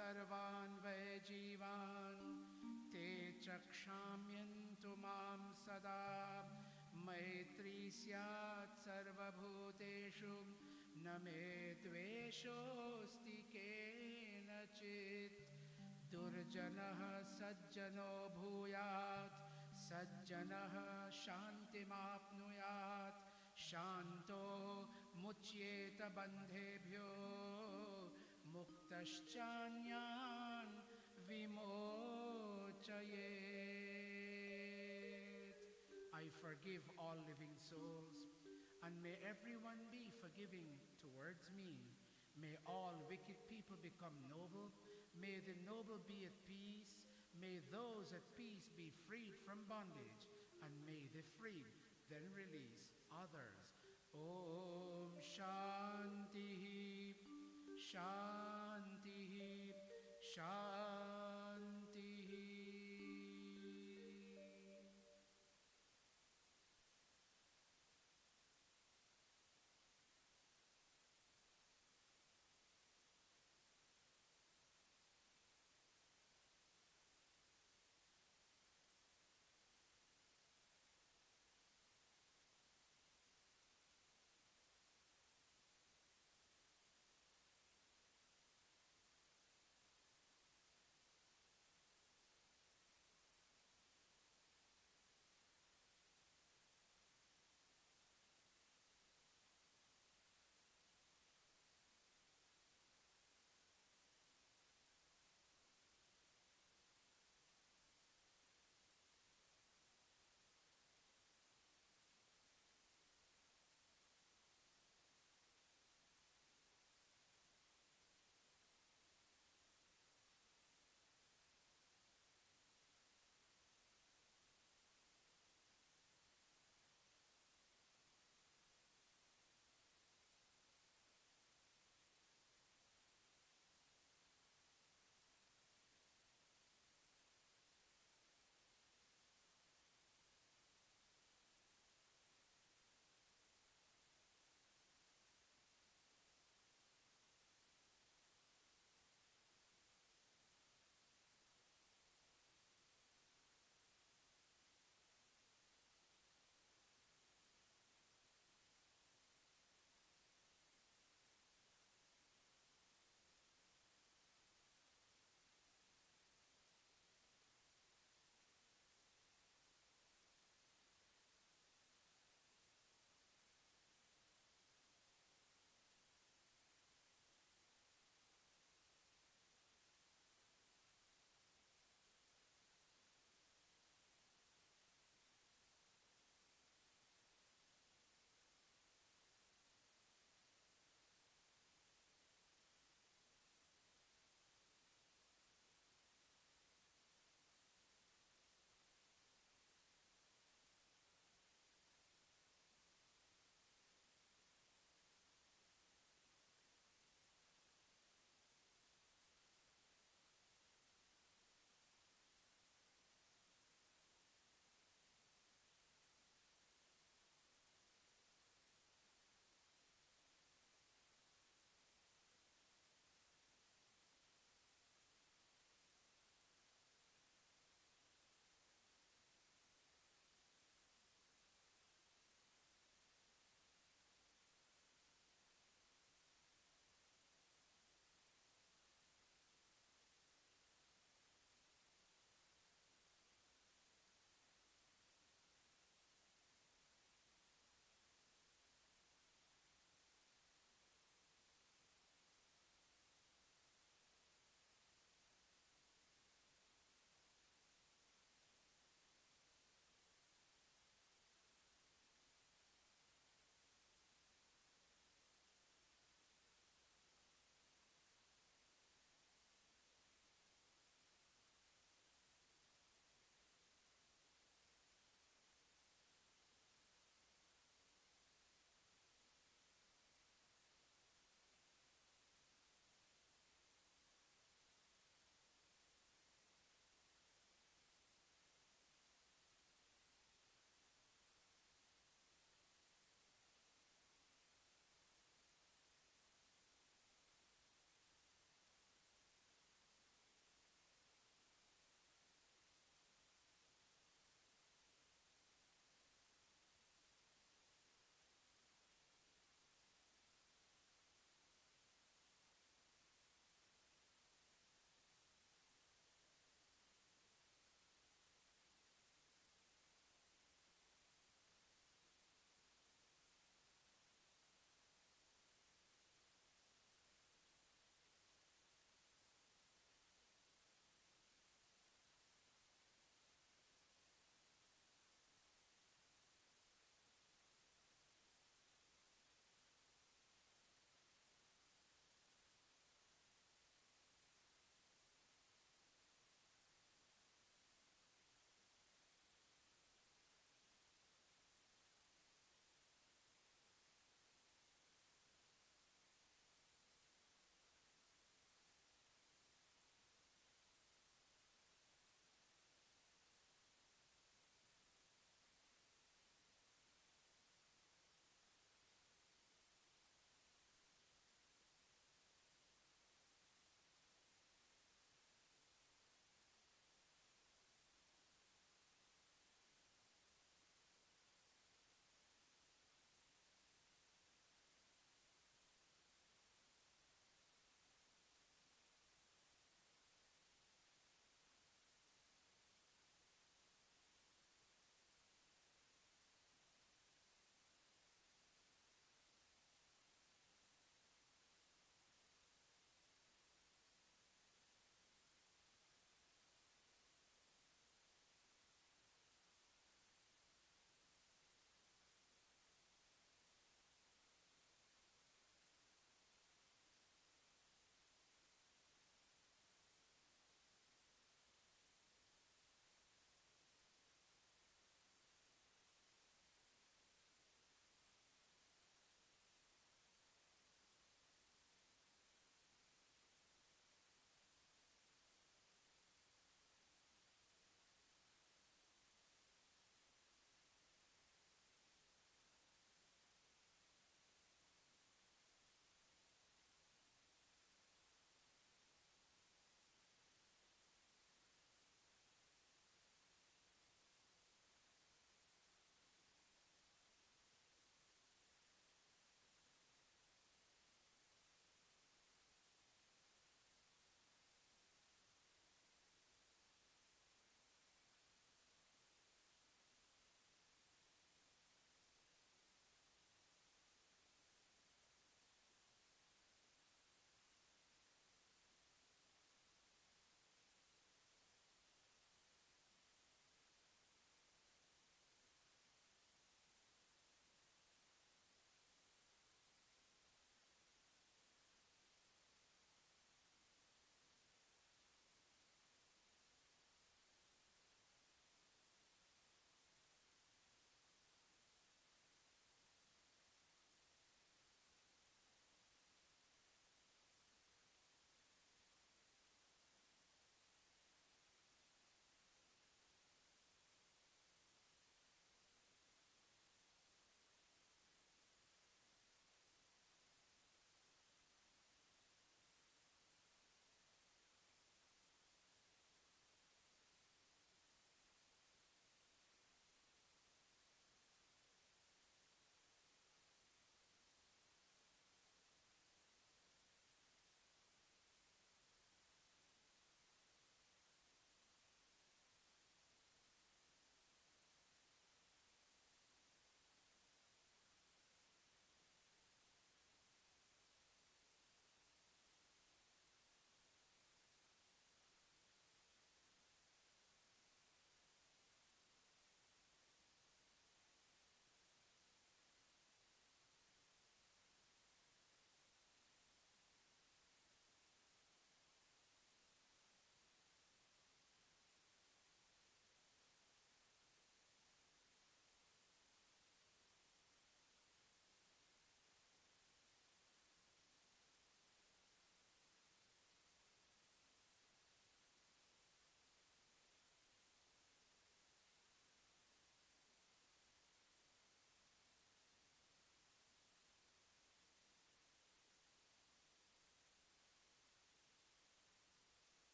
सर्वान् वै जीवान् ते चक्षाम्यन्तु मां सदा मैत्री स्यात् सर्वभूतेषु न मे द्वेषोऽस्ति केनचित् दुर्जनः सज्जनो भूयात् सज्जनः शान्तिमाप्नुयात् शान्तो मुच्येत बन्धेभ्यो मुक्तश्चान्यान् विमोचयेत्. I forgive all living souls, and may everyone be forgiving towards me. May all wicked people become noble. May the noble be at peace. May those at peace be freed from bondage, and may the freed then release others. Om Shanti, Shanti, Shanti.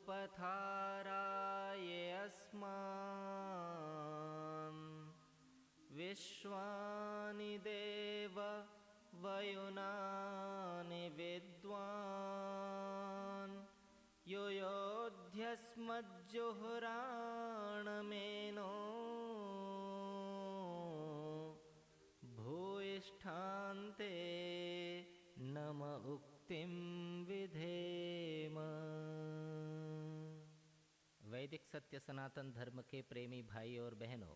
सुपथाराये अस्मान् विश्वानि देव वयुनानि विद्वान् योयोध्यस्मज्जुहुराणमेनो भूयिष्ठान्ते नम उक्तिं विधेम। वैदिक सत्य सनातन धर्म के प्रेमी भाई और बहनों,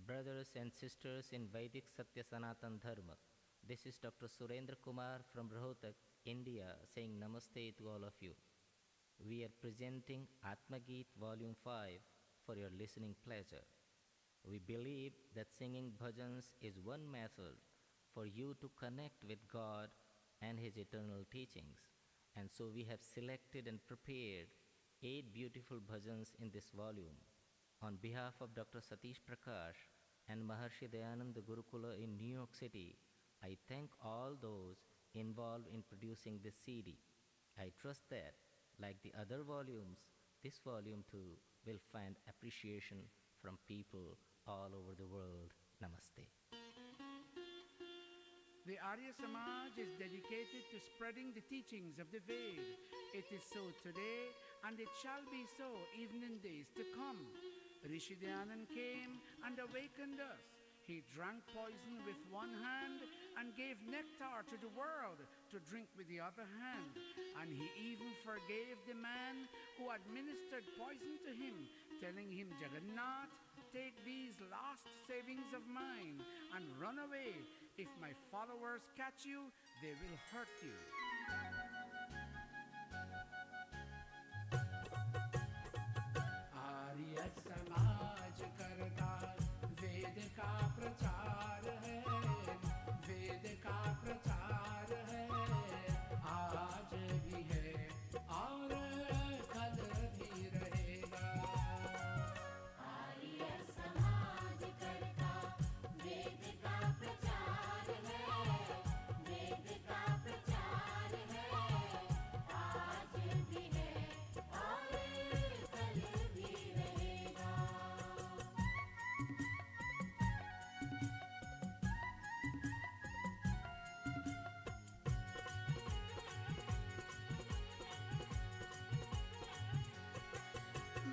brothers and sisters in Vedic Satya Sanatan Dharma, this is Dr. Surendra Kumar from Rohtak, India, saying namaste to all of you. We are presenting Atma Geet Volume 5 for your listening pleasure. We believe that singing bhajans is one method for you to connect with God and His eternal teachings. And so we have selected and prepared 8 beautiful bhajans in this volume. On behalf of Dr. Satish Prakash and Maharshi Dayananda Gurukula in New York City, I thank all those involved in producing this CD. I trust that, like the other volumes, this volume too will find appreciation from people all over the world. Namaste. The Arya Samaj is dedicated to spreading the teachings of the Ved. It is so today, and it shall be so even in days to come. Rishi Dayananda came and awakened us. He drank poison with one hand and gave nectar to the world to drink with the other hand. And he even forgave the man who administered poison to him, telling him, Jagannath, take these last savings of mine and run away. If my followers catch you, they will hurt you. Arya Samaj करता वेद का प्रचार है, वेद का प्रचार है, आज भी है और कल भी रहेगा। आर्य समाज करता वेद का प्रचार है, वेद का प्रचार है, आज भी है और कल भी रहेगा।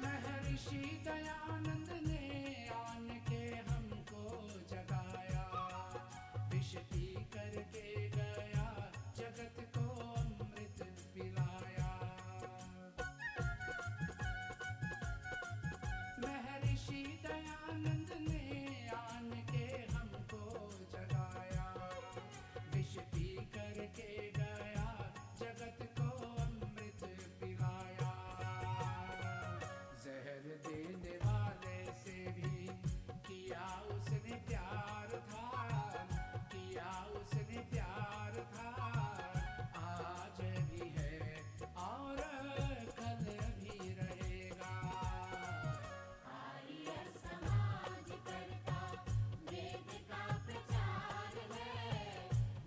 महर्षि दयानंद ने आन के हमको जगाया, विष पी करके गया जगत को अमृत पिलाया। महर्षि दयानंद ने आन के हमको जगाया, विष पी करके गया जगत को अमृत पिलाया। जहर देने वाले से भी किया उसने प्यार था, किया उसने प्यार था, आज भी है और कल भी रहेगा। आर्य समाज करता वेद का प्रचार है,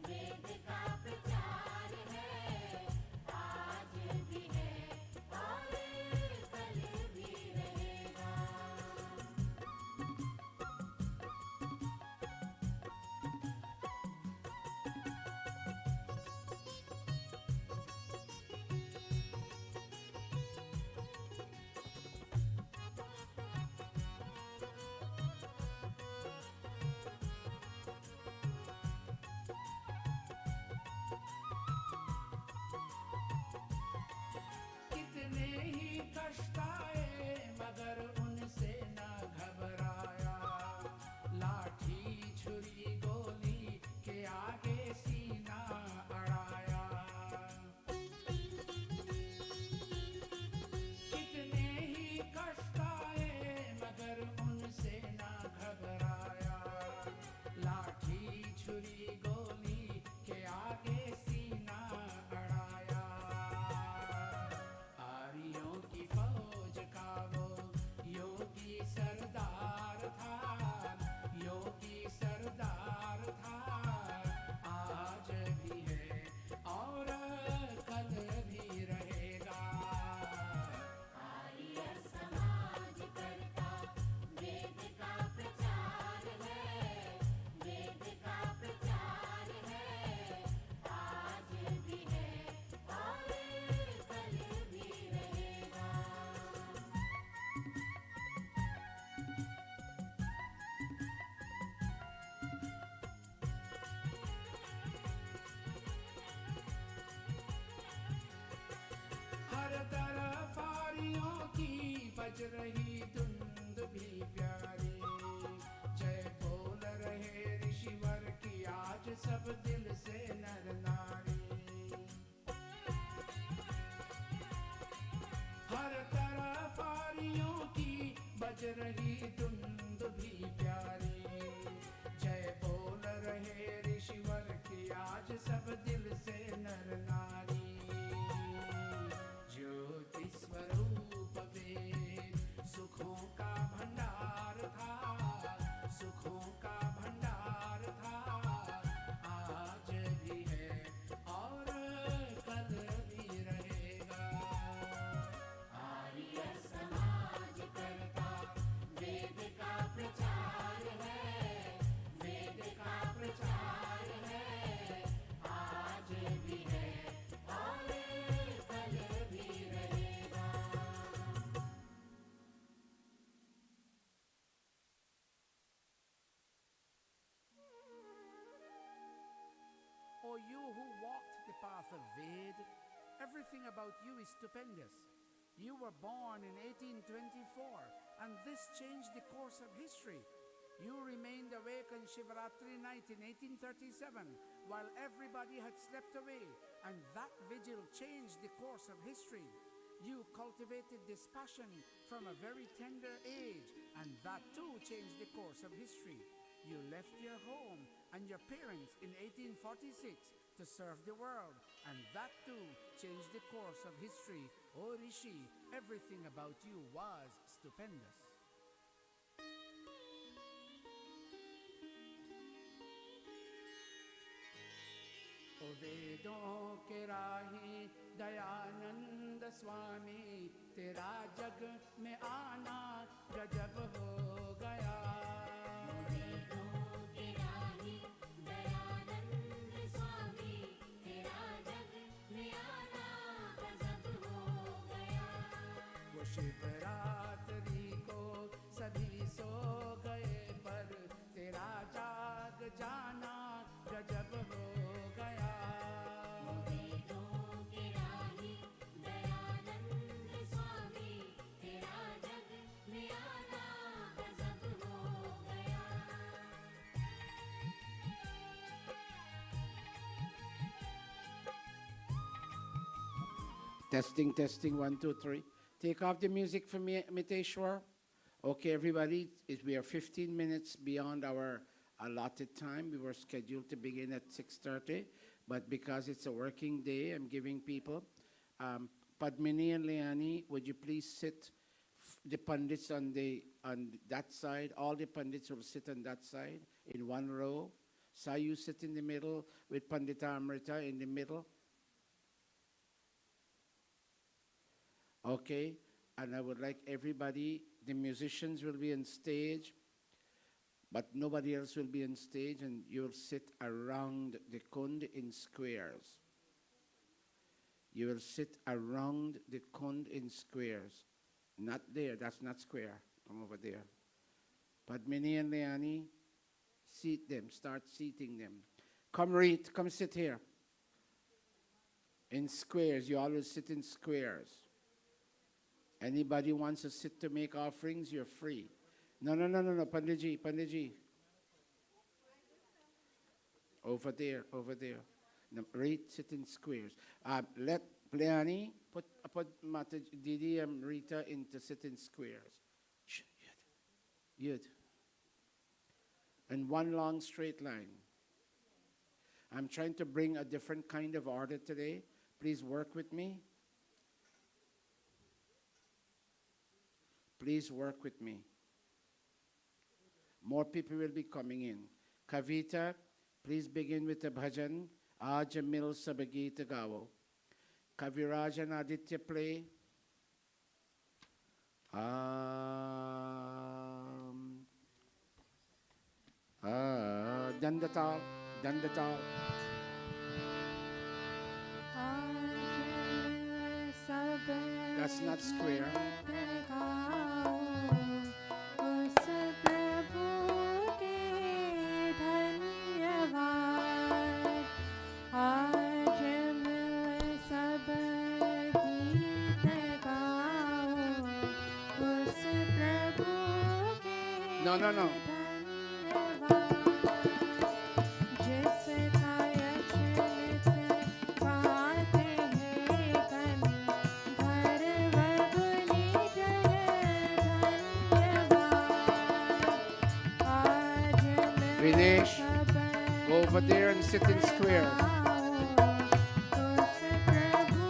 वेद का प्रचार है, आज भी है और कल भी रहेगा। कितने ही कष्ट आए मगर उनसे न घबराया, लाठी छुरी गोली के आगे सीना अड़ाया। कितने ही कष्ट आए मगर उनसे न घबराया, लाठी छुरी गोली के आगे सीना अड़ाया। आर्यों की फौज का वो रही धुंध भी प्यारी, जय बोल रहे ऋषिवर की आज सब दिल से नर नारी। हर तरफ आरियों की बज रही धुंध भी प्यारी, जय बोल रहे ऋषिवर की आज सब दिल से नर नारी। ज्योति स्वरूप वेद सुखों का भंडार था, सुखों का भंडार था, आज भी है और कल भी रहेगा। आर्य समाज करता वेद का प्रचार है, वेद का प्रचार है, आज भी है और कल भी रहेगा। O you who walked the path of Ved, everything about you is stupendous. You were born in 1824, and this changed the course of history. You remained awake on Shivaratri night in 1837, while everybody had slept away, and that vigil changed the course of history. You cultivated this passion from a very tender age, and that too changed the course of history. You left your home and your parents in 1846 to serve the world, and that too changed the course of history. O Rishi, everything about you was stupendous. ओ वेदों के राही दयानंद स्वामी, तेरा जग में आना गजब हो गया। वेदों के राही दयानंद स्वामी, तेरा जग में आना गजब हो गया। वो शिवरात्रि को सभी सो गए, पर तेरा जाग जाना गजब हो गया। वेदों के राही दयानंद स्वामी, तेरा जग में आना गजब हो गया। Testing, testing, 1, 2, 3. Take off the music for me, Miteshwar. Okay, everybody, we are 15 minutes beyond our allotted time. We were scheduled to begin at 6:30, but because it's a working day, I'm giving people. Padmini and Leani, would you please sit? The pundits on that side, all the pundits will sit on that side in one row. Sai, you sit in the middle with Pandita Amrita in the middle. Okay, and I would like everybody, the musicians will be on stage, but nobody else will be on stage, and you'll sit around the kund in squares. You will sit around the kund in squares. Not there, that's not square. Come over there. Padmini and Leani, seat them, start seating them. Come read, come sit here. In squares, you always sit in squares. Anybody wants to sit to make offerings, you're free. No, Panditji, Panditji. Over there. No, read, sit in squares. Let Leani put Mata Didi and Rita into sit in squares. Yud. And one long straight line. I'm trying to bring a different kind of order today. Please work with me. Please work with me. More people will be coming in. Kavita, please begin with a bhajan. Aaj mil sab geet gao. Kaviraj and Aditya play. Dandatal. That's not square. उस No, no, no. जिसका यशनित पाते हैं कन धर वगुनी जन धन्यवाद आज मैं Finish. Go over there and sit in square. उस प्रभु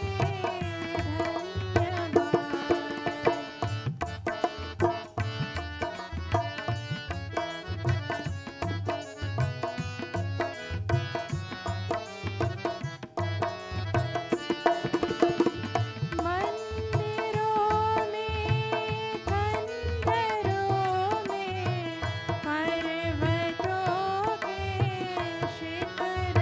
के धन्यवाद मंदिरों में खंडरों में पर्वतों के शिखर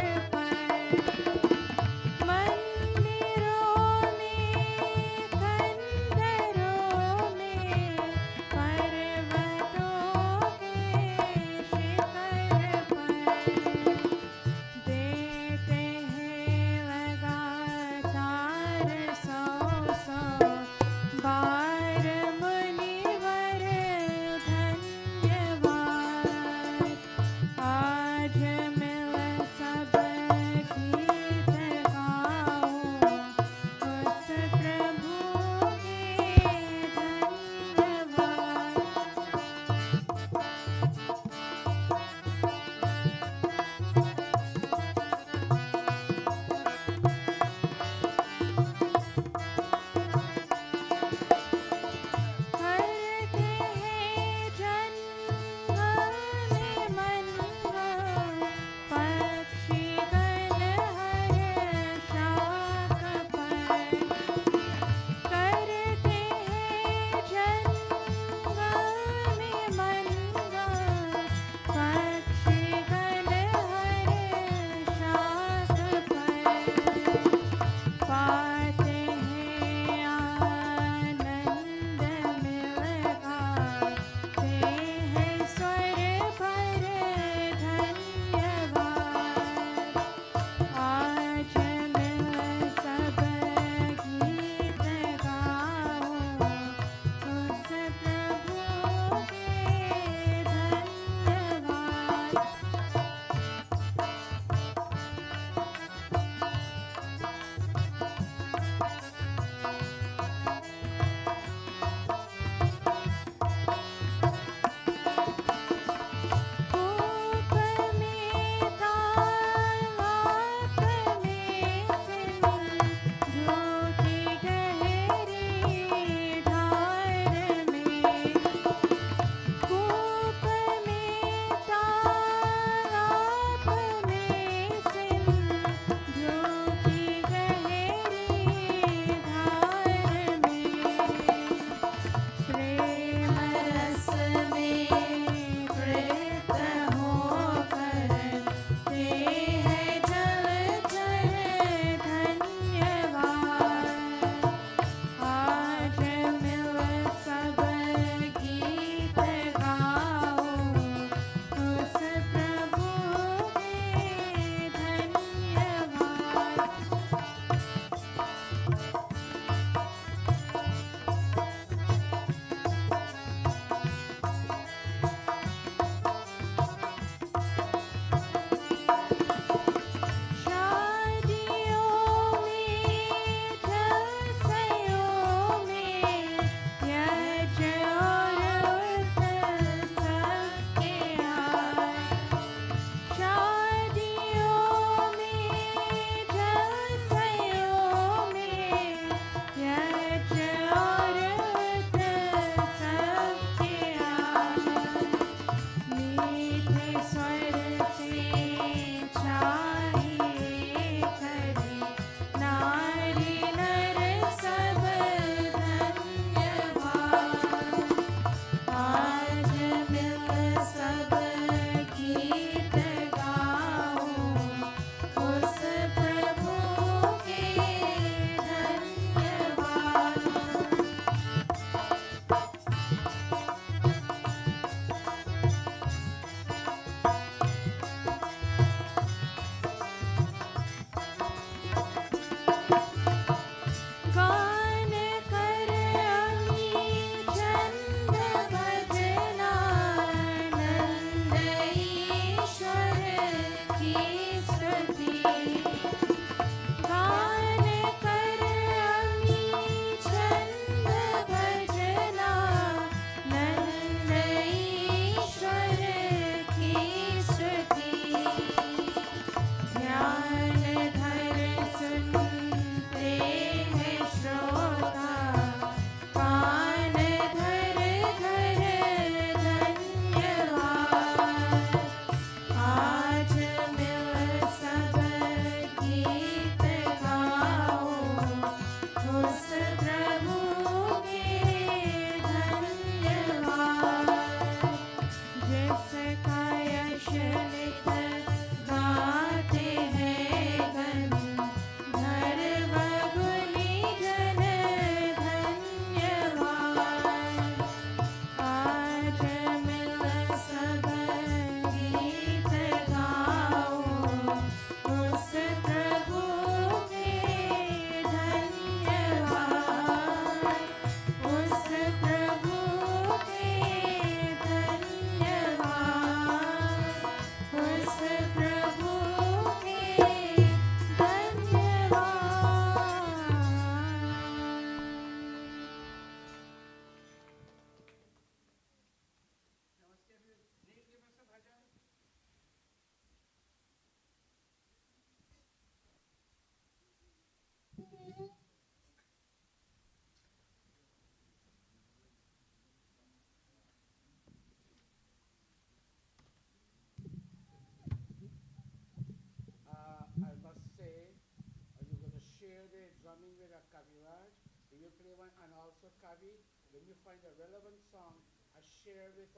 also, Kavi, when you find a relevant song, share with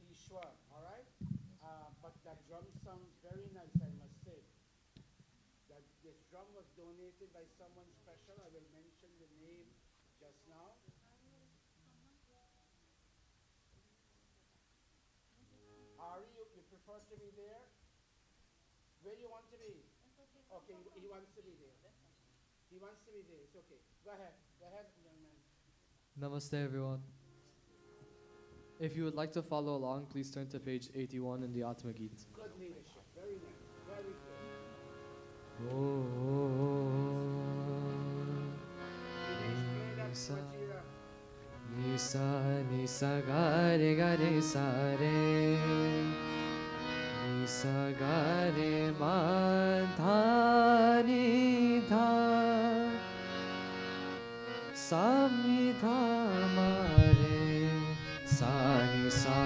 Ishwar, all right? But that drum sounds very nice, I must say. That this drum was donated by someone special. I will mention the name just now. Ari, you prefer to be there? Where you want to be? Okay, he wants to be there. He wants to be there. It's okay. Go ahead, young man. Namaste, everyone. If you would like to follow along, please turn to page 81 in the Atma Geet. Good leadership. Very nice. Very good. Sa ni sa ga re sa re ni sa ga re ma tha ni tha sa mi tha ma re sa ni sa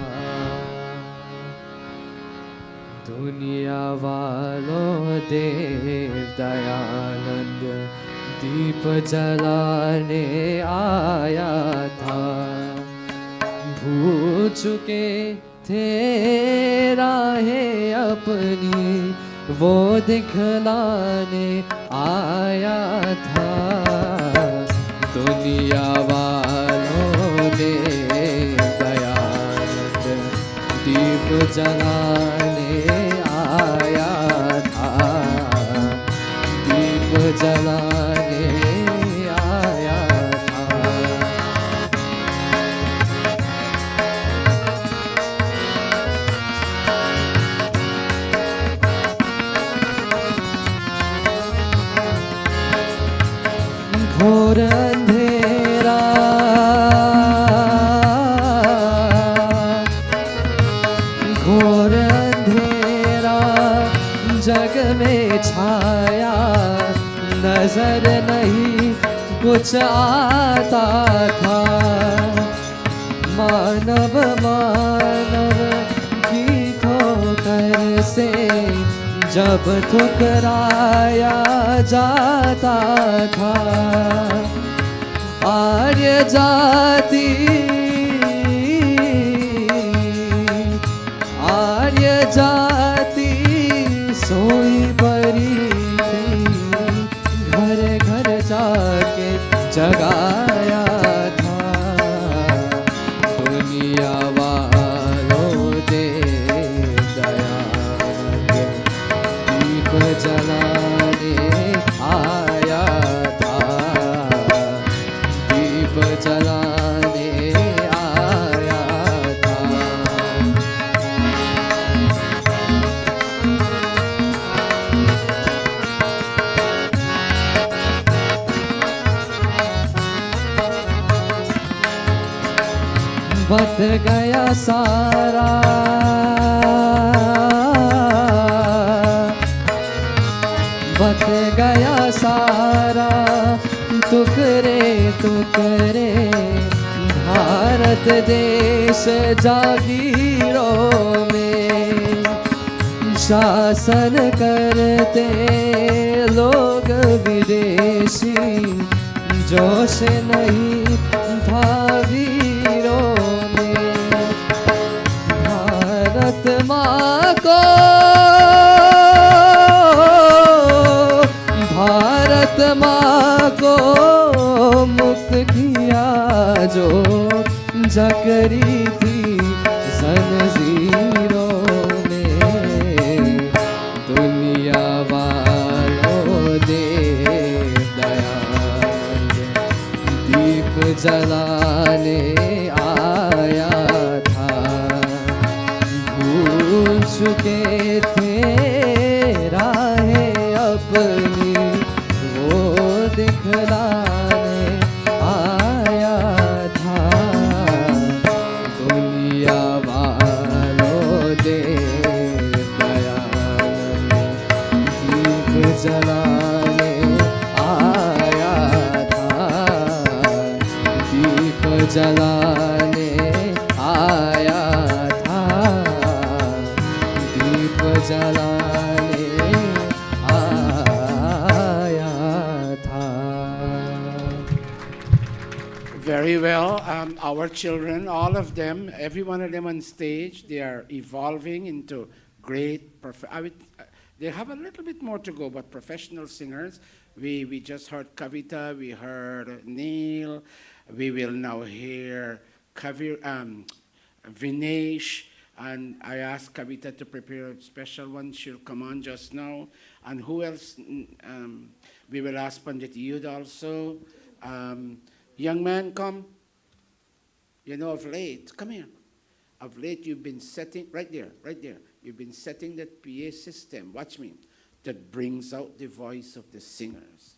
दुनिया वालों देव दयानंद दीप जलाने आया था भूल चुके थे राहें अपनी वो दिखलाने आया था दुनिया वालों देव दयानंद दीप जलाने आया था दीप जलाने आया था घोर अंधेरा घोर अंधेरा जग में छाया नजर नहीं कुछ आता था मानव मानव की ठोकर से जब ठुकराया जाता था आर्य जाति आर्य जाति सोई परी थी घर घर जाके जगाया था दुनिया वालों दे दयानंद दीप जलाने आया था दीप जलाने आया था बत गया सारा बत गया सारा टुकड़े टुकड़े भारत देश जागीरों में शासन करते लोग विदेशी जोश नहीं था वीरों में भारत माँ को भारत माँ को मुक्त किया जो जकरी थी जंजीरों में दुनिया वालों दे दयानंद दीप जलाने आया था भूल चुके थे राहें अपनी वो दिखलाने आया था दुनिया वालों दे दयानंद दीप जलाने आया था दीप जलाने आया था दीप जलाने well. Our children, all of them, every one of them on stage, they are evolving into great, they have a little bit more to go, but professional singers. We just heard Kavita, we heard Neil, we will now hear Vinesh, and I asked Kavita to prepare a special one. She'll come on just now. And who else? We will ask Pandit Yud also. Young man, come. You know, of late, come here. Of late, you've been setting, right there. You've been setting that PA system, watch me, that brings out the voice of the singers.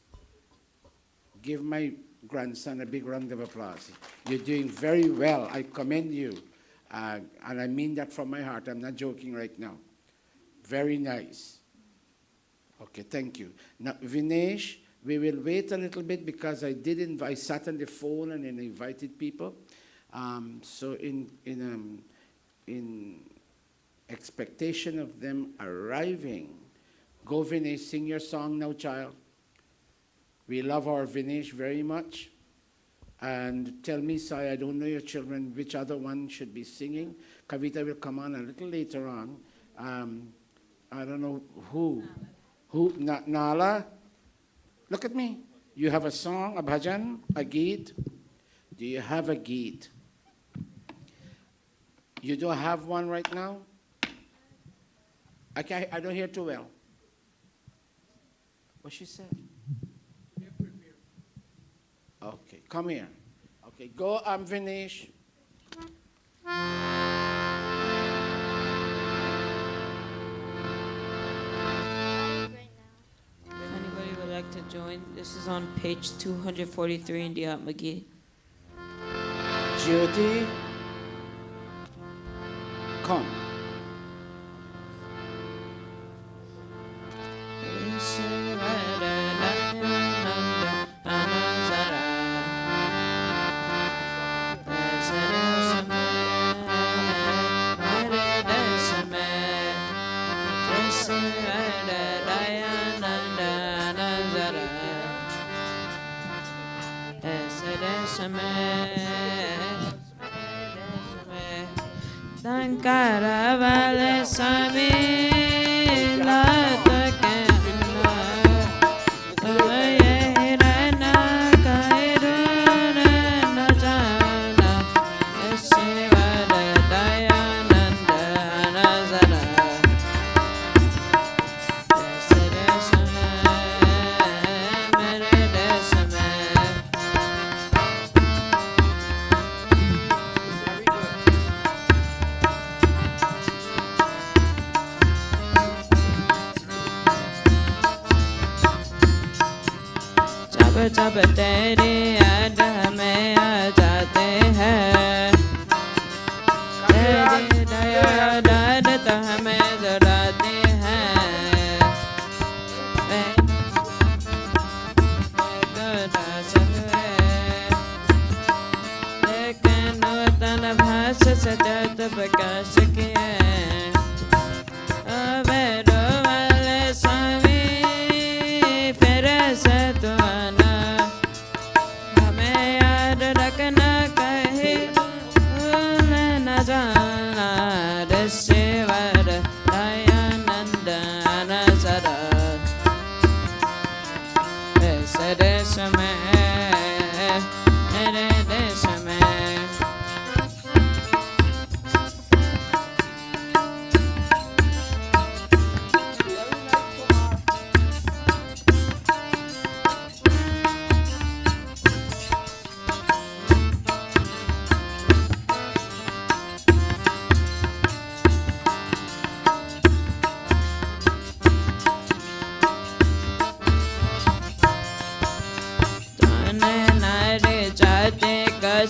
Give my grandson a big round of applause. You're doing very well. I commend you. And I mean that from my heart. I'm not joking right now. Very nice. Okay, thank you. Now, Vinesh, we will wait a little bit because I sat on the phone and then invited people. So in expectation of them arriving, go Vinesh, sing your song now, child. We love our Vinesh very much. And tell me, Sai, I don't know your children, which other one should be singing. Kavita will come on a little later on. I don't know who. Nala? Look at me. You have a song, a bhajan, a geet? Do you have a geet? You don't have one right now? I don't hear too well. What she said? Okay, come here. Okay, go, Vinesh. If anybody would like to join, this is on page 243 in the Atmagi. Jyoti, come. Karavale Sami Latakana Umayirana Kairuna Najana Shivara Dayananda Nazara Desirasame Meredesame. जब तेरी याद हमें आ जाते हैं तेरी दया दाद तो हमें जराती हैं लेकिन नूतन भाष से जब प्रकाश किए अबेरो वाले स्वामी फिर से तू आना रखना कहे मैं न जाना ऋषिवर दयानंद नजरा इस देश में मेरे देश में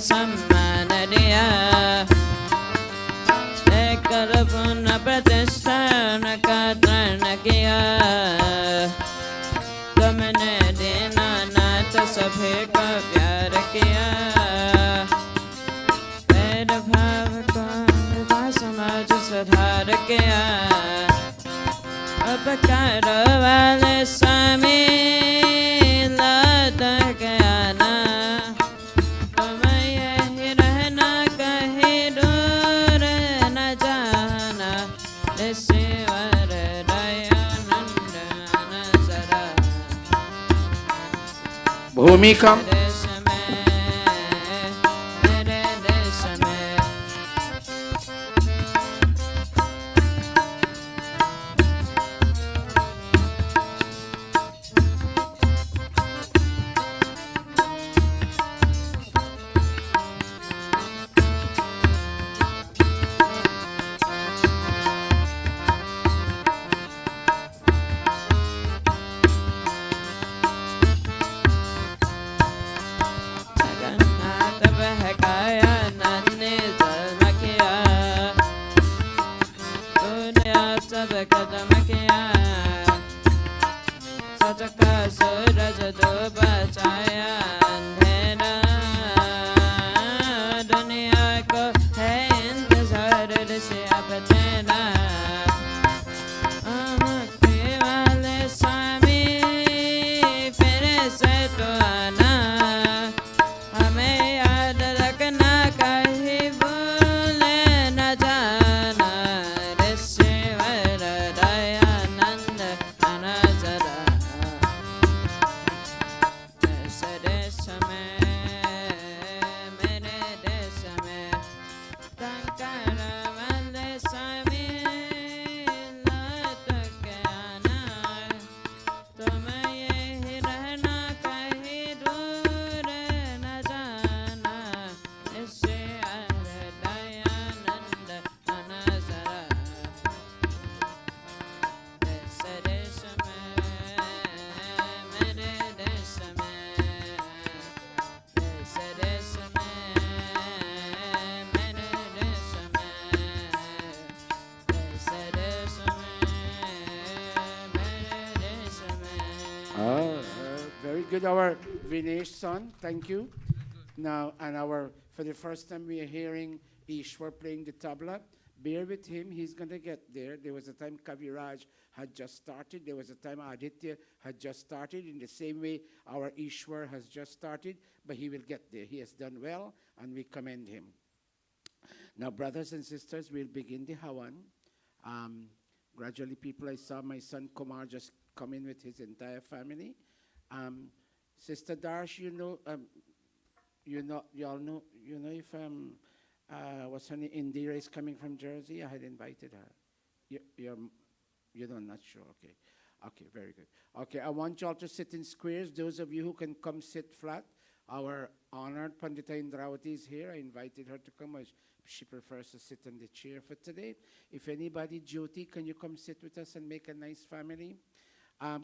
सम्मान दिया लेकर पुनः प्रतिष्ठान का तरण किया तुमने दीनानाथ सभी का प्यार किया भेदभाव का समाज सुधार किया उपकार वाले स्वामी लाता गया ना Umi, come. Very good, our Vinesh son. Thank you. Now, and for the first time we are hearing Ishwar playing the tabla. Bear with him, he's going to get there. There was a time Kaviraj had just started. There was a time Aditya had just started. In the same way, our Ishwar has just started, but he will get there. He has done well, and we commend him. Now, brothers and sisters, we'll begin the Hawan. Gradually, people, I saw my son Kumar just come in with his entire family. Sister Darsh, you all know if what's her name, Indira is coming from Jersey. I had invited her. You don't, not sure. Okay. Okay, very good. Okay, I want you all to sit in squares. Those of you who can come sit flat. Our honored Pandita Indravati is here. I invited her to come. She prefers to sit on the chair for today. If anybody, Jyoti, can you come sit with us and make a nice family?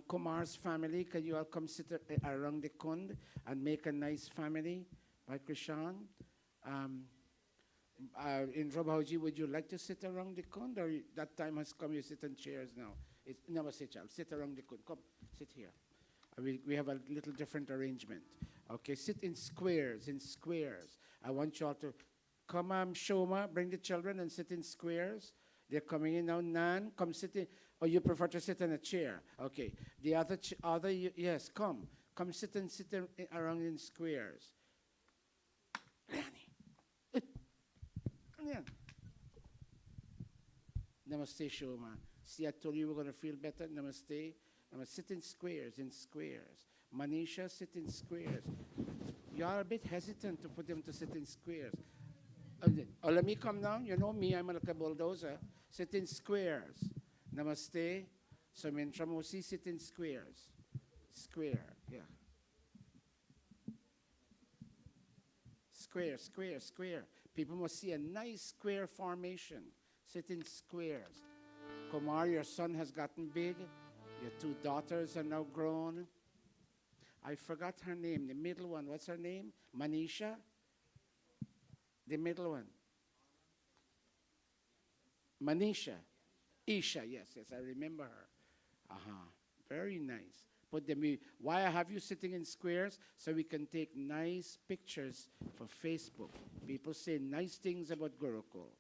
Kumar's family, can you all come sit around the kund and make a nice family? By Krishan. Indra Bhauji, would you like to sit around the kund, or that time has come, you sit on chairs now? Namaste, child. Sit around the kund. Come, sit here. We have a little different arrangement. Okay, sit in squares, I want you all to come, Shoma, bring the children and sit in squares. They're coming in now. Nan, come sit in. Or you prefer to sit in a chair? Okay. The other, yes, come. Come sit around in squares. Namaste, Shoma. See, I told you we're going to feel better. Namaste. Sit in squares, Manisha, sit in squares. You are a bit hesitant to put them to sit in squares. Oh, let me come down. You know me, I'm like a bulldozer. Sit in squares. Namaste. Samintramosi, sit in squares. Square, yeah. Square. People must see a nice square formation. Sit in squares. Kumar, your son has gotten big. Your two daughters are now grown. I forgot her name, the middle one. What's her name? Manisha? The middle one. Manisha. Isha, yes, I remember her. Very nice. Put them in. Why I have you sitting in squares? So we can take nice pictures for Facebook. People say nice things about Gurukul.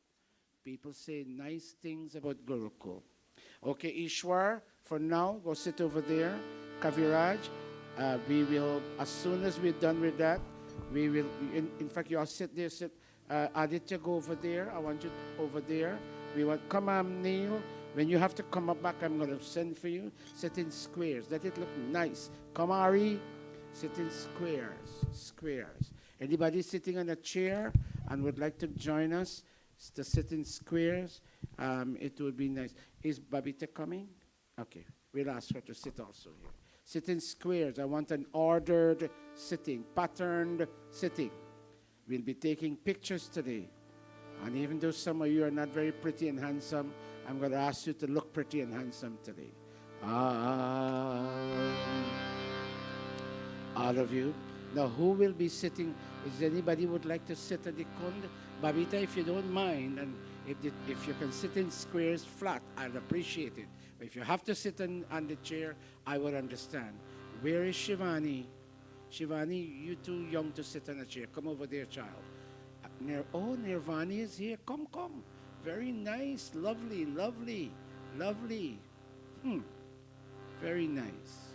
Okay, Ishwar, for now, go sit over there. Kaviraj, we will, as soon as we're done with that, we will, in fact, you all sit there, Aditya, go over there. I want you over there. We want, come on, Neil. When you have to come up back, I'm going to send for you. Sit in squares. Let it look nice. Come, Ari. Sit in squares, squares. Anybody sitting on a chair and would like to join us to sit in squares, it would be nice. Is Babita coming? Okay, we'll ask her to sit also here. Sit in squares. I want an ordered sitting, patterned sitting. We'll be taking pictures today. And even though some of you are not very pretty and handsome, I'm going to ask you to look pretty and handsome today. All of you. Now, who will be sitting? Is anybody would like to sit at the kund? Babita, if you don't mind, and if you can sit in squares flat, I'd appreciate it. But if you have to sit on the chair, I would understand. Where is Shivani? Shivani, you too young to sit on a chair. Come over there, child. Nirvani is here. Come, come. Very nice. Lovely, lovely, lovely. Very nice.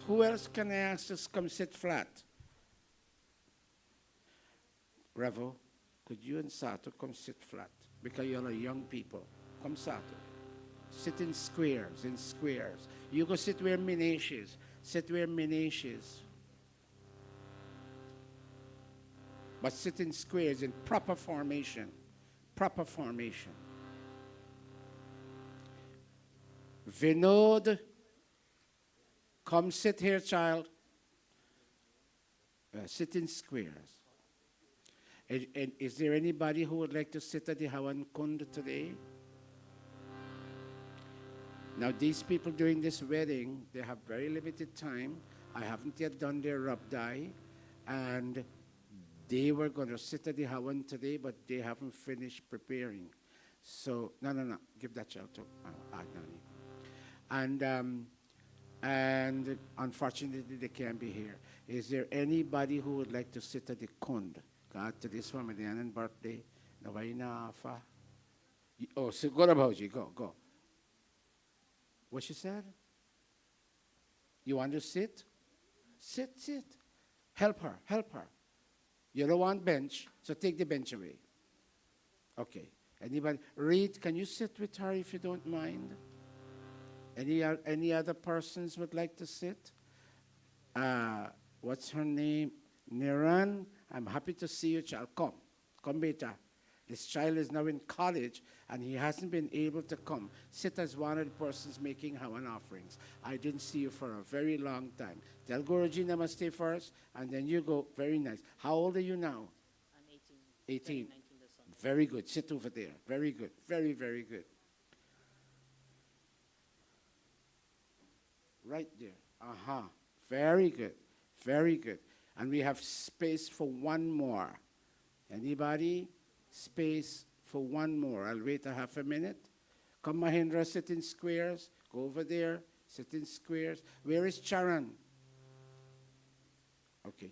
Who else can I ask to come sit flat? Revo, could you and Sato come sit flat? Because you're young people. Come, Sato. Sit in squares, in squares. You go sit where Minesh is. Sit where Minesh is. But sit in squares in proper formation. Proper formation. Vinod, come sit here, child. Sit in squares. And is there anybody who would like to sit at the Hawan Kund today? Now, these people doing this wedding, they have very limited time. I haven't yet done their Rabdai, and they were going to sit at the Hawan today, but they haven't finished preparing. So, no, give that child to Agnani. And unfortunately, they can't be here. Is there anybody who would like to sit at the Kund? God, today's one Dayanand birthday. Nawaina Afa. Oh, so go about you. Go. What she said? You want to sit? Sit. Help her. You don't want bench, so take the bench away. Okay. Anybody? Reed, can you sit with her if you don't mind? Any other persons would like to sit? What's her name? Niran. I'm happy to see you, child. Come, beta. This child is now in college, and he hasn't been able to come. Sit as one of the persons making Hawan offerings. I didn't see you for a very long time. Tell Guruji namaste first, and then you go. Very nice. How old are you now? I'm 18. Very good. Sit over there. Very good. Very, very good. Right there. Very good. Very good. And we have space for one more. Anybody? Space for one more. I'll wait a half a minute. Come, Mahendra, sit in squares. Go over there. Sit in squares. Where is Charan? Okay.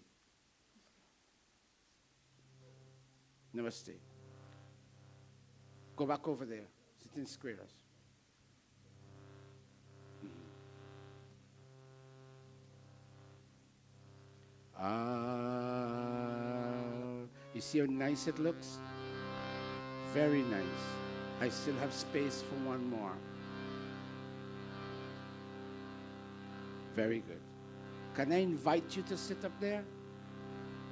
Namaste. Go back over there. Sit in squares. You see how nice it looks? Very nice. I still have space for one more. Very good. Can I invite you to sit up there?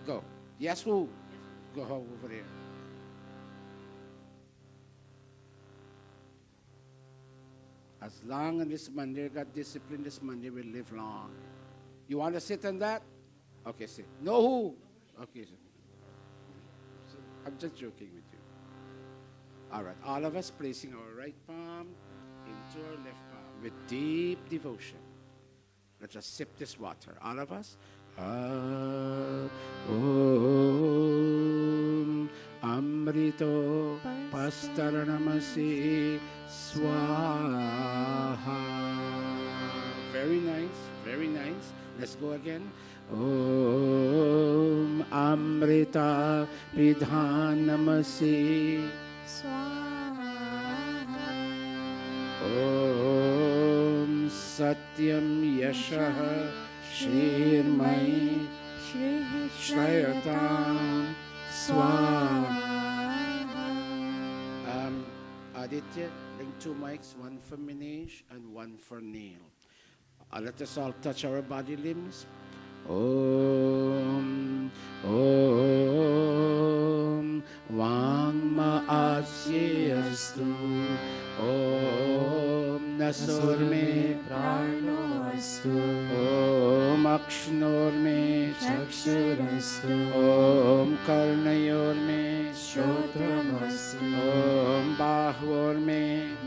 Go. Yes, who? Go over there. As long as this Monday got discipline, this Monday will live long. You want to sit on that? Okay, sit. No who? Okay, sit. I'm just joking with you. All right, all of us placing our right palm into our left palm with deep devotion. Let us sip this water. All of us. Om Amrito Pastaranamasi Swaha. Very nice, very nice. Let's go again. Om Amrita Pidhanamasi Swaha. Om Satyam Yashaha Shrirmai Shrayatam Swaha. Aditya, bring two mics, one for Minesh and one for Neil. Let us all touch our body limbs. Om, Om, Vangmaasyyastu. Om, Nasurme Pranostu. Om, Akshnurme Chakshurastu. Om, Karnayorme Shrotramastu. Om, Bahvorme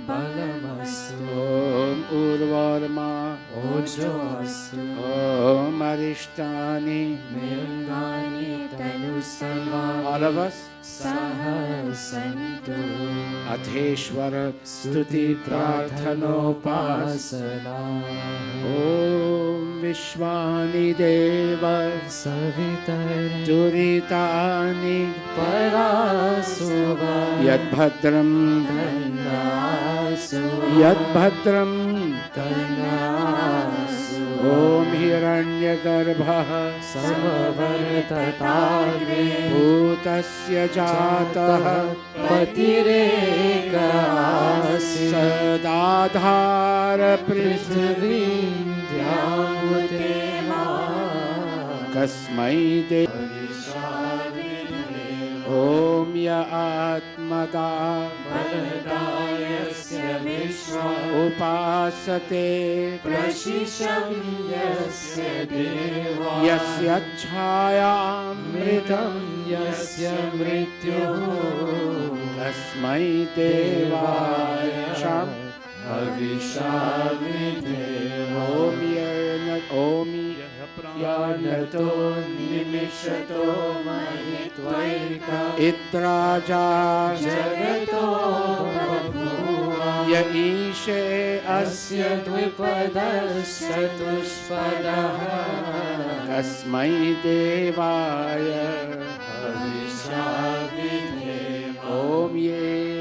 Balamastu. Om, Urvarma Ojoastu. Om, Arishtani. Mirangani Tanusarvani. All of us. Sahasantu. Atheshwara Stuti Prarthanopasana. Om Vishwani Deva Savitari Duritani Parasuva. Yadbhadram Tannasu. Yadbhadram Tannasu. Om Hiranyagarbha Samavartatarve Bhutasya Jatah Patirekasi. Sadadhara Prithvi Prithvindhyamute Kasmai De Om Ya Atmada Baladayasya Vishwa Upasate Prashisham Yasya Deva Yasya Chhayamritam Mritam Yasya Mrityuhu Kasmai Devaya Sham Avishavideva Om Yanato Nimishato Mahitvaika Itraja Jagato Babhuva Ya Ishe Asya Asya Dvipadasya Tushpadaha Kasmai Devaya Avishavideva Om Ye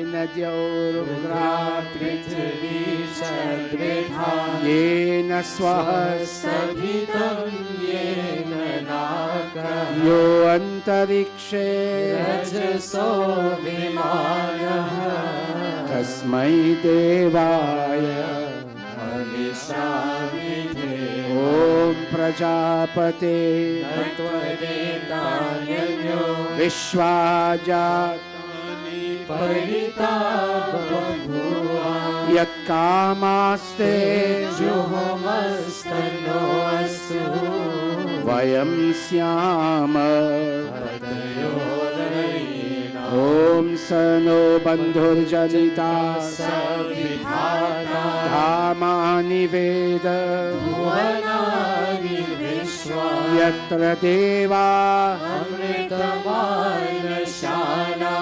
Nadyaurvra Prithvi Chadvidha Yena Swaha Sabhitam Yena Naka Yo Antarikshe Rajaso Vimanaha Kasmai Devaya Avishavideva Om Prajapate Tatvadetanyanyo Vishwajat Parita Babhuva Yat Kamaste Juhomastano Astu Vayam Syama Patayodarayena Om Sano Bandhurjanita Savidhata Dhamani Veda Bhuvanani Vishwa Yatra Deva Amritamana Shana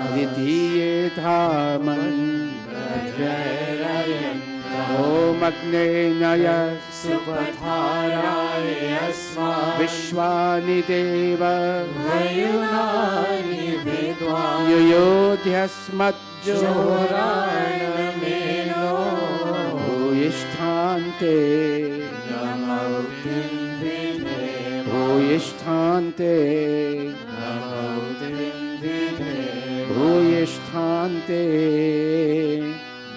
Ditiye Dhaman Bhadrayanta Om Agne Naya Supatharaya Asma Vishwani Deva Vayunani Vidwa Yuyodhyasmat Joranameno Bhuyisthante Namautim Videva Bhuyisthante Namautim Videva Bhuyisthante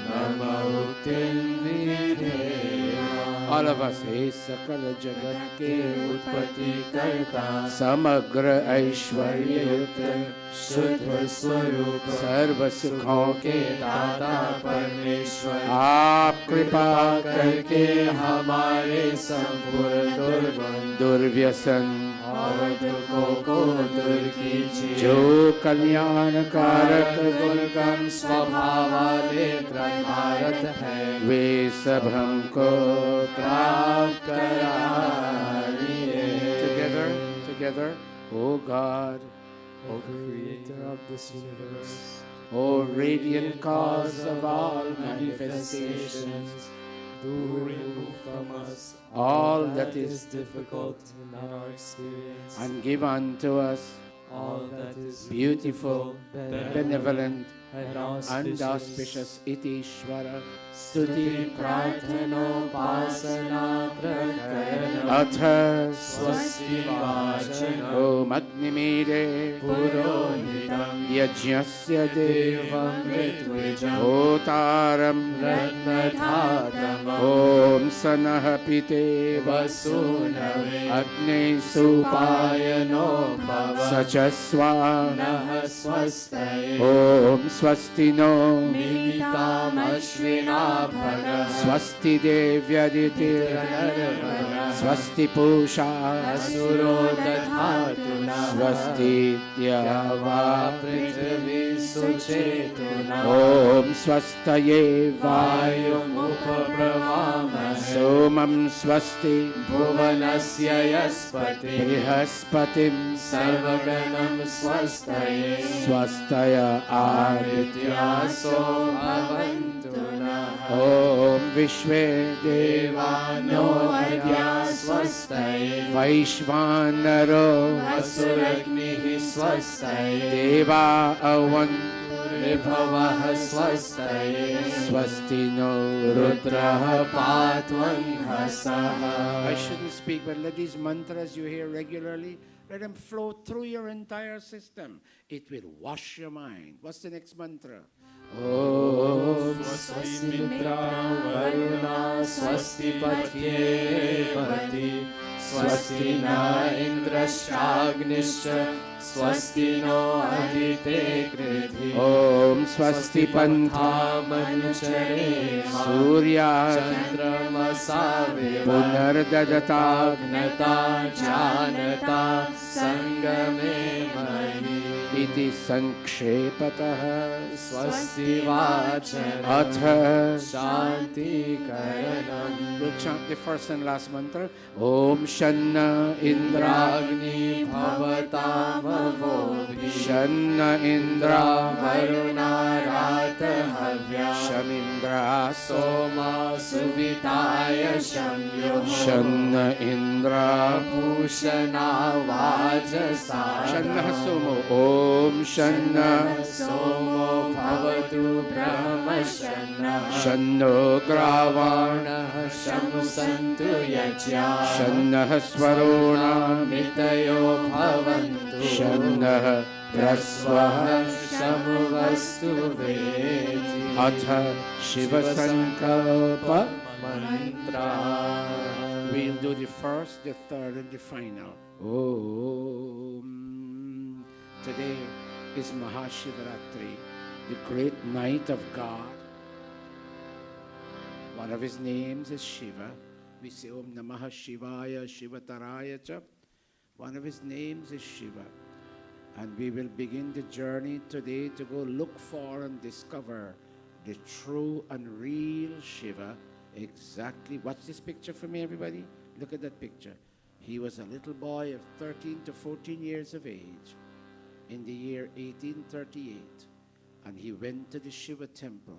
Namautim Videva All of us, हे सकल जगत के उत्पत्ति करता समग्र ऐश्वर्य युक्त शुद्ध स्वरूप सर्व सुखों के दाता परमेश्वर आप कृपा करके हमारे संपूर्ण दुर्गुण दुर्व्यसन और दुखों को दूर कीजिए जो कल्याण कारक दुर्गम स्वभाव वाले प्रभारत है वे सब हमको प्राप्त कराइए together, O God, O Creator of this universe, O radiant cause of all manifestations, do remove from us all that is difficult in our experience and give unto us all that is beautiful, benevolent, and and auspicious. auspicious Itishvara Stuti Prarthanopasana Prakaranam Atha Swasti Vachanam Om Agnimire Purohitam Yajnasya Devam Ritwijam Otaram Ratnathatamam Om Sanah Pite Vasunave Agni Supayano Bhava Sachaswa Naha Swastaye Om Swastino Mimitam Ashvina Bhaga Swasti Devyaditi Swasti Pusha Asuro Dadhatuna Swasti Yava Prithvi Suchetuna Om Swastaye Vayum Upapravamahe Somam Swasti Bhuvanasya Yaspati Brihaspatim Sarvaganam Swastaye Swastaya Adityaso Bhavantuna Om Vishwe Devano Adya Swastaye Vaishvanaro Asuragnihi Swastaye Deva Avan Vibhavaha Swastaye Swastino Rudraha Patvanhasaha. I shouldn't speak, but let these mantras you hear regularly, let them flow through your entire system. It will wash your mind. What's the next mantra? Om Swasti Mitra Varuna Swasti Patye Pati Swasti Na Indrashagnisha Swasti No Adite Krithi Om Swasti Pantha Manuchare Surya Chandramasa Viva Punardadata Gnata Janata Sangame Mahi Iti Sankshepatah Swasti Vachanam Atha Shanti Karanam We'll chant the first and last mantra. Om Shanna Indra Indragni Bhavatam Avodhi Shanna Indra Varuna Rata Havya Shamindra Soma Suvitaya Shamyo Shanna Indra Bhushana Vajasa Shanna Somo Om Shanna Somo Bhavatu Brahma Shanna Shanno Gravan Varna Shamsantu Yajya Shanna Swarona Mitayo Bhavantu Shanna Praswaha Shamuvastu Vedi Atha Shiva Sankalpa. Mantra. We'll do the first, the third, and the final. Om. Today is Mahashivaratri, the great night of God. One of his names is Shiva. We say Om Namaha Shivaya Shivataraya Cha. One of his names is Shiva. And we will begin the journey today to go look for and discover the true and real Shiva. Exactly. Watch this picture for me, everybody. Look at that picture. He was a little boy of 13 to 14 years of age in the year 1838. And he went to the Shiva temple.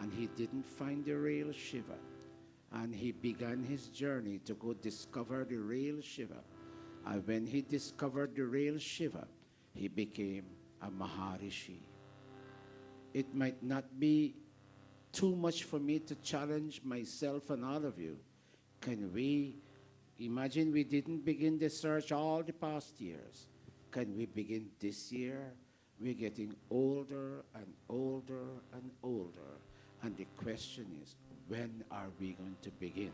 And he didn't find the real Shiva. And he began his journey to go discover the real Shiva. And when he discovered the real Shiva, he became a Maharishi. It might not be too much for me to challenge myself and all of you. Can we imagine we didn't begin the search all the past years? Can we begin this year? We're getting older and older and older. And the question is, when are we going to begin?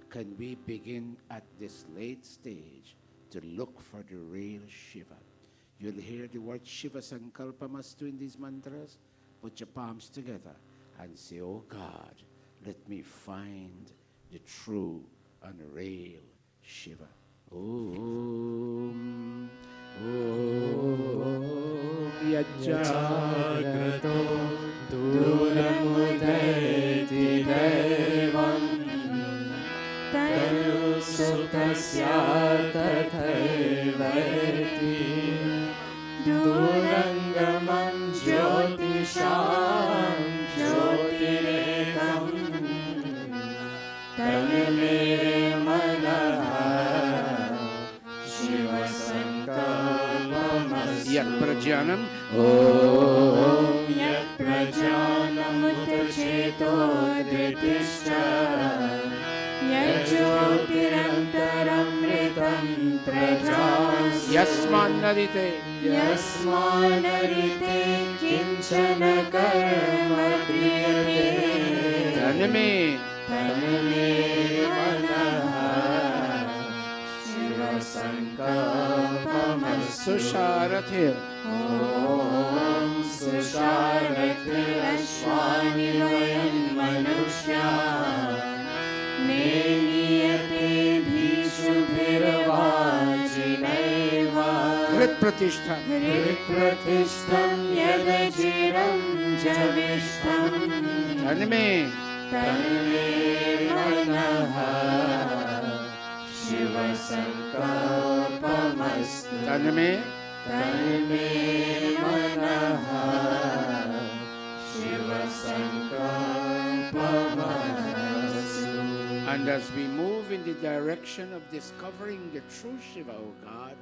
Can we begin at this late stage to look for the real Shiva? You'll hear the word Shiva Sankalpa Mastu in these mantras. Put your palms together and say, oh God, let me find the true and real Shiva. Om, Om, Jagrato Duramudeti Devam Tayo Sutasya Tathayveti Durangamam Jyotisham Jyotirekam Taname Manaha Shiva Sankalpam Pranam. Om यत्प्रजानमुतचेतो धृतिश्च यज्ज्योतिरन्तरमृतं प्रजास् Yasmanarite. यस्मानरिते किञ्चन कर्म क्रियते Taname. तन्मे मनः शिवसङ्कल्पमस्तु Susharathir. ॐ सुशारथिरश्वानि वयं मनुष्या नेनीयते भीषुभिर्वाजिनैव Hrit Pratishtha. हृत्प्रतिष्ठं यदचिरं जविष्ठं Taname. तन्मे मनः शिवसङ्कल्पमस्तु Taname. तन्मे मनः शिवसङ्कल्पमस्तु. And as we move in the direction of discovering the true Shiva, O God,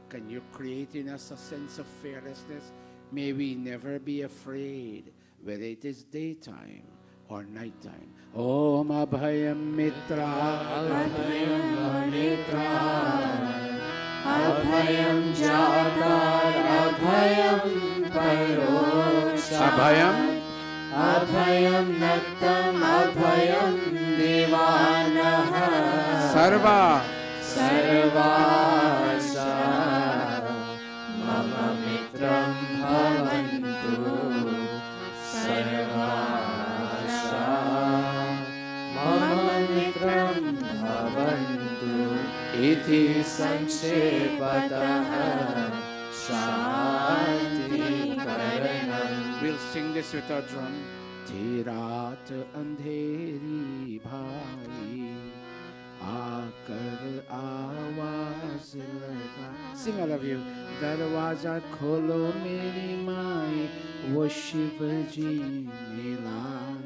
can you create in us a sense of fearlessness? May we never be afraid, whether it is daytime or nighttime. Om Abhayam Mitra. अभयं मणित्रा अभयं जातार अभयं परोक्षात् Abhayam. अभयं नक्तम् अभयं दिवानः Sarva. सर्वाशा मम मित्रं भवन्तु सर्वाशा मम मित्रं भवन्तु Iti. संक्षेपतः शान्तिकरणम्. We'll sing this with our drum. Tirat andheri bhai, aakar awaaz laga. Sing, all of you. Darwaza kholo meri mai, wo Shiva ji milan.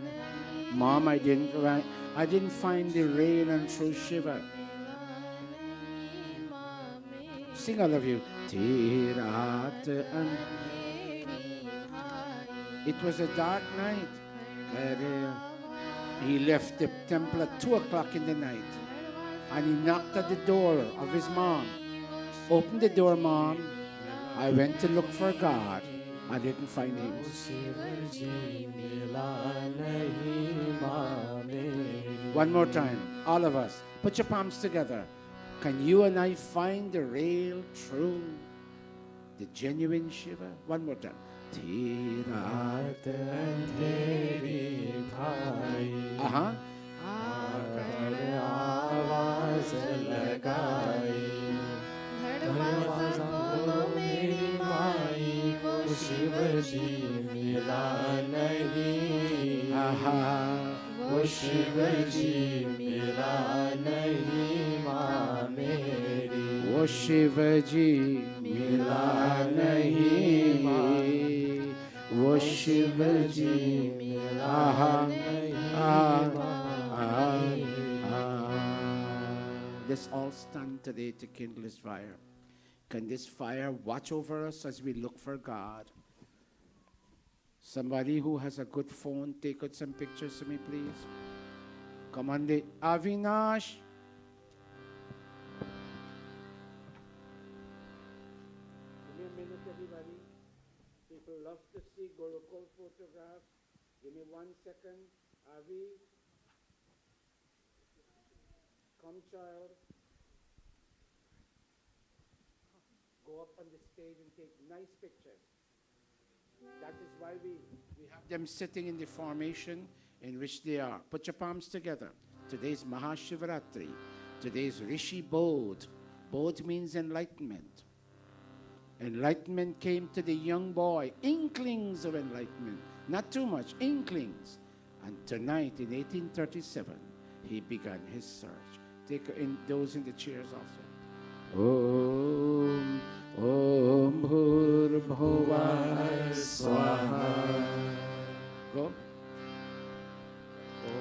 Mom, I didn't find the real and true Shiva. Sing, all of you. Tirat and it was a dark night. He left the temple at 2 o'clock in the night. And he knocked at the door of his mom. Opened the door, Mom. I went to look for God. I didn't find him. One more time, all of us. Put your palms together. Can you and I find the real, true, the genuine Shiva? One more time. Tirat andheri bhai. Uh-huh. आकर आवाज लगाई दरवाजा खोलो मेरी माई वो शिव जी मिला नहीं वो शिव जी मिला नहीं माँ मेरी वो शिव जी मिला नहीं माँ वो शिव जी मिला नहीं माँ Let's all stand today to kindle this fire. Can this fire watch over us as we look for God? Somebody who has a good phone, take out some pictures for me, please. Come on, Avinash. Give me a minute, everybody. People love to see Gurukul photographs. Give me 1 second. Avi. Come, child. Go up on the stage and take nice pictures. That is why we have them sitting in the formation in which they are. Put your palms together. Today is Mahashivaratri. Today is Rishi Bodh. Bodh means enlightenment. Enlightenment came to the young boy. Inklings of enlightenment. Not too much. Inklings. And tonight in 1837, he began his search. Take in those in the chairs also. Om Om Bhur Bhuva Swaha. Go.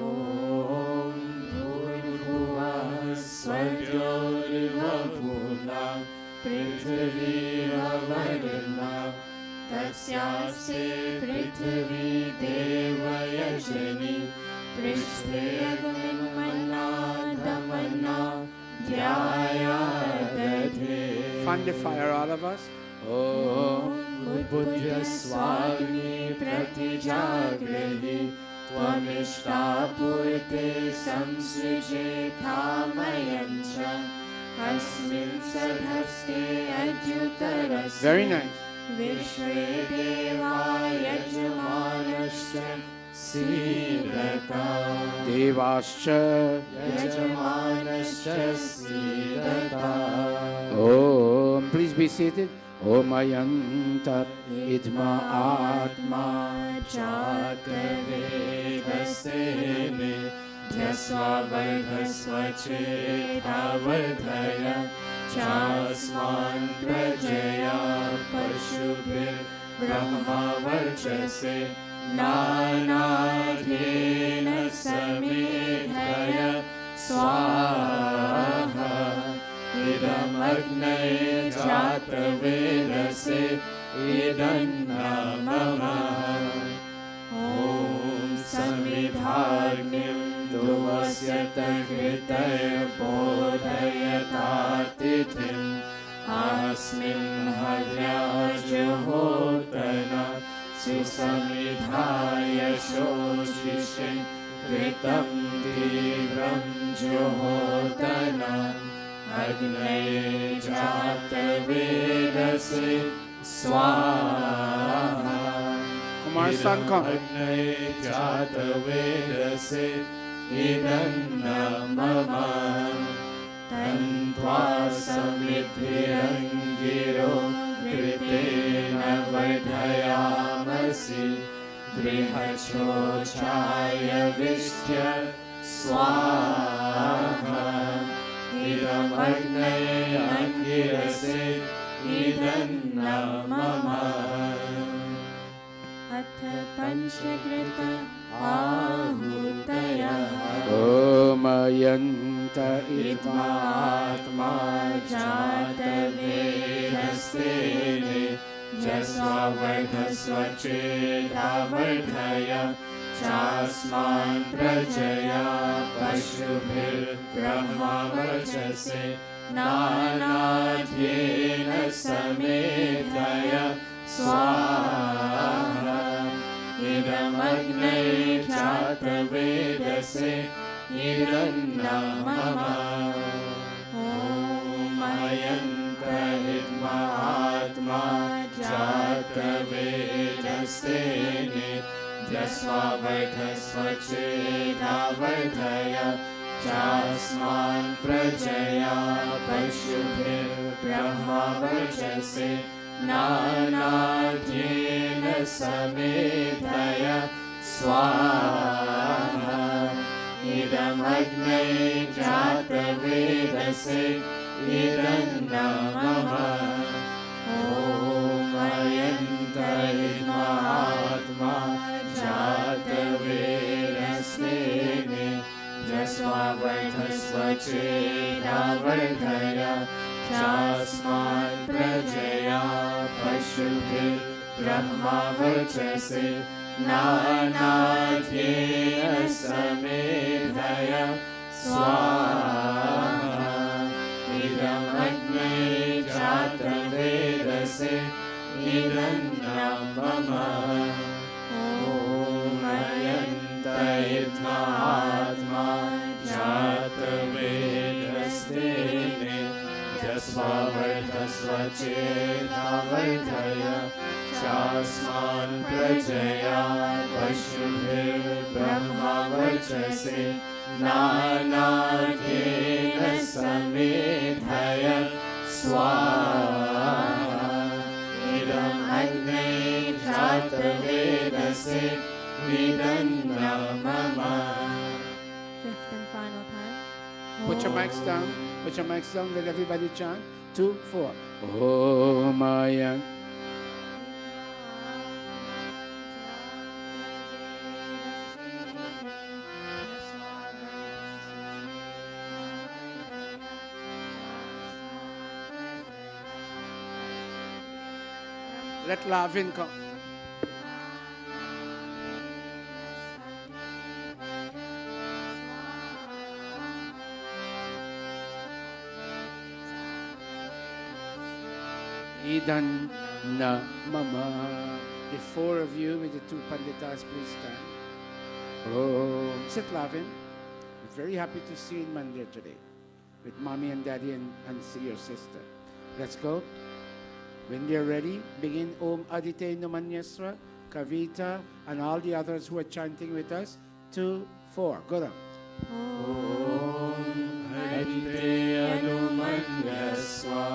Om Bhurbhuva Swargyorvapurna Prithvivavarna तस्यास्ते पृथिवी देवयजनी पृष्ठे अग्निर्मन्ना दमन्ना ध्याया दधे. Fund the fire, all of us. उद्बुद्ध्य स्वाग्नि प्रतिजागृहि त्वमिष्टापूर्ते संसृजेथामयं च अस्मिन् सधस्ते अद्युतरस्य. Very nice. विश्वे देवा यजमानश्च सीदता. Devascha. यजमानश्च सीदता. Please be seated. Om Ayanta Idma Atma जातवेदसेने ध्यस्वावर्धस्वचेतावर्धय चास्मान् प्रजया पशुभिर्ब्रह्मावर्चसे नानाध्येन समेधय स्वाहा. इदमग्ने जातवेदसे इदन्ना मम. ॐ समिधाग्निं दुवस्य तघृतय बोधयतातिथिम् अस्मिन् हव्याजुहोतना सुसमिधाय शोषिषे घृतं तीव्रं जुहोतना. अग्नये जातवेदसे स्वाहा. Kumar son, come. अग्नये जातवेदसे इदन्ना मम. तन्त्वा समिद्भिरङ्गिरो घृतेन वर्धयामसि गृहच्छोषाय विष्ट्य स्वाहा. इदमग्नये अङ्गिरसे इदन्ना मम. अथ पञ्चघृत आहूतयः. Om Ayanta Idma आत्मा जातवेदस्तेने जस्वावर्धस्वचेतावर्धय चास्मान् प्रजया पशुभिर्ब्रह्मावर्चसे नानाध्येन समेधय स्वाहा. इदमग्ने जातवेदसे इदन्ना मम. ॐ अयन्त इद्मा आत्मा जातवेदस्तेने ध्यस्वावर्धस्वचेतावर्धय चास्मान् प्रजया पशुभिर्ब्रह्मावर्चसे नानाध्येन समेधय स्वाहा. इदमग्ने जातवेदसे इदन्ना मम. ॐ अयन्त इद्मा आत्मा जातवेदस्तेने जस्वावर्धस्वचेतावर्धय चास्मान् प्रजया पशुभिर्ब्रह्मावर्चसे नानाध्येन समेधय स्वाहा. इदमग्ने जातवेदसे इदन्ना मम. ॐ अयन्त इद्मा आत्मा जातवेदस्तेने जस्वावर्धस्वचेतावर्धय चास्मान् प्रजया पशुभिर्ब्रह्मावर्चसे नानाध्येन समेधय स्वाहा. इदमग्ने जातवेदसे इदन्ना मम. Fifth and final time. Put your mics down. Put your mics down. Let everybody chant. 2, 4. Om Ayanta. Let Lavin come. Idan na mama. The four of you with the two panditas, please stand. Oh, sit, Lavin. I'm very happy to see you in Mandir today with mommy and daddy and see your sister. Let's go. When they're ready, begin Om Adite Numanyasra, Kavita, and all the others who are chanting with us. 2, 4. Go down. Om Adite Anumanyaswa.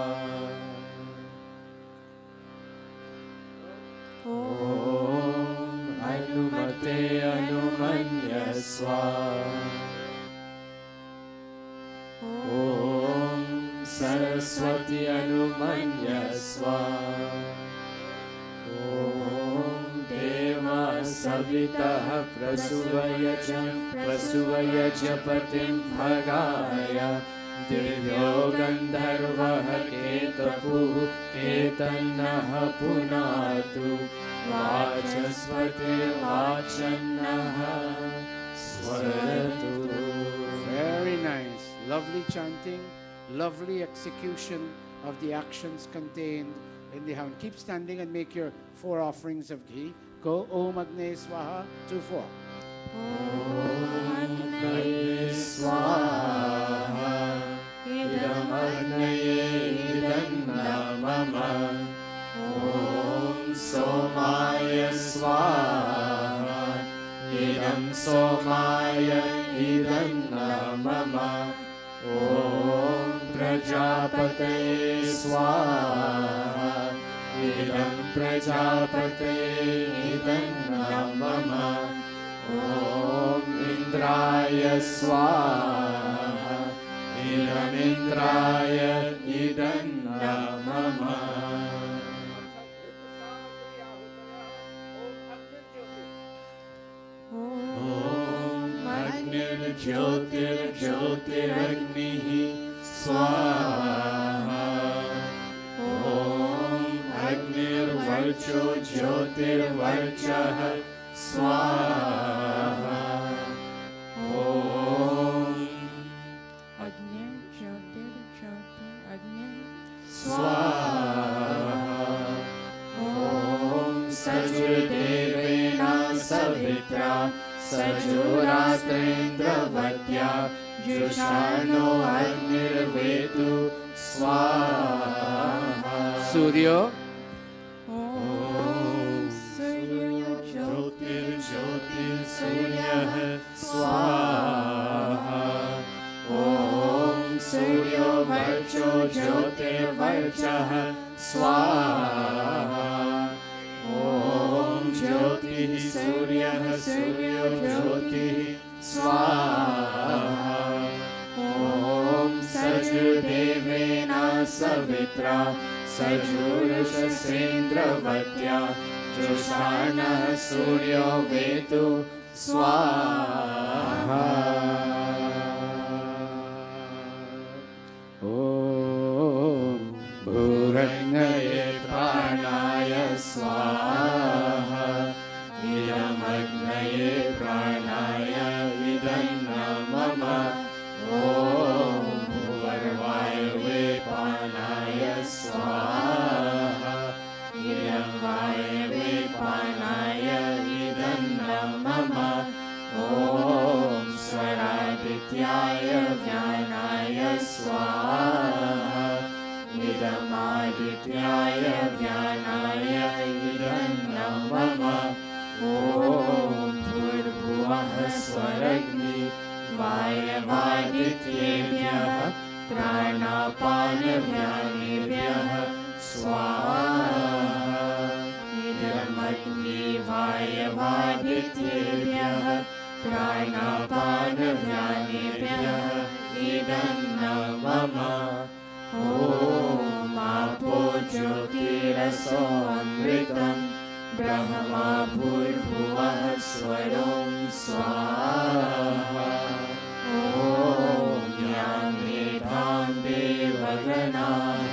Om Anumate Anumanyaswa. Om Saraswati Anumanyaswa. Om Deva Savitah Prasuvaya Patim Bhagaya Divyo Gandharvah Ketapu Ketannaha Punatu Vachasvati Vachannaha Swaratu. Very nice. Lovely chanting, lovely execution of the actions contained in the hymn. Keep standing and make your 4 offerings of ghee. Go Om Agne Swaha. 2, 4. Om Agnaye Swaha. Idam Agnaye Idam Namama. Om Somaya Swaha. Idam Somaya Idam Namama. Om Prajapate Swaha. Idam Prajapate Idam Namama. Om Indraya Swaha. Idam Indraya Idam Namama. Om Agnir Jyotir Jyotiragnihi Swaha. Om Agnir Varcho Jyotir Varchah Swaha. Om Agni, Jyotir, Jyotir, Agni. Swaha. Om Sajudevena Savitra Sajuratrendravadya Jushano Agnirvetu Swaha. Suryo. Om Surya, Jyotir Jyotir Suryah Swaha. Om Suryo Varcho Jyotir Varchah Swaha. Om Jyoti Suryah Suryo Jyoti Swaha. Om Sajudevena Savitra Sajurashasendravadya Jushana Suryo Vetu Swaha. Om Bhuragnaye Pranaya Swaha. Idam Agnaye Pranaya Idam Namama. Om Bhuvarvayave Pranaya Swaha. Idam Vayave Pranaya Idam Namama. Om Swaradityaya Vyanaya Swaha. Idam Adityaya Vyanaya Idam Namama. Om Bhurvuvah Swaragni Vayavadityebhyah Pranapanavyanebhyah Swaha. Idam Agni Vayavadityebhyah Pranapanavyanebhyah Idam Namama. Om Apo Jyotiraso Amritam Brahma Bhurvuvah Swarom Swaha. Om Yamedham Devaganaः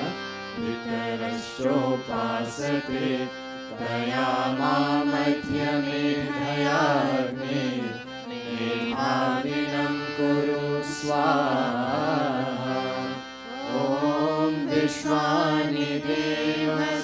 Pitarashchopasate Tayamamadhyamedhayagne Medhavinam Kuru Swaha. Om Vishwani Deva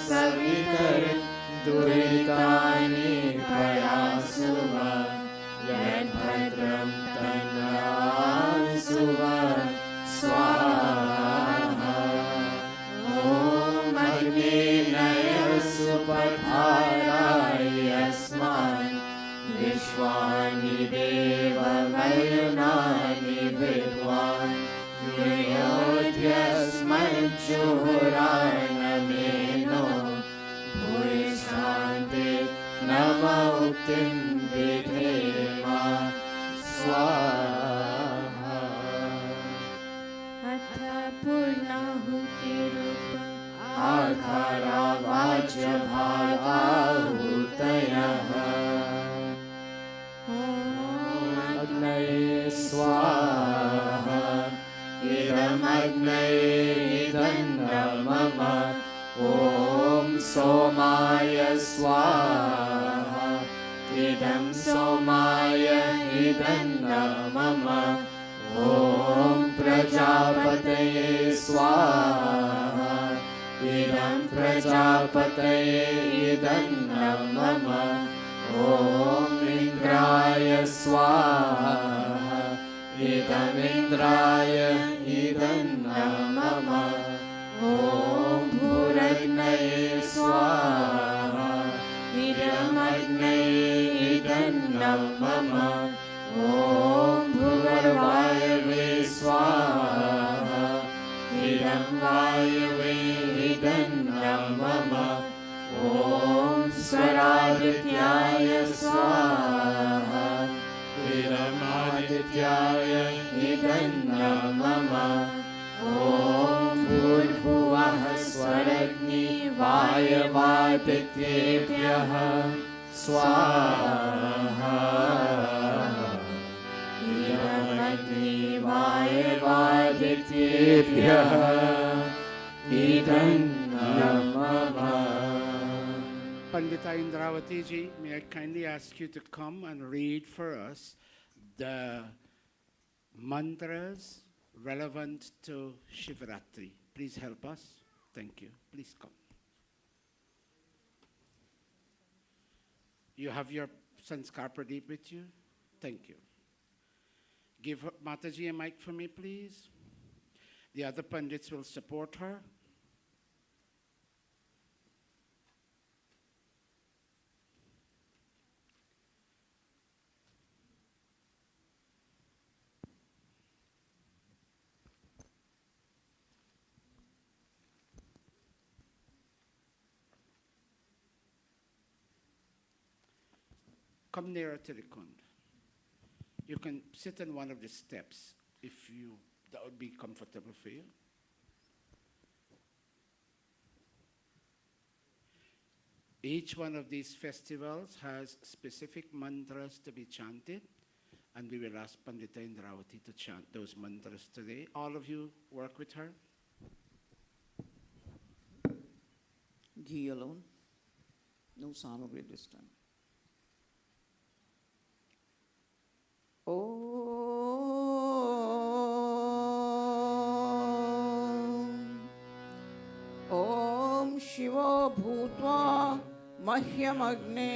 विश्वानि देवगणानि विद्वान् युयोध्यस्मज्जुहुरानमेनो भूयिष्ठान्ते नमौक्तिं विधेमा स्वाहा। अथ पूर्णाहुतिरूप आधारावाच्यभागाहुतयः ॐ अग्नये स्वाहा। इदमग्नये इदन्न मम ॐ सोमाय स्वाहा। इदं सोमाय इदन्न मम ॐ प्रजापतये स्वाहा। इदं प्रजापतये इदन्न मम ॐ इन्द्राय स्वाहा। इदमिन्द्राय इदन्न मम ॐ भूरग्नये स्वाहा। इदमग्नये इदन्न मम ॐ भुवर्वायवे स्वाहा। इदं वायवे इदन्न मम ॐ स्वरादित्याय स्वाहा। इदमादित्याय इदन्न मम ॐ भूर्भुवः स्वरग्नि वायवादित्येभ्यः स्वाहा। इदमग्नि वायवादित्येभ्यः इदन्न मम। Pandita Indravati ji, may I kindly ask you to come and read for us the mantras relevant to Shivaratri. Please help us. Thank you. Please come. You have your Sanskar Pradeep with you? Thank you. Give her, Mataji, a mic for me, please. The other Pandits will support her. Come nearer to the kund. You can sit on one of the steps if that would be comfortable for you. Each one of these festivals has specific mantras to be chanted, and we will ask Pandita Indravati to chant those mantras today. All of you work with her. Ghee alone, no samagri this time. ॐ शिवो भूत्वा मह्यमग्ने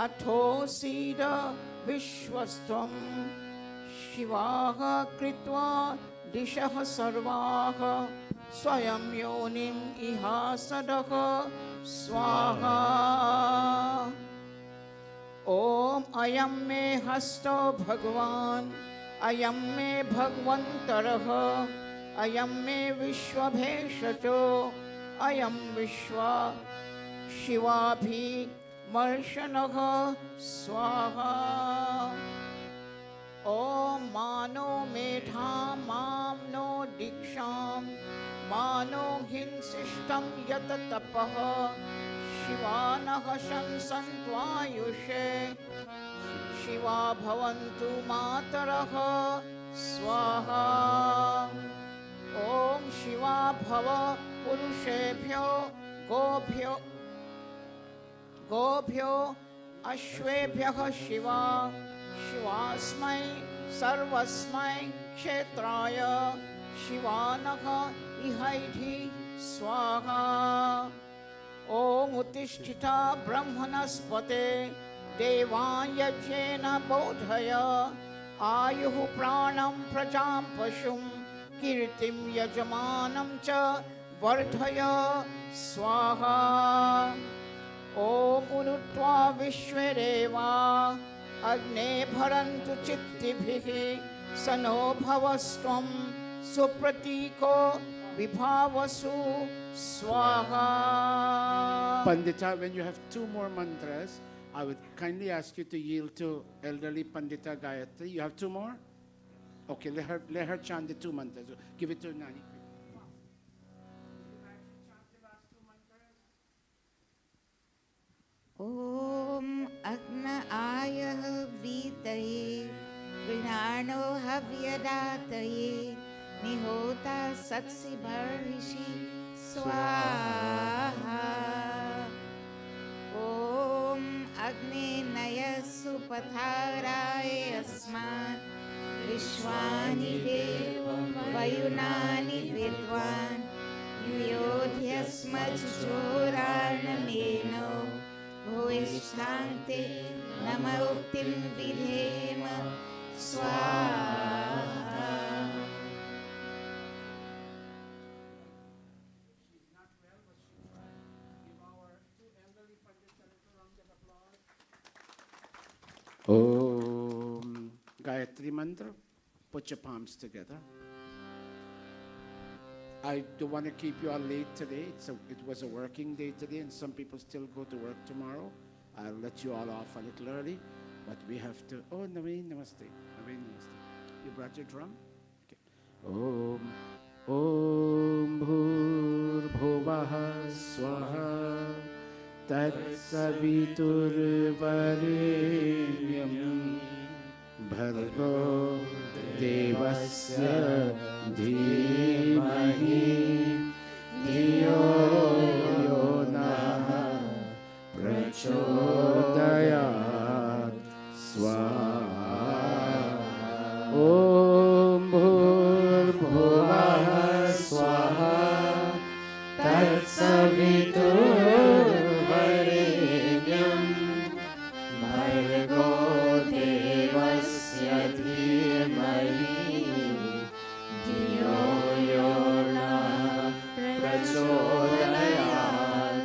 अथोसीद विश्वस्त्वं शिवाः कृत्वा दिशः सर्वाः स्वयं योनिम् इहासदः स्वाहा। ॐ अयं मे हस्तो भगवान् अयं मे भगवन्तरः अयं मे विश्वभेषजो अयं विश्वा शिवाभिमर्शनः स्वाहा। ॐ मानो मेधां मां नो दीक्षां मानो हिंसिष्टं यत तपः शिवानः शंसन्त्वायुषे शिवा भवन्तु मातरः स्वाहा। ॐ शिवा भव पुरुषेभ्यो गोभ्यो अश्वेभ्यः शिवा शिवास्मै सर्वस्मै क्षेत्राय शिवानः इहैधि स्वाहा। ॐ उत्तिष्ठिता ब्रह्मणस्पते देवायज्ञेन बोधय आयुः प्राणं प्रजां पशुं कीर्तिं यजमानं च वर्धय स्वाहा। ॐ उरुत्वा विश्वेरेवा अग्ने भरन्तु चित्तिभिः स नो भवस्त्वं सुप्रतीको विभावसु स्वाहा. Pandita, when you have two more mantras, I would kindly ask you to yield to elderly Pandita Gayatri. You have two more? Okay, let her chant the two mantras. Give it to Nani. ॐ अग्न आयः वीतये गृहाणो हव्यदातये निहोता सत्सि बर्हिषि स्वाहा. ॐ अग्ने नयस्सु पथाराय अस्मान् विश्वानि देव वयुनानि विद्वान् युयोध्यस्मज्जोराणमेनो भूयिष्ठान्ते नम उक्तिं विधेम स्वाहा. Om Gayatri Mantra. Put your palms together. I don't want to keep you all late today. It was a working day today, and some people still go to work tomorrow. I'll let you all off a little early, but we have to. Oh, Naveen, namaste. Naveen, namaste. You brought your drum? Okay. Om Bhur Bhuvah Swaha Tat Savitur Varenyam Bhargo Devasya Dhimahi Dhiyo Yonah Prachodayat Swaha. Om Bhur Bhuvah Swaha Tat Savitur Varenyam Bhargo Devasya Dhimahi Dhiyo Yonah Prachodayat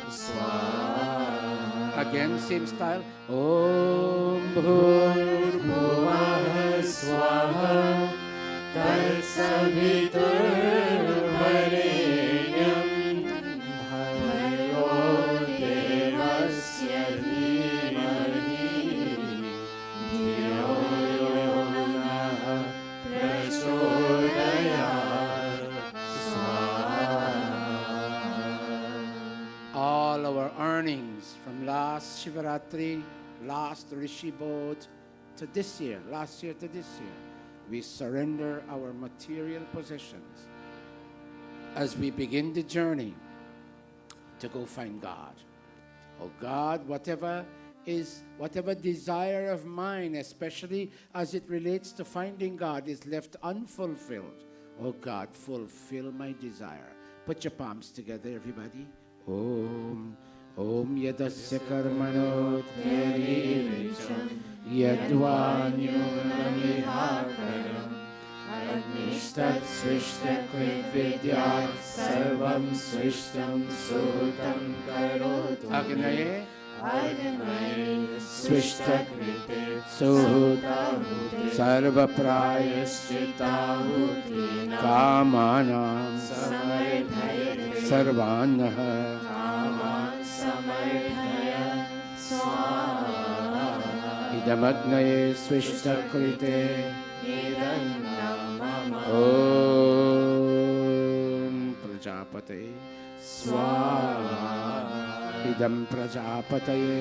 Swaha. Again, same style. Om Bhur Bhuvah Swaha Tat Savitur Varenyam Bhargo Devasya Dhimahi Dhiyo Yonah Prachodayat Swaha. All our earnings from last Shivaratri, last Rishi Bodh to this year, last year to this year, we surrender our material possessions as we begin the journey to go find God. Oh God, whatever desire of mine, especially as it relates to finding God, is left unfulfilled. Oh God, fulfill my desire. Put your palms together, everybody. Om Yadasya Karmano Therivisham Yadvanyunamihakaram Agnistat Swishta Kritvidyat Sarvam Swishtam Sutam Karotu Agnaye Swishta Krite Sutam Sarva Prayaschittahuti Kamanam Sarvanaha Idamagnaye Swishta Krite Om Prajapate Swaha Idam Prajapataye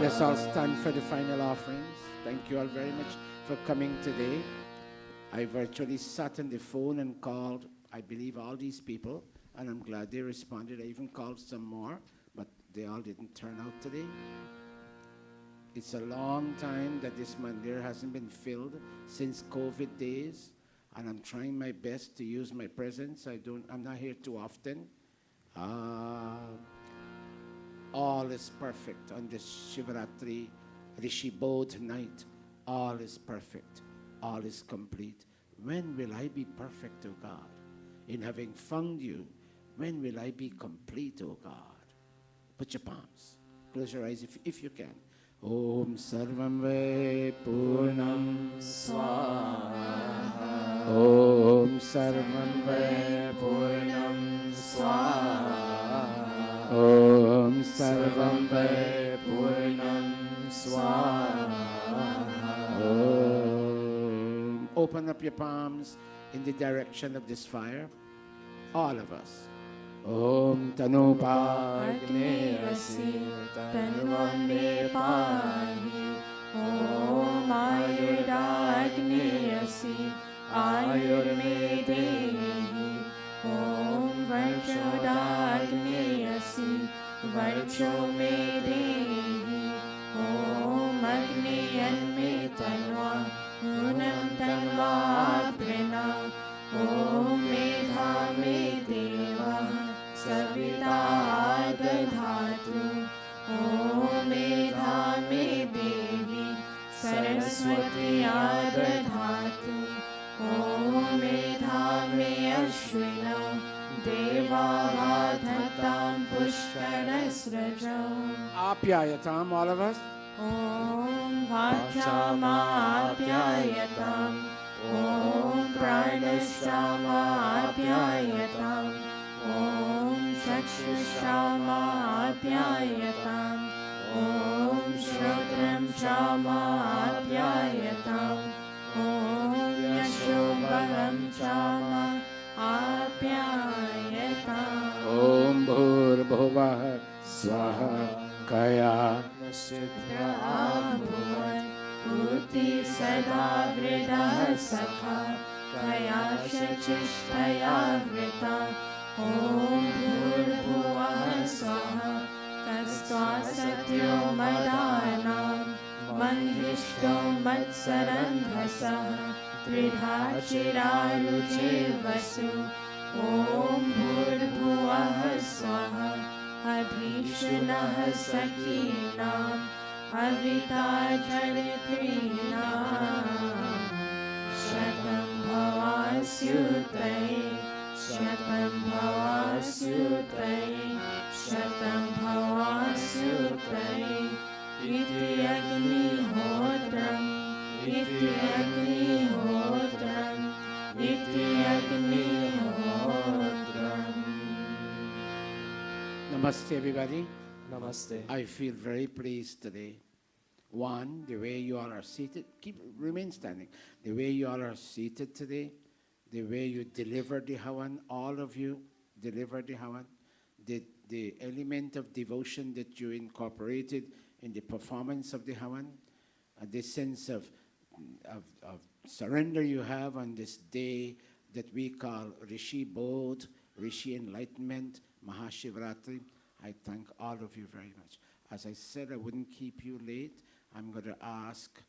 Let's all stand for the final offerings. Thank you all very much for coming today. I virtually sat on the phone and called, I believe, all these people, and I'm glad they responded. I even called some more, but they all didn't turn out today. It's a long time that this mandir hasn't been filled since COVID days, and I'm trying my best to use my presence. I'm not here too often. All is perfect on this Shivaratri Rishi Bodh night. All is perfect. All is complete. When will I be perfect, O God? In having found you, when will I be complete, O God? Put your palms. Close your eyes if you can. Om Sarvam Ve Purnam Swaha. Om Sarvam Ve Purnam Swaha. Om Sarvam Sarvam Ve Ve Purnam Swaha. Om. Open up your palms in the direction of this fire. All of us. Om Tanupa Agnirasi Tanvam Me Pahi. Om Ayudagnirasi Ayur Me Dehi. Om Varchodagnirasi Varcho Me Dehi. Om Agniyan Me Tanva Unam Tanva Prina. Om Medha Me Deva Savita Dadhatu. Om Medha Me Devi Saraswati Dadhatu. Om Medha Me Ashwina Deva Vadhatam Pushkarasrajam. Apyayatam, all of us. Om Vachama Apyayatam. Om Pranashama Apyayatam. Om Chakshushrama Apyayatam. Om Shrodram Shama Apyayatam. Om Yashobalam Shama Apyayatam. Om Bhur Bhuvah Swaha Kaya Nashitra Abhuvat Uti Sada Vridah Sakha Kaya Shachishtaya Vrita. Om Bhurbhuvah Swaha Tasva Satyo Madanam Manhishto Matsarandhasah Tridha Chiraruche Vasu. Om Bhurbhuvah Swaha Abhishunah Sakinam Avita Charitrinam Shatam Bhavasyutai Shatam Bhavasyutai Shatam Bhavasyutai Iti Agnihotram Iti Agnihotram Iti Agnihotram. Namaste, everybody. Namaste. I feel very pleased today. One, the way you all are seated, remain standing. The way you all are seated today, the way you delivered the Havan, all of you delivered the Havan, the element of devotion that you incorporated in the performance of the Havan, the sense of surrender you have on this day that we call Rishi Bodh, Rishi Enlightenment, Mahashivaratri. I thank all of you very much. As I said, I wouldn't keep you late. I'm going to ask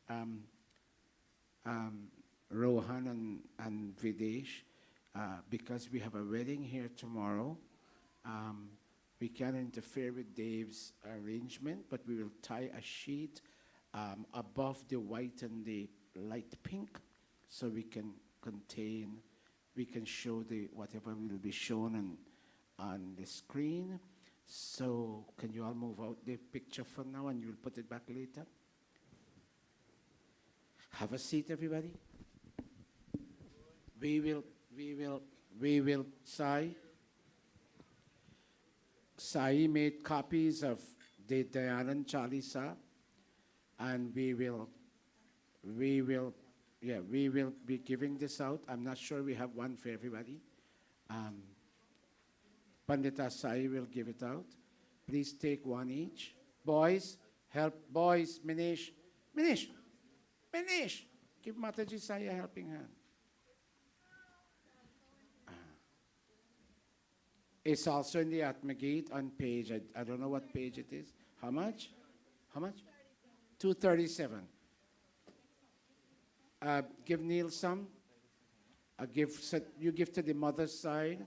Rohan and Videsh, because we have a wedding here tomorrow. We can't interfere with Dave's arrangement, but we will tie a sheet above the white and the light pink, so we can show whatever will be shown on the screen. So can you all move out the picture for now, and you'll put it back later? Have a seat, everybody. We will, Sai made copies of the Dayananda Chalisa, and we will be giving this out. I'm not sure we have one for everybody. Pandita Sai will give it out. Please take one each. Boys, help. Boys, Manish. Give Mataji Sai a helping hand. It's also in the Atma Gate on page, I don't know what page it is. How much? 237. Give Neil some. You give to the mother's side.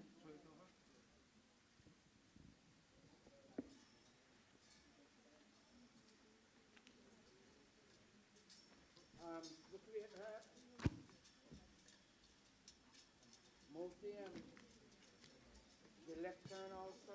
Move the left turn also.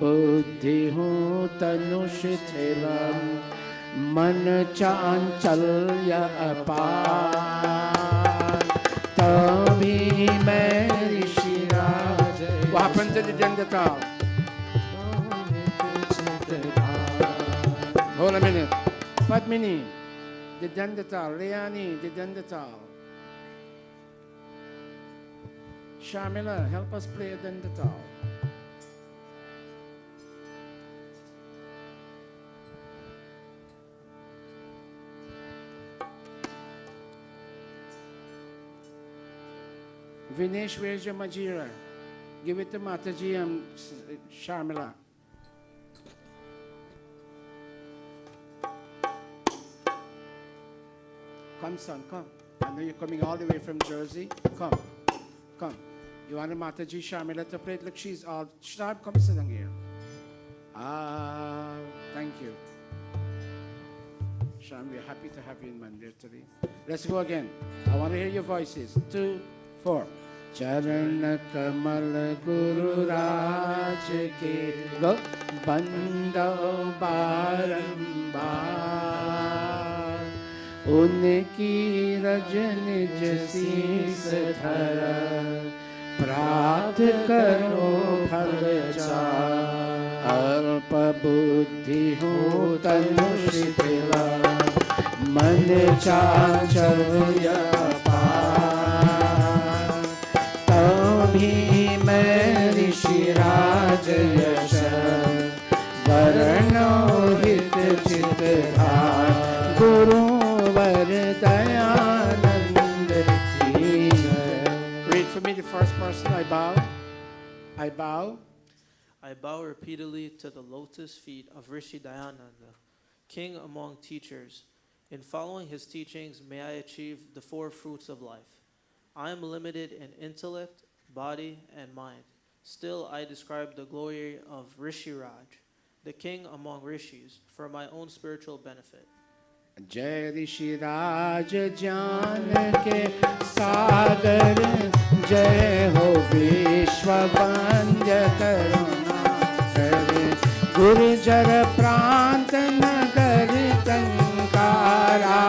बुद्धि हूँ तनु शिथिला, मन चांचल्य अपार, तभी मैं ऋषि राज। What happened to the Dandatal? Hold a minute. Padmini, the Dandatal. Leani, the Dandatal. Shamila, help us play a Dandatal. Vinesh, where's your Majira? Give it to Mataji and Sharmila. Come, son, come. I know you're coming all the way from Jersey. Come, come. You want a Mataji Sharmila to play it? Look, she's all. Sharp, come sit down here. Ah, thank you. Sharm, we're happy to have you in Mandir today. Let's go again. I want to hear your voices. 2, 4. चरण कमल गुरु राज के गो बंदो बारंबार, उनकी रज निज शीस धर, प्राप्त करो फल चार। अल्प बुद्धि हो तनु शिथिला, मन चांचल्य मैं ऋषि राज यश, वरणो हित चित धार, गुरु वर दयानंद की जय। Read for me the first person. I bow. I bow. I bow repeatedly to the lotus feet of Rishi Dayananda, king among teachers. In following his teachings, may I achieve the 4 fruits of life. I am limited in intellect, body, and mind. Still, I describe the glory of Rishi Raj, the king among rishis, for my own spiritual benefit. जय ऋषि राज ज्ञान के सागर, जय हो विश्व वंद्य करुणा कर, गुर्जर प्रांत नगर टंकारा,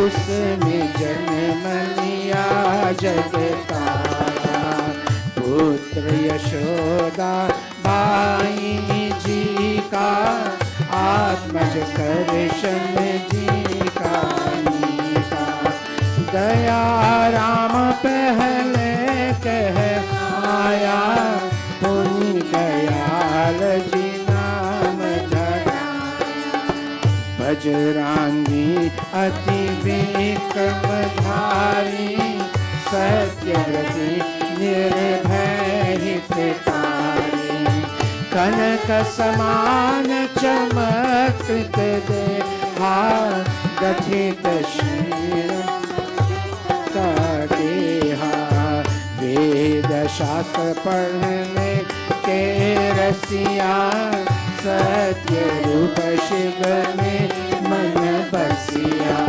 उसमें जन्म लिया जगतारा। पुत्र यशोदा बाई जी का, आत्मज कृष्ण जी का नीका, दया राम पहले कह आया, पुनि दयाल जी नाम धरा। बजरंगी अति विक्रमधारी, सत्यव्रती निर्भय हितकारी, कनक समान चमकत देहा, गठित शीर का देहा। वेद शास्त्र पढ़ने के रसिया, सत्य रूप शिव में मन बसिया।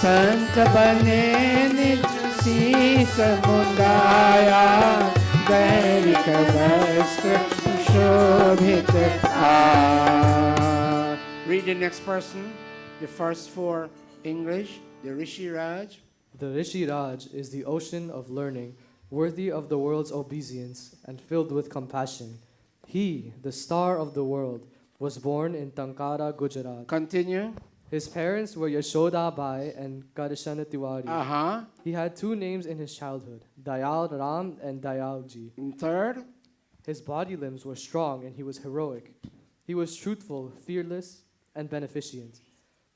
संत बने निज शीस मुंडाया, दैनिक वस्त्र शोभित आ। Read the next person, the first 4 English, the Rishi Raj. The Rishi Raj is the ocean of learning, worthy of the world's obeisance and filled with compassion. He, the star of the world, was born in Tankara, Gujarat. Continue. His parents were Yashoda Bai and Karshana Tiwari. He had 2 names in his childhood, Dayal Ram and Dayal Ji. And third, his body limbs were strong and he was heroic. He was truthful, fearless, and beneficent.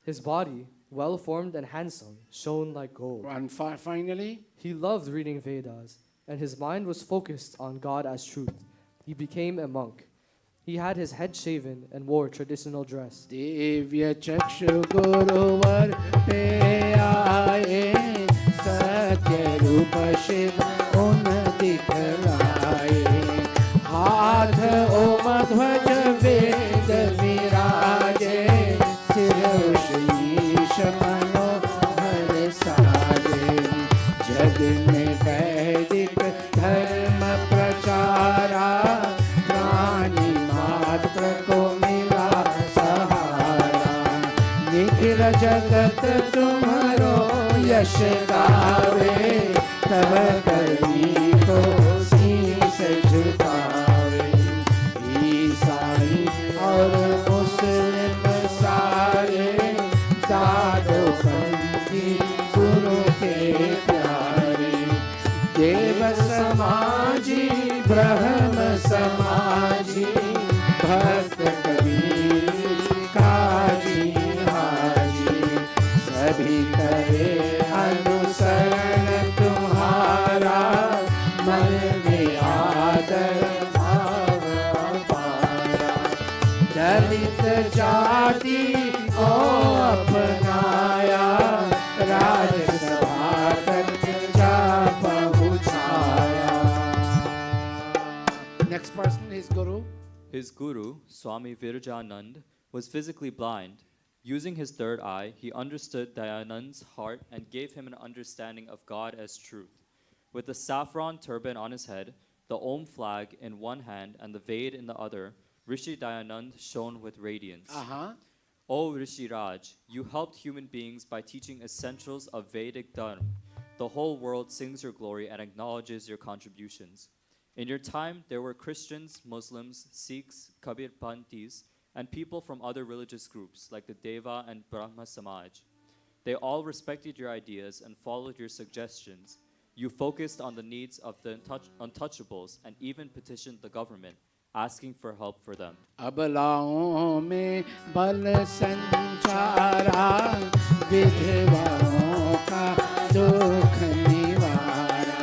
His body, well-formed and handsome, shone like gold. And finally, he loved reading Vedas, and his mind was focused on God as truth. He became a monk. He had his head shaven and wore traditional dress. Divya Chakshu Guruvar pe aaye, Satya Rupa Shiv un dikhlaye. Haath om dhwaj ved viraje, sir sheesh manohar saaje. Jag mein Vedic dharma prachara, prani भक्त तुम्हारो यश गावे, तब करनी को शीस झुकावे। ईसाई और मुस्लिम सारे साधो पंथी गुरु के प्यारे। देव समाजी ब्रह्म समाजी, भक्त कबीर काजी हाजी। सभी करे अनुसरण तुम्हारा, मन में आदर भाव अपारा। दलित जाति को अपनाया, राजसभा तक जा पहुँचाया। Next person is Guru. His guru, Swami Virajanand, was physically blind. Using his third eye, he understood Dayanand's heart and gave him an understanding of God as truth. With the saffron turban on his head, the Om flag in one hand and the Ved in the other, Rishi Dayananda shone with radiance. O Rishi Raj, you helped human beings by teaching essentials of Vedic Dharma. The whole world sings your glory and acknowledges your contributions. In your time, there were Christians, Muslims, Sikhs, Kabir Panthis, and people from other religious groups like the Deva and Brahma Samaj. They all respected your ideas and followed your suggestions. You focused on the needs of the untouchables and even petitioned the government, asking for help for them. अबलाओं में बल संचारा, विधवाओं का दुख निवारा।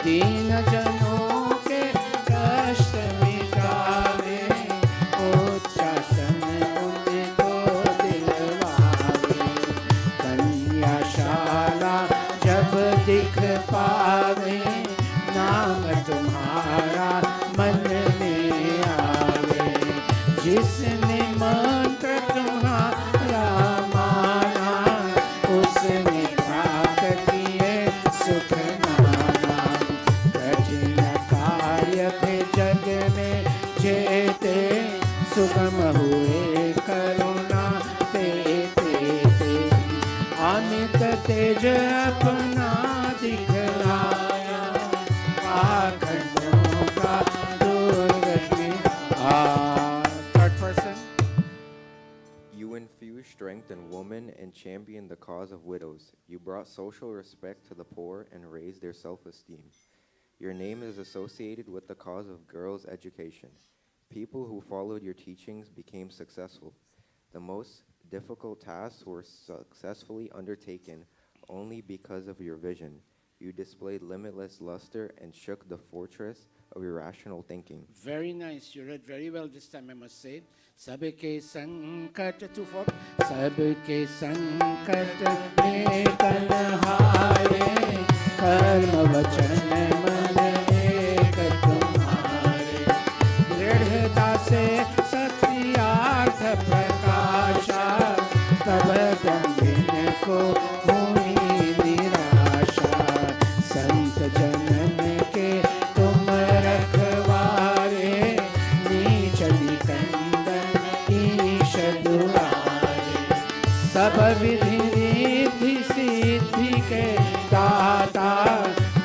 दीन जनों के कष्ट मिटावे, उच्चासन उनको दिलवावे। कन्याशाला जब दिख पावे, नाम तुम्हारा मन में आवे। जिसने मंत्र तुम्हारा माना, उसने प्राप्त किए सुख नाना। कठिन कार्य थे जग में जेते, सुगम हुए करुणा देते ते। अमित तेज अपना दिखलाया, पाखंडों का दुर्गति। Third person. You infused strength in women and championed the cause of widows. You brought social respect to the poor and raised their self-esteem. Your name is associated with the cause of girls' education. People who followed your teachings became successful. The most difficult tasks were successfully undertaken only because of your vision. You displayed limitless luster and shook the fortress of irrational thinking. Very nice. You read very well this time, I must say. सबके संकट to four. सबके संकट में तन्हारे, कर्म वचन मन एक तुम्हारे। दृढ़ता से सत्यार्थ प्रकाशा, तब दंभिन को हुई निराशा। संत जनन के तुम रखवारे, नीच निकंदन ईश दुआरे। सब विधि रिद्धि सिद्धि के दाता,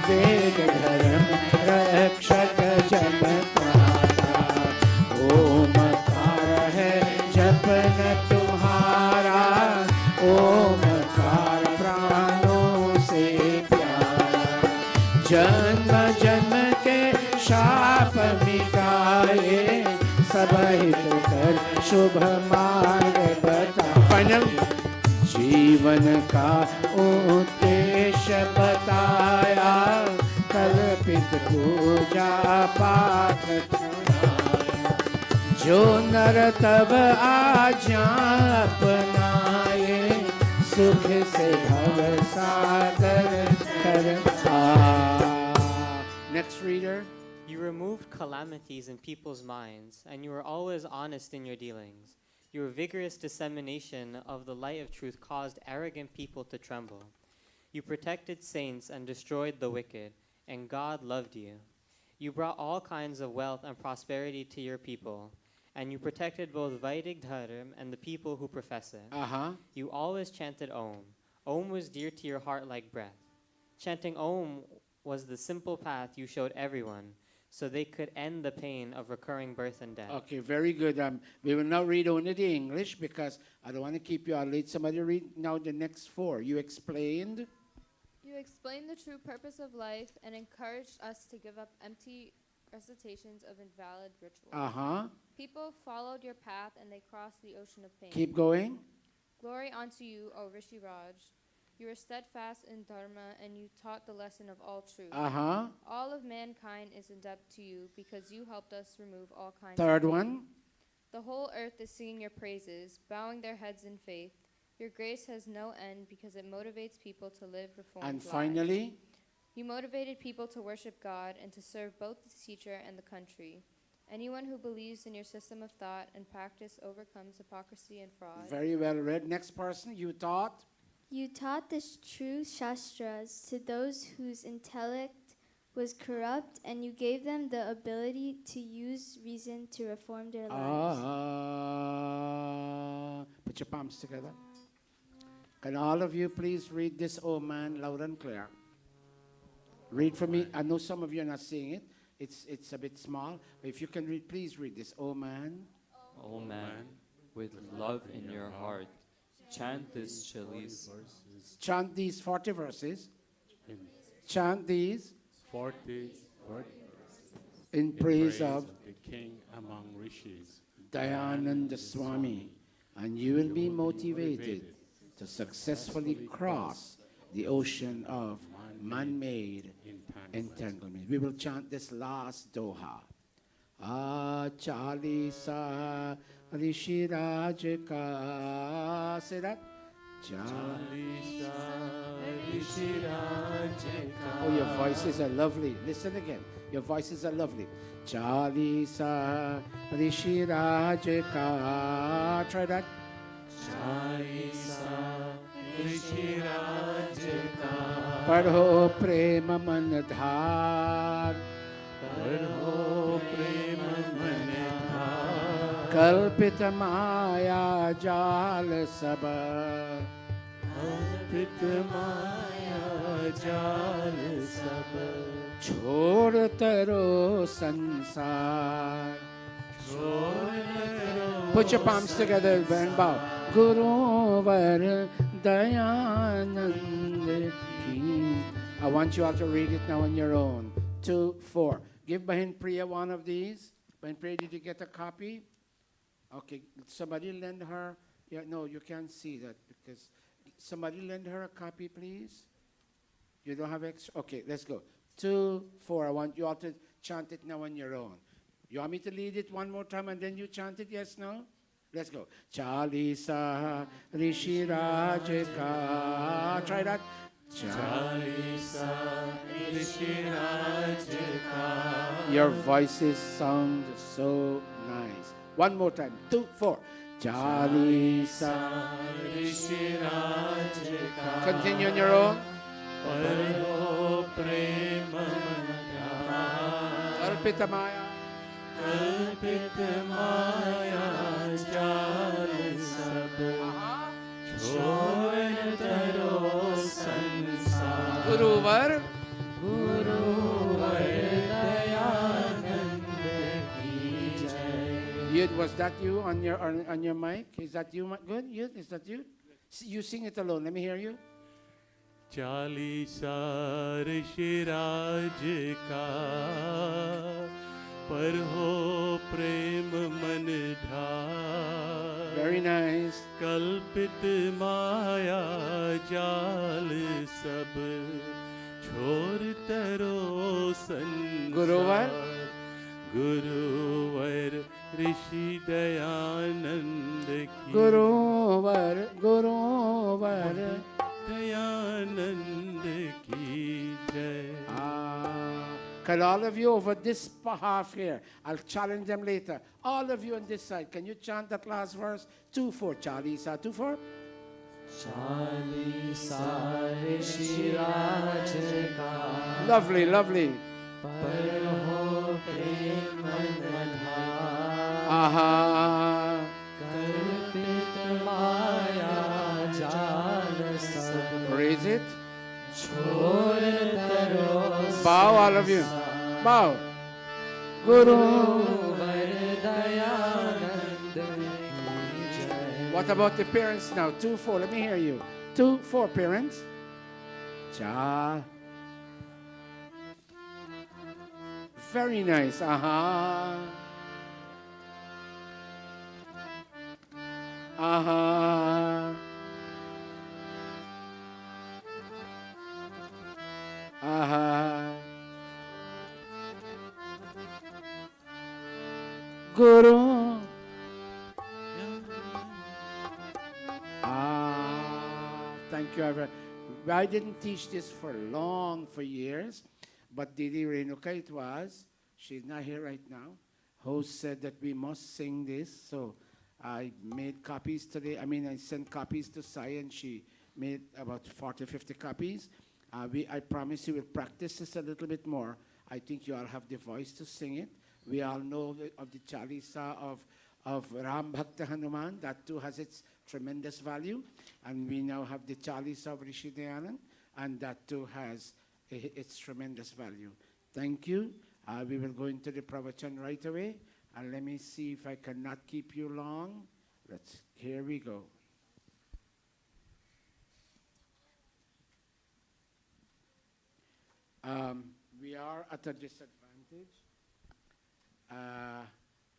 वेद धर्म रक्षक जन त्राता। ओमकार है जपन तुम्हारा, ओमकार प्राणों से प्यारा। जन्म जन्म के शाप मिटाए, सब हित कर शुभ मार्ग बता। फाइनल। जीवन का उद्देश्य बताया, कल्पित पूजा पाठ सुनाया। जो नर तब आज्ञा अपनाए, सुख से भव सागर कर। Next reader. You removed calamities in people's minds, and you were always honest in your dealings. Your vigorous dissemination of the light of truth caused arrogant people to tremble. You protected saints and destroyed the wicked, and God loved you. You brought all kinds of wealth and prosperity to your people, and you protected both Vedic Dharma and the people who profess it. You always chanted Om. Om was dear to your heart like breath. Chanting Om was the simple path you showed everyone, so they could end the pain of recurring birth and death. Okay, very good. We will now read only the English because I don't want to keep you all late. Somebody read now the next four. You explained. You explained the true purpose of life and encouraged us to give up empty recitations of invalid rituals. People followed your path and they crossed the ocean of pain. Keep going. Glory unto you, O Rishi Raj. You were steadfast in Dharma and you taught the lesson of all truth. All of mankind is in debt to you because you helped us remove all kinds Third of pain. one. The whole earth is singing your praises, bowing their heads in faith. Your grace has no end because it motivates people to live reformed And lives. finally, You motivated people to worship God and to serve both the teacher and the country. Anyone who believes in your system of thought and practice overcomes hypocrisy and fraud. very well read. Next person, you taught. You taught the true Shastras to those whose intellect was corrupt, and you gave them the ability to use reason to reform their lives. Put your palms together. Can all of you please read this Oman loud and clear? Read for me. I know some of you are not seeing it. It's a bit small. But if you can read, please read this. Oman. O man, with love in your heart, chant this Chalisa. Chant these 40 verses. Chant these 40 in praise of the king among rishis, Dayananda Swami, and you will be motivated to successfully cross the ocean of man-made entanglement. We will chant this last doha. Chalisa Rishi Rajika. Say that. Chalisa Rishi Rajika. Oh, your voices are lovely. Listen again. Your voices are lovely. Chalisa Rishi Rajika. Try that. Chalisa Rishi Rajika. Padho prema manadhar. Padho prema manadhar. Kalpita maya jal saba. Kalpita maya jal saba. Chhod taro sansar. Put your palms together and bow. Guru Var Dayananda Ki. I want you all to read it now on your own. 2, 4. Give Bahin Priya one of these. Bahin Priya, did you get a copy? Okay, somebody lend her. Yeah, no, you can't see that because somebody lend her a copy, please. You don't have extra? Okay, let's go. 2, 4. I want you all to chant it now on your own. You want me to lead it one more time and then you chant it? Yes, no? Let's go. Chalisa Rishi Rajika. Try that. Chalisa Rishi Rajika. Your voices sound so nice. One more time. 2, 4. Chalisa Rishi Rajika. Continue on your own. Padho prema Kalpita maya. Kalpita maya jal sab. Chhod taro sansar. Guruvar. Guruvar Dayananda ki jai. Yud, was that you on your mic? Is that you? Good. Yud, is that you? You sing it alone. Let me hear you. Chalisa Rishi Rajika. पर हो प्रेम मन ढार. Very nice. कल्पित माया जाल सब छोड़ तरो संसार. गुरुवर. गुरुवर ऋषि दयानंद की. Guruvar. दयानंद की जय. Can all of you over this half here, I'll challenge them later. All of you on this side, can you chant that last verse? 2, 4. Chalisa. 2, 4. Chalisa Rishi Rajika. Lovely. Parho prem manadhar. Aha. कल्पित माया जाल सब Raise it. छोड़ तरो Bow, all of you. Bow. Guru. Dayanand की जय. What about the parents now? 2, 4. Let me hear you. 2, 4 parents. Cha. Very nice. Aha. Aha. Aha. Guru. Thank you, Ever. I didn't teach this for years, but Didi Renuka it was. She's not here right now. Host said that we must sing this, so I made copies today. I sent copies to Sai, and she made about 40, 50 copies. I promise you we'll practice this a little bit more. I think you all have the voice to sing it. We all know of the Chalisa of Ram Bhakta Hanuman. That too has its tremendous value. And we now have the Chalisa of Rishi Dayananda, and that too has its tremendous value. Thank you. We will go into the pravachan right away. And let me see if I cannot keep you long. Here we go. We are at a disadvantage.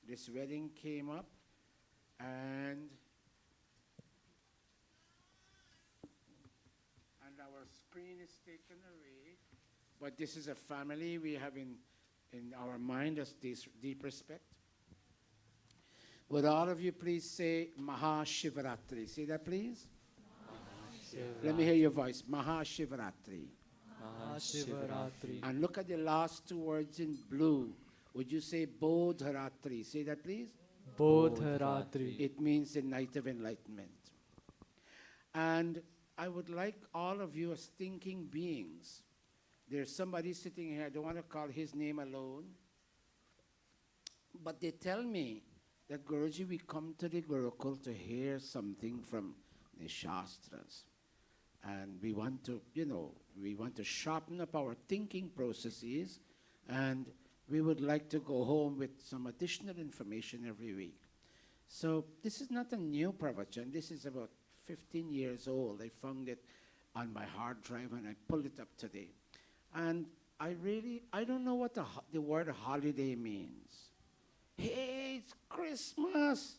This wedding came up, and our screen is taken away. But this is a family we have in our mind as deep respect. Would all of you please say Mahashivaratri? Say that, please. Let me hear your voice. Mahashivaratri. Mahashivaratri. And look at the last 2 words in blue. Would you say Bodharatri? Say that, please. Bodharatri. It means the night of enlightenment. And I would like all of you as thinking beings. There's somebody sitting here, I don't want to call his name alone, but they tell me that, Guruji, we come to the Gurukul to hear something from the Shastras. And we want to, we want to sharpen up our thinking processes, and we would like to go home with some additional information every week. So this is not a new pravachan. This is about 15 years old. I found it on my hard drive, and I pulled it up today. And I don't know what the word holiday means. Hey, it's Christmas.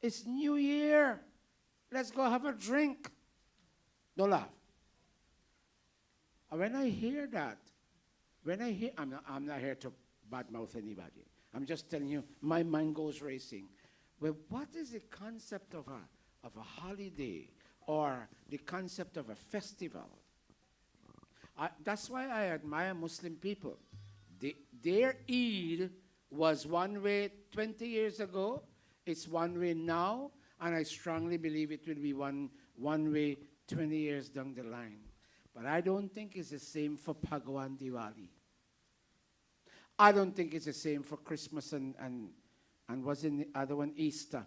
It's New Year. Let's go have a drink. Don't laugh. When I hear that, I'm not here to badmouth anybody. I'm just telling you, my mind goes racing. Well, what is the concept of a holiday or the concept of a festival? That's why I admire Muslim people. Their Eid was one way 20 years ago, it's one way now, and I strongly believe it will be one way 20 years down the line. But I don't think it's the same for Phagwan and Diwali. I don't think it's the same for Christmas and what's in the other one, Easter.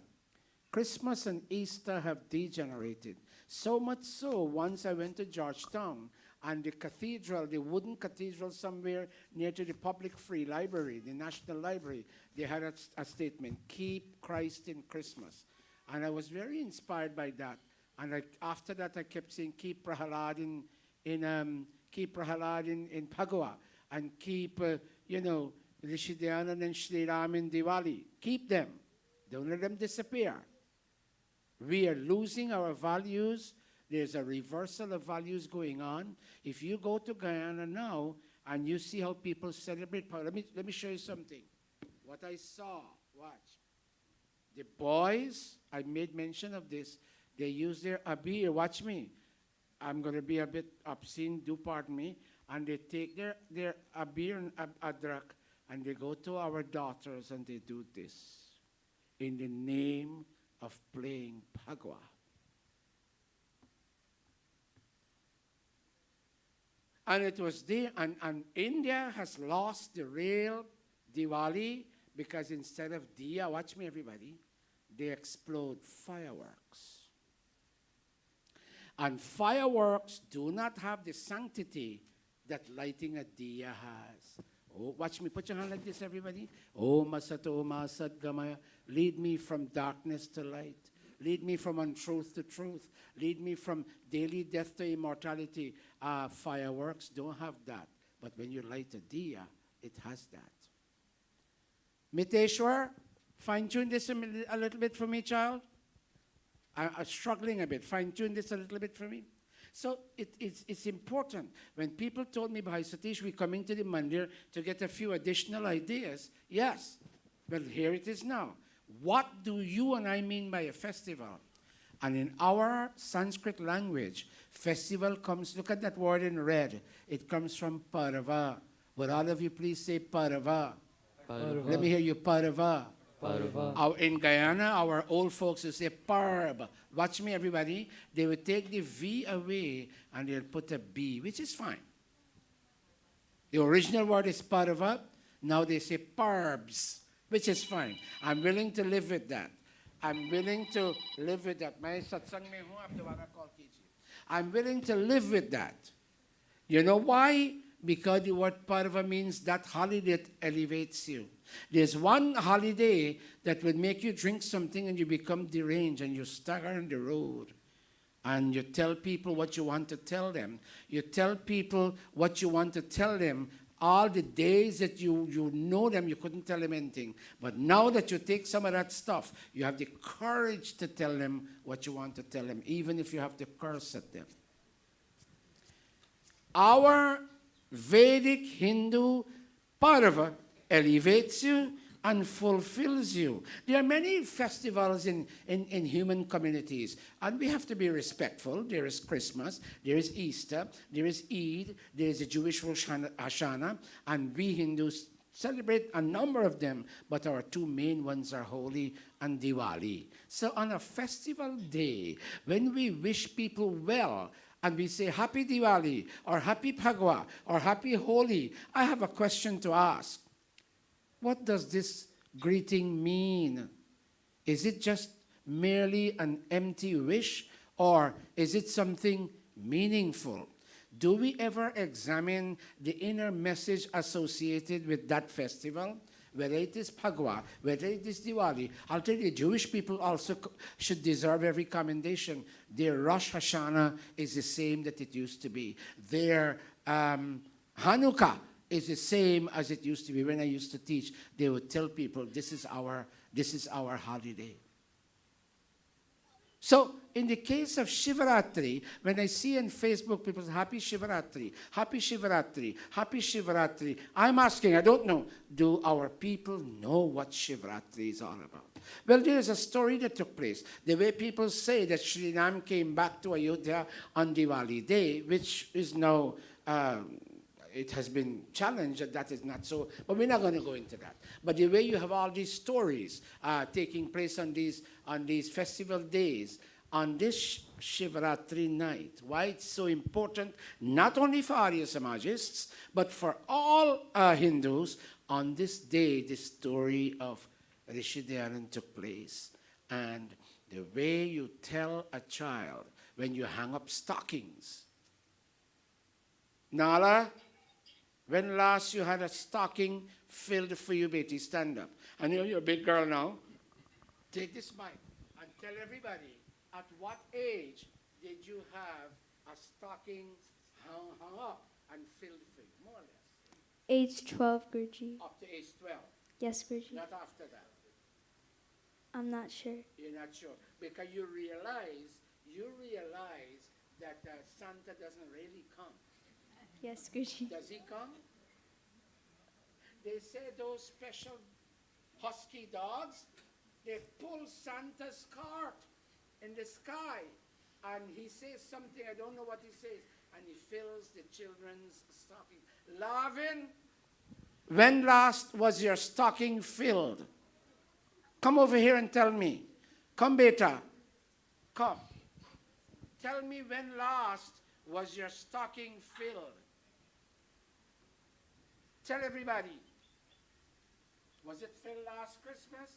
Christmas and Easter have degenerated. So much so, once I went to Georgetown, and the cathedral, the wooden cathedral somewhere near to the public free library, the National Library, they had a statement, "Keep Christ in Christmas." And I was very inspired by that. And after that, I kept saying, "Keep Prahalad in Phagwa, and keep, Rishi Dayananda and Shri Ram in Diwali. Keep them. Don't let them disappear." We are losing our values. There's a reversal of values going on. If you go to Guyana now and you see how people celebrate, let me show you something. What I saw, watch. The boys, I made mention of this, they use their abir, watch me. I'm going to be a bit obscene, do pardon me. And they take their abir and adrak, and they go to our daughters and they do this in the name of playing Phagwa. And it was there, and India has lost the real Diwali Because instead of diya, watch me everybody, they explode fireworks. And fireworks do not have the sanctity that lighting a diya has. Oh, watch me, put your hand like this everybody. Oh, Masato Masat Gamaya, lead me from darkness to light. Lead me from untruth to truth. Lead me from daily death to immortality. Fireworks don't have that. But when you light a diya, it has that. Miteshwar, fine-tune this a little bit for me, child. I'm struggling a bit. Fine-tune this a little bit for me. So it's important. When people told me, Bhai Satish, we're coming to the mandir to get a few additional ideas. Yes. Well, here it is now. What do you and I mean by a festival? And in our Sanskrit language, festival comes, look at that word in red. It comes from parva. Would all of you please say parva? Parva. Let me hear you, parva. Parva. In Guyana, our old folks will say parb. Watch me, everybody. They would take the V away and they'll put a B, which is fine. The original word is parva. Now they say parbs, which is fine. I'm willing to live with that. I'm willing to live with that. I'm willing to live with that. You know why? Because the word parva means that holiday that elevates you. There's one holiday that would make you drink something and you become deranged and you stagger on the road. And you tell people what you want to tell them. You tell people what you want to tell them. All the days that you know them, you couldn't tell them anything. But now that you take some of that stuff, you have the courage to tell them what you want to tell them, even if you have to curse at them. Our Vedic Hindu Parva elevates you and fulfills you. There are many festivals in human communities, and we have to be respectful. There is Christmas, there is Easter, there is Eid, there is the Jewish Rosh Hashanah, and we Hindus celebrate a number of them, but our two main ones are Holi and Diwali. So on a festival day, when we wish people well, and we say Happy Diwali, or Happy Phagwa, or Happy Holi, I have a question to ask. What does this greeting mean? Is it just merely an empty wish, or is it something meaningful? Do we ever examine the inner message associated with that festival? Whether it is Phagwa, whether it is Diwali, I'll tell you, Jewish people also should deserve every commendation. Their Rosh Hashanah is the same that it used to be. Their Hanukkah is the same as it used to be. When I used to teach, they would tell people, this is our holiday. So, in the case of Shivaratri, when I see on Facebook people say, Happy Shivaratri, Happy Shivaratri, Happy Shivaratri, I'm asking, I don't know, do our people know what Shivaratri is all about? Well, there's a story that took place. The way people say that Sri Ram came back to Ayodhya on Diwali Day, which is now it has been challenged that is not so, but we're not going to go into that. But the way you have all these stories taking place on these festival days, on this Shivaratri night, why it's so important, not only for Arya Samajists, but for all Hindus, on this day, the story of Rishi Dayananda took place. And the way you tell a child when you hang up stockings, Nala, when last you had a stocking filled for you, Betty? Stand up. I know you're a big girl now. Take this mic and tell everybody, at what age did you have a stocking hung up and filled for you, more or less? Age 12, Guruji. Up to age 12? Yes, Guruji. Not after that? I'm not sure. You're not sure. Because you realize that Santa doesn't really come. Yes, Guruji. Does he come? They say those special husky dogs, they pull Santa's cart in the sky, and he says something, I don't know what he says, and he fills the children's stocking. Lavin, when last was your stocking filled? Come over here and tell me. Come, beta. Come. Tell me when last was your stocking filled? Tell everybody. Was it filled last Christmas?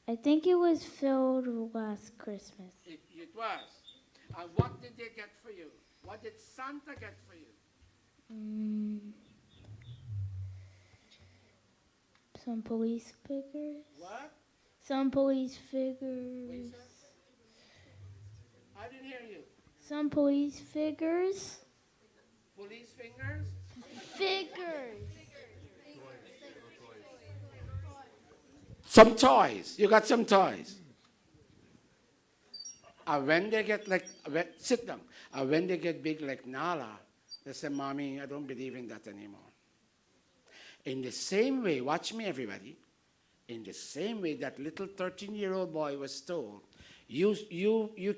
I think it was filled last Christmas. It was. And what did they get for you? What did Santa get for you? Some police figures. What? Some police figures. I didn't hear you. Some police figures. Police fingers? Figures. Some toys. You got some toys. And when they get sit down. And when they get big like Nala, they say, Mommy, I don't believe in that anymore. In the same way, watch me everybody, in the same way that little 13-year-old boy was told, you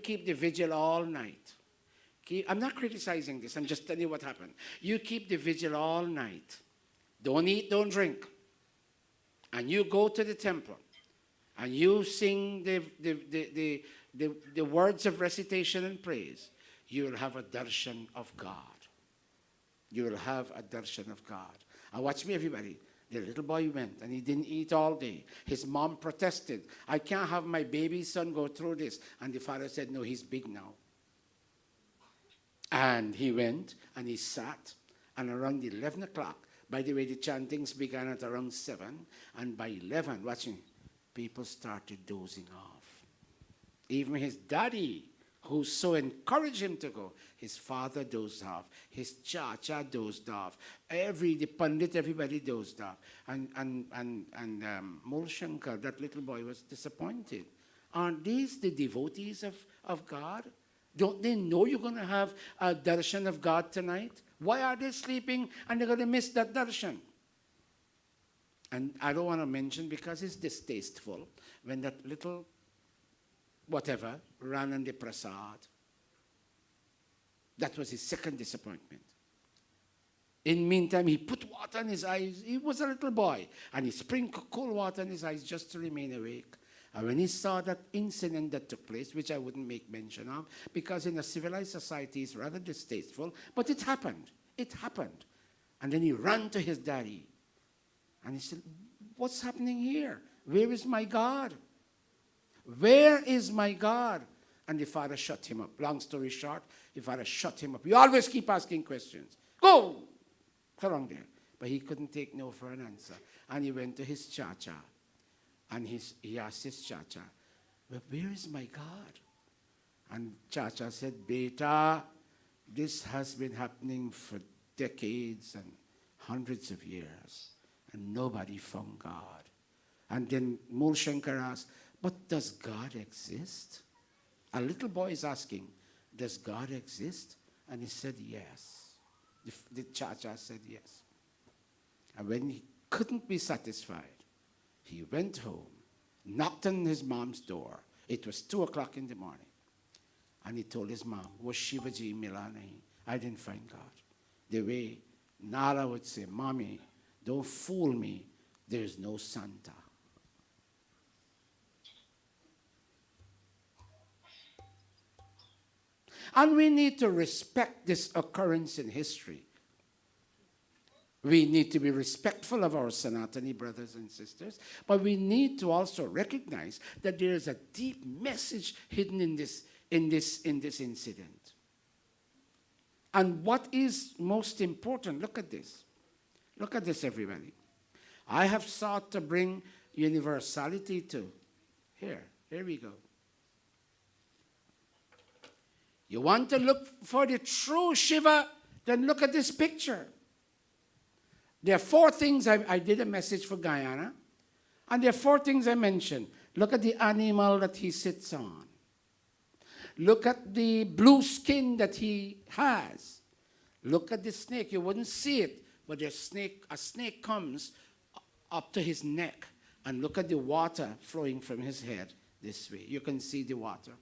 keep the vigil all night. I'm not criticizing this, I'm just telling you what happened. You keep the vigil all night. Don't eat, don't drink. And you go to the temple and you sing the words of recitation and praise. You will have a darshan of God. You will have a darshan of God. And watch me, everybody. The little boy went and he didn't eat all day. His mom protested. I can't have my baby son go through this. And the father said, no, he's big now. And he went and he sat. And around 11 o'clock, by the way, the chantings began at around 7. And by 11, watching, people started dozing off. Even his daddy, who so encouraged him to go, his father dozed off. His cha-cha dozed off. The pandit, everybody dozed off. And Mulshankar, that little boy, was disappointed. Aren't these the devotees of God? Don't they know you're going to have a darshan of God tonight? Why are they sleeping and they're going to miss that darshan? And I don't want to mention because it's distasteful when that little whatever ran on the prasad. That was his second disappointment. In the meantime, he put water in his eyes. He was a little boy. And he sprinkled cold water in his eyes just to remain awake. And when he saw that incident that took place, which I wouldn't make mention of, because in a civilized society it's rather distasteful, but it happened. It happened. And then he ran to his daddy. And he said, what's happening here? Where is my God? Where is my God? And the father shut him up. Long story short, the father shut him up. You always keep asking questions. Go! Go along there. But he couldn't take no for an answer. And he went to his cha-cha. And he asked his cha-cha, well, where is my God? And cha-cha said, Beta, this has been happening for decades and hundreds of years. And nobody found God. And then Mulshankar asked, but does God exist? A little boy is asking, does God exist? And he said, yes. The cha-cha said yes. And when he couldn't be satisfied, he went home, knocked on his mom's door. It was 2 o'clock in the morning. And he told his mom, was Shivaji mila nahi? I didn't find God. The way Nala would say, Mommy, don't fool me. There's no Santa. And we need to respect this occurrence in history. We need to be respectful of our Sanatani brothers and sisters, but we need to also recognize that there is a deep message hidden in this incident. And what is most important, look at this. Look at this, everybody. I have sought to bring universality to. Here we go. You want to look for the true Shiva, then look at this picture. There are 4 things. I did a message for Guyana, and there are 4 things I mentioned. Look at the animal that he sits on. Look at the blue skin that he has. Look at the snake. You wouldn't see it, but a snake comes up to his neck. And look at the water flowing from his head this way. You can see the water.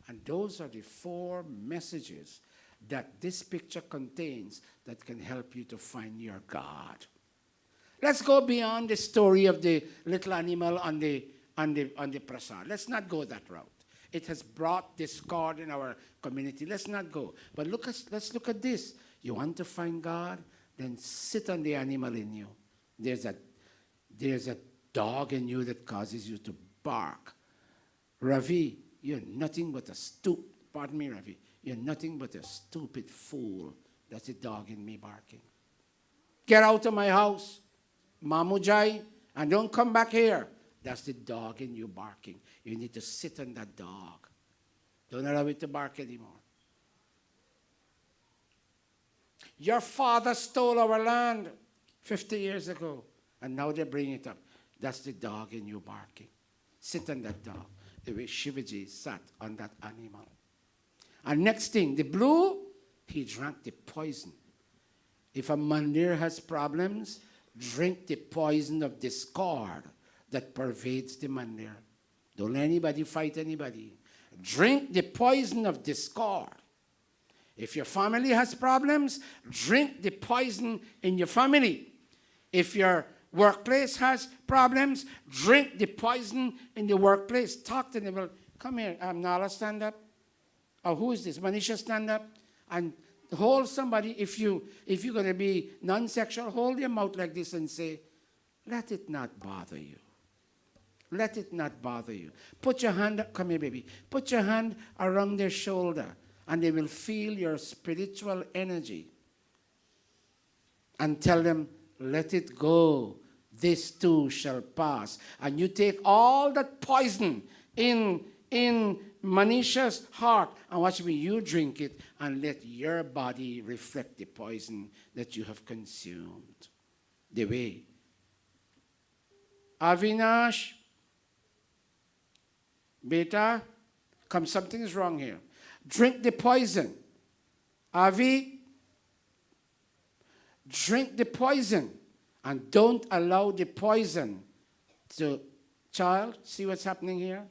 And those are the 4 messages that this picture contains that can help you to find your God. Let's go beyond the story of the little animal on the prasad. Let's not go that route. It has brought discord in our community. Let's not go. But let's look at this. You want to find God? Then sit on the animal in you. There's a There's a dog in you that causes you to bark. Ravi, you're nothing but a pardon me, Ravi, you're nothing but a stupid fool. That's a dog in me barking. Get out of my house, Mamujai, and don't come back here. That's the dog in you barking. You need to sit on that dog. Don't allow it to bark anymore. Your father stole our land 50 years ago, and now they bring it up. That's the dog in you barking. Sit on that dog, the way Shivaji sat on that animal. And next thing, the blue, he drank the poison. If a mandir has problems, drink the poison of discord that pervades the mandir. Don't let anybody fight anybody. Drink the poison of discord. If your family has problems, drink the poison in your family. If your workplace has problems, drink the poison in the workplace. Talk to them. Well, come here, Nala, stand up. Oh, who is this? Manisha, stand up. And hold somebody. If you're going to be non-sexual, hold your mouth like this and say, let it not bother you. Let it not bother you. Put your hand, come here, baby. Put your hand around their shoulder, and they will feel your spiritual energy. And tell them, let it go. This too shall pass. And you take all that poison in Manisha's heart, and watch me, you drink it, and let your body reflect the poison that you have consumed. The way. Avinash, beta, come, something is wrong here. Drink the poison. Avi, drink the poison, and don't allow the poison to, child, see what's happening here?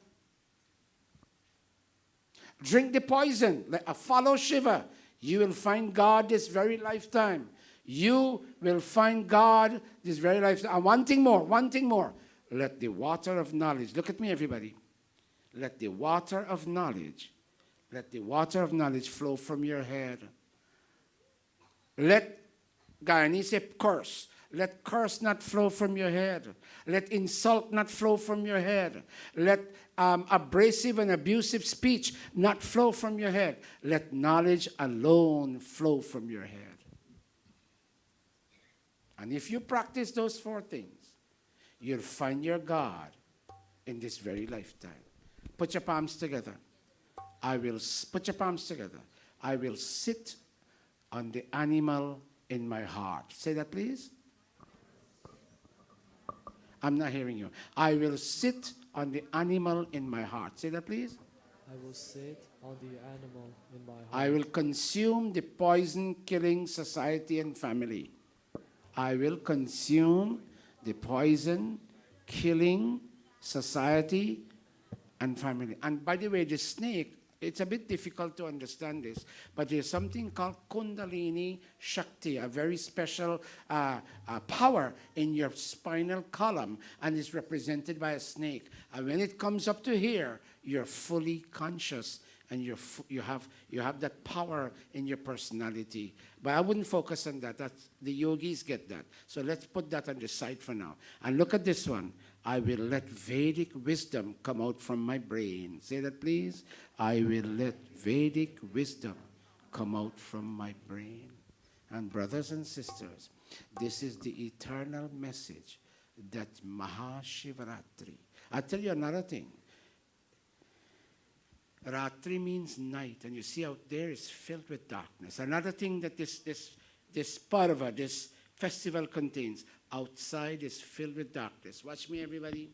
Drink the poison. Follow Shiva. You will find God this very lifetime. You will find God this very lifetime. And one thing more. Let the water of knowledge, look at me, everybody. Let the water of knowledge flow from your head. Let, Gayani say curse. Let curse not flow from your head. Let insult not flow from your head. Let abrasive and abusive speech not flow from your head. Let knowledge alone flow from your head. And if you practice those 4 things, you'll find your God in this very lifetime. Put your palms together. Put your palms together. I will sit on the animal in my heart. Say that, please. I'm not hearing you. I will sit on the animal in my heart. Say that, please. I will sit on the animal in my heart. I will consume the poison killing society and family. I will consume the poison killing society and family. And by the way, the snake, it's a bit difficult to understand this, but there's something called Kundalini Shakti, a very special power in your spinal column, and it's represented by a snake. And when it comes up to here, you're fully conscious, and you have that power in your personality. But I wouldn't focus on that. The yogis get that. So let's put that on the side for now. And look at this one. I will let Vedic wisdom come out from my brain. Say that, please. I will let Vedic wisdom come out from my brain. And brothers and sisters, this is the eternal message that Mahashivaratri. I'll tell you another thing. Ratri means night, and you see out there is filled with darkness. Another thing that this parva, this festival contains, outside is filled with darkness. Watch me, everybody.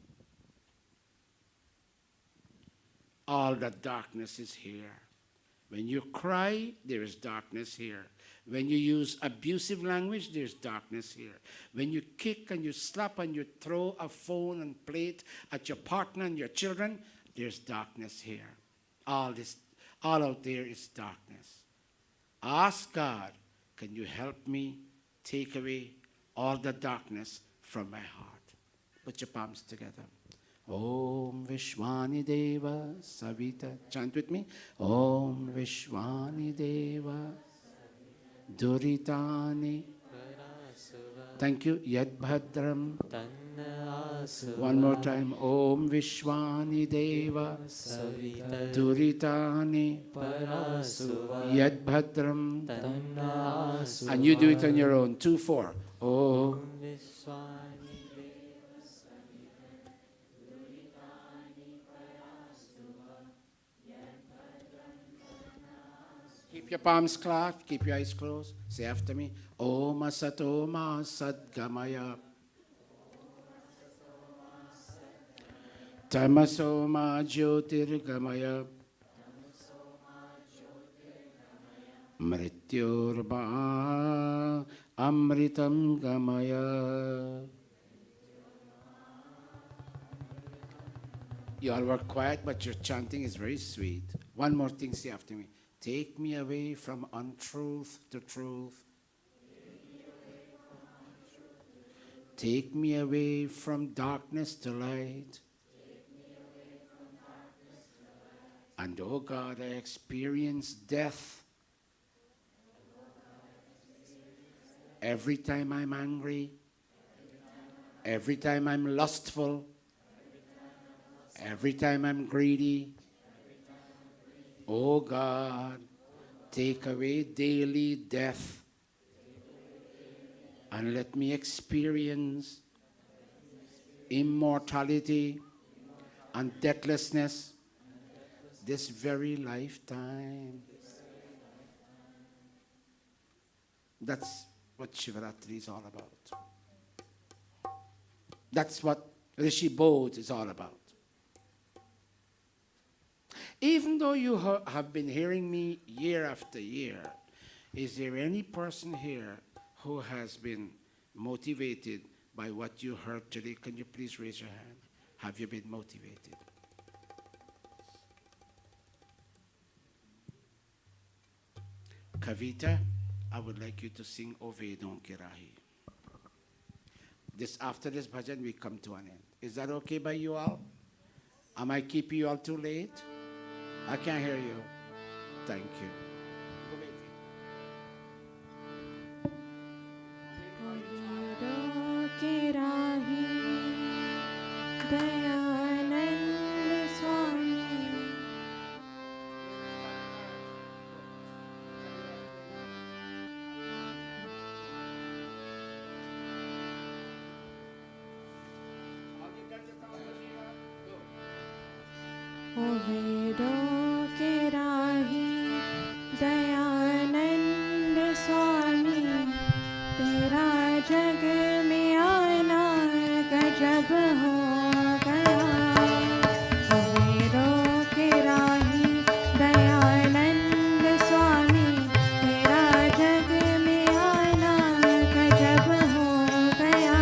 All the darkness is here. When you cry, there is darkness here. When you use abusive language, there's darkness here. When you kick and you slap and you throw a phone and plate at your partner and your children, there's darkness here. All out there is darkness. Ask God, can you help me take away all the darkness from my heart? Put your palms together. Om Vishwani Deva Savita. Chant with me. Om Vishwani Deva Duritani. Thank you. Yad Bhadram One more time. Om Vishwani Deva Duritani Yad Bhadram. And you do it on your own. 2-4. Om. Keep your palms clasped, keep your eyes closed. Say after me. Om Asato Ma Sadgamaya. Tamaso Ma Jyotirgamaya. Mrityorba Amritam Gamaya. You all were quiet, but your chanting is very sweet. One more thing, say after me. Take me away from untruth to truth. Take me away from darkness to light. And oh God, I experience death every time I'm angry, every time I'm lustful, every time I'm greedy. Oh God, take away daily death and let me experience immortality and deathlessness this very lifetime. That's what Shivaratri is all about. That's what Rishi Bodh is all about. Even though you have been hearing me year after year, is there any person here who has been motivated by what you heard today? Can you please raise your hand? Have you been motivated? Kavita, I would like you to sing Ovedon Kirahi. After this bhajan, we come to an end. Is that okay by you all? Am I keeping you all too late? I can't hear you. Thank you. वेदों के राही दयानंद स्वामी तेरा जग में आना गजब हो गया वेदों के राही दयानंद स्वामी तेरा जग में आना गजब हो गया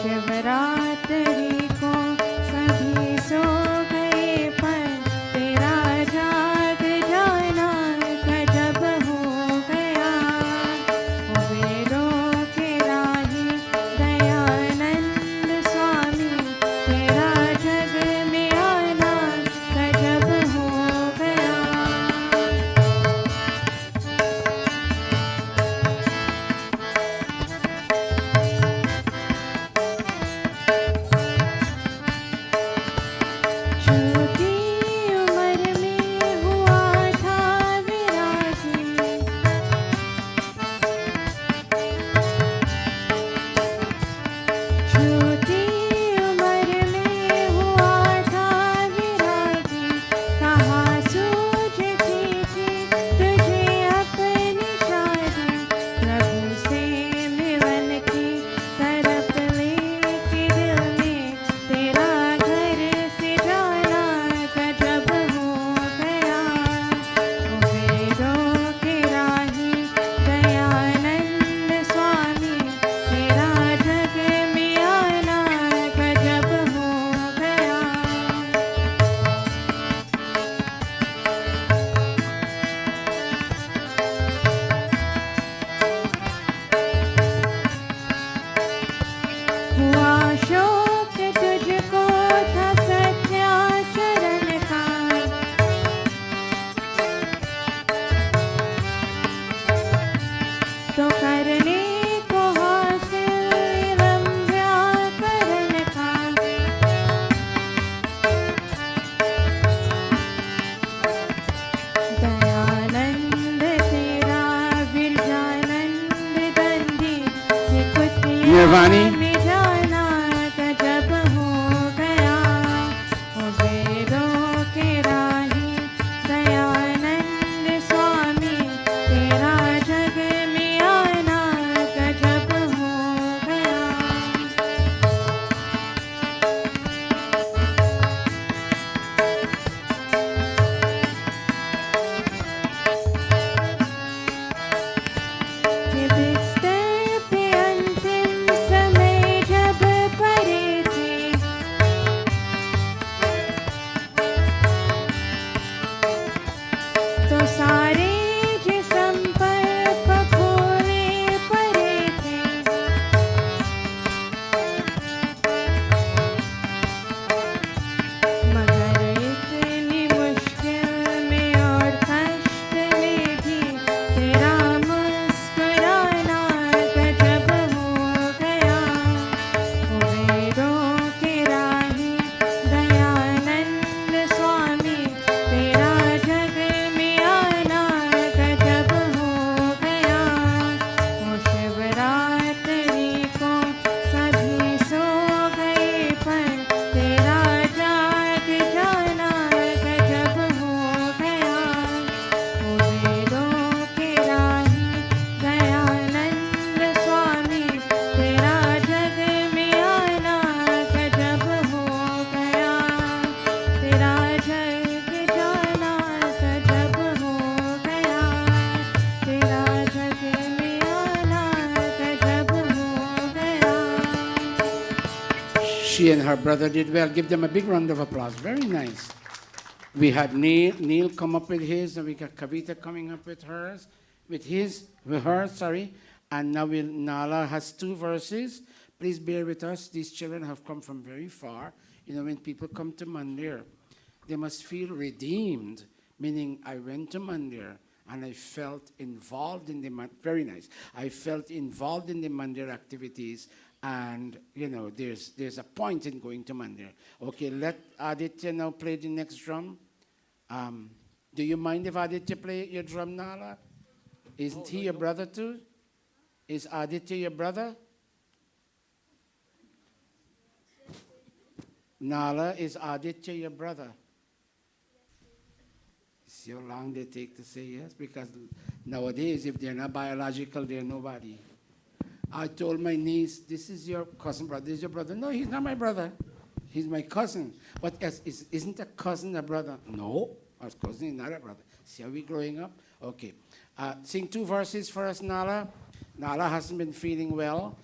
शिवरात्रि को सभी सो गए पर Nirvani. में जाना गजब हो गया ओ वेदों के राही दयानंद स्वामी तेरा जग में आना गजब हो गया ये बिस्तर पे अंतिम समय जब पड़े थे तो सारे जिस्म पर पखोरे पड़े थे मगर इतनी मुश्किल में और कष्ट में भी तेरा मुस्कुराना गजब हो गया ओ वेदों के राही दयानंद स्वामी तेरा जग में आना गजब हो गया ओ शिवरात्रि को सभी सो गए पर तेरा जाग जाना गजब हो गया ओ वेदों के राही दयानंद स्वामी तेरा जग में आना गजब हो गया तेरा जग जाना गजब हो गया तेरा जग में आना गजब हो गया She and her brother did well. Give them a big round of applause. Very nice. We had Neil come up with his, and we got Kavita coming up with hers, with her, sorry. And now Nala has 2 verses. Please bear with us. These children have come from very far. You know, when people come to Mandir, they must feel redeemed, meaning I went to Mandir and I felt involved in the very nice. I felt involved in the Mandir activities, and you know, there's a point in going to Mandir. Okay, let Aditya now play the next drum. Do you mind if Aditya play your drum, Nala? Isn't he your brother too? Is Aditya your brother? Nala, is Aditya your brother? See how long they take to say yes? Because nowadays, if they're not biological, they're nobody. I told my niece, this is your cousin brother. This is your brother. No, he's not my brother. He's my cousin. But isn't a cousin a brother? No, our cousin is not a brother. See how we growing up? Okay. Sing 2 verses for us, Nala. Nala hasn't been feeling well.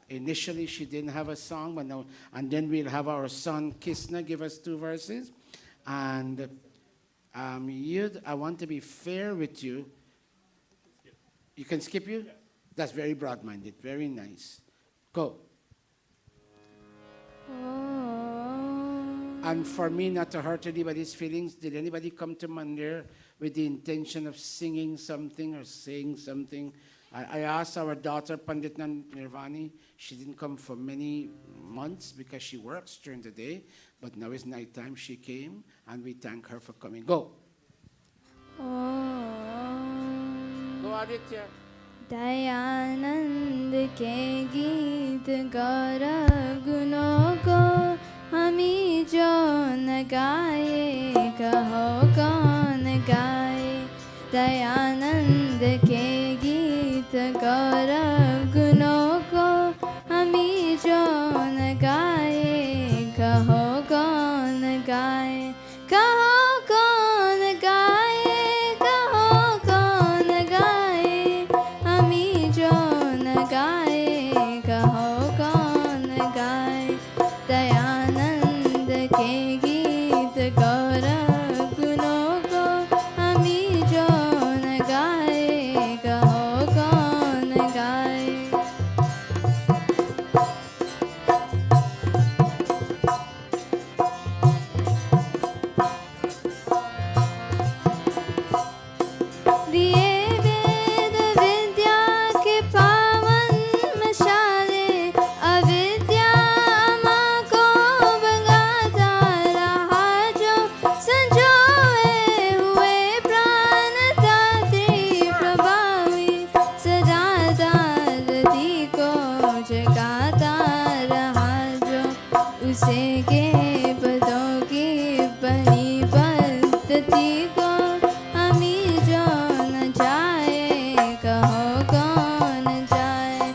Initially, she didn't have a song, but now, and then we'll have our son Kisna give us 2 verses. And Yud, I want to be fair with you. You can skip you? That's very broad-minded, very nice. Go. And for me not to hurt anybody's feelings, did anybody come to Mandir with the intention of singing something or saying something? I asked our daughter, Pandit Nirvani. She didn't come for many months because she works during the day, but now it's nighttime. She came, and we thank her for coming. Go. Go, Aditya. Dayanand के गीत गौरव गुणों को हमी जो न गाए कहो कौन गाए दयानंद के गीत गौरव गुणों को हमी जो न गाए कहो कौन गाए कहो कौन गाए कहो कौन गाए हमी जो न गाए कहो कौन गाए दयानंद के गीत गौरव गुणों को हमी जो न गाए कहो कौन गाए दिए वेद विद्या के पावन उसे के पदों की बनी पद्धति को हमी जो न जाए कहो कौन जाए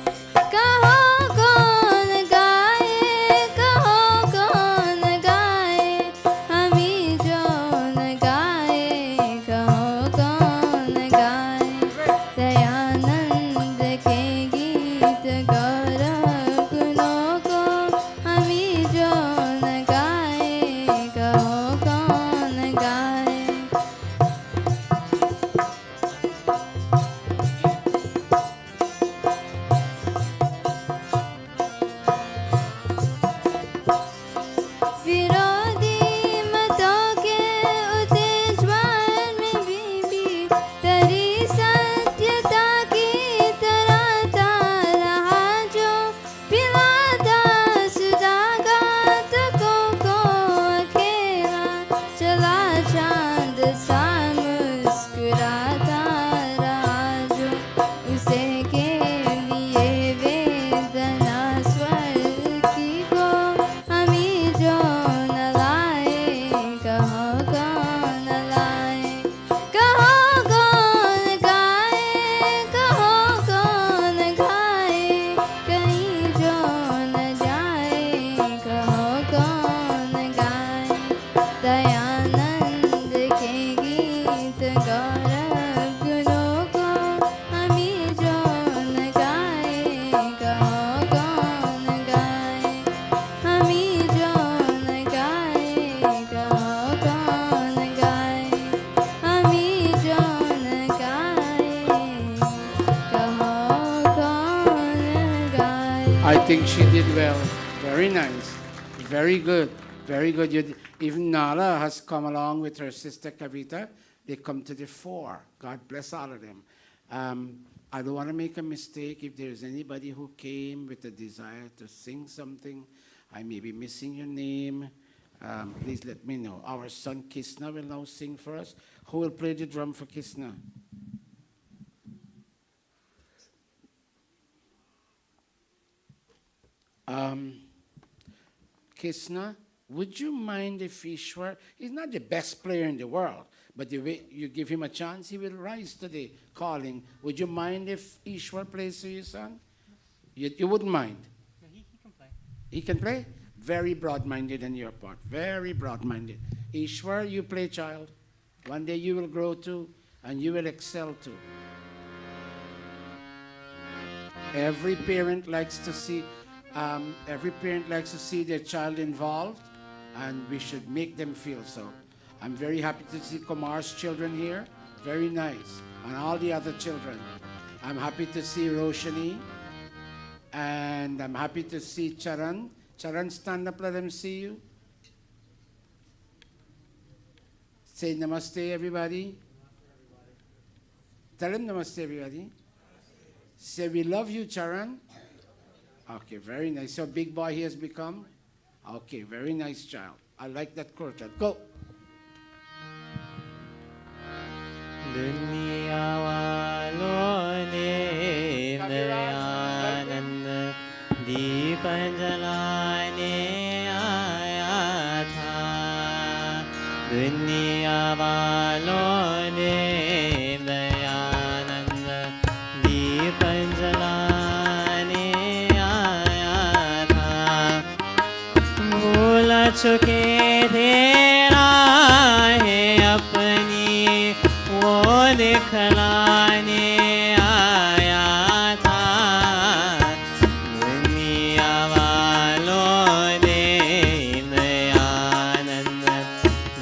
कहो कौन गाए कहो कौन गाए हमी जो न गाए कहो कौन गाए दयानंद के गीत गौरव गुणों को हमी जो न गाए कहो कौन गाए विरोधी मतों के उत्तेजन में भी तेरी सत्यता की तरता रहा जो पिलाता सुदागात को अकेला चला चांद सा मुस्कुराता रहा जो उसे के लिए वेदना स्वर की को हमी जो न लाए कहो कौन लाए कहो कौन गाए कहो कौन गाए कहीं जो न जाए कहो कौन गाए दयानंद के गीत गौरव गुणों को हमी जो न गाए कहो कौन गाए हमी जो न गाए कहो कौन गाए हमी जो न गाए कहो कौन गाए I think she did well. Very nice. Very good. Very good. Even Nala has come along with her sister Kavita. They come to the fore. God bless all of them. I don't want to make a mistake. If there's anybody who came with a desire to sing something, I may be missing your name. Please let me know. Our son Kisna will now sing for us. Who will play the drum for Kisna? Kisna, would you mind if Ishwar, he's not the best player in the world, but the way you give him a chance, he will rise to the calling. Would you mind if Ishwar plays for you, son? You wouldn't mind? No, he can play. He can play? Very broad-minded on your part. Very broad-minded. Ishwar, you play, child. One day you will grow too, and you will excel too. Every parent likes to see their child involved, and we should make them feel so. I'm very happy to see Kumar's children here. Very nice. And all the other children. I'm happy to see Roshani. And I'm happy to see Charan. Charan, stand up, let them see you. Say namaste, everybody. Tell him namaste, everybody. Say, we love you, Charan. Okay, very nice. So big boy he has become? Okay, very nice child. I like that quartet. Go. दुनिया वालों ने दयानंद दीप जलाने आया था दुनिया वालों ने दयानंद दीप जलाने आया था भूल चुके थे राहें अपनी वो दिखलाने आया था दुनिया वालों ने दयानंद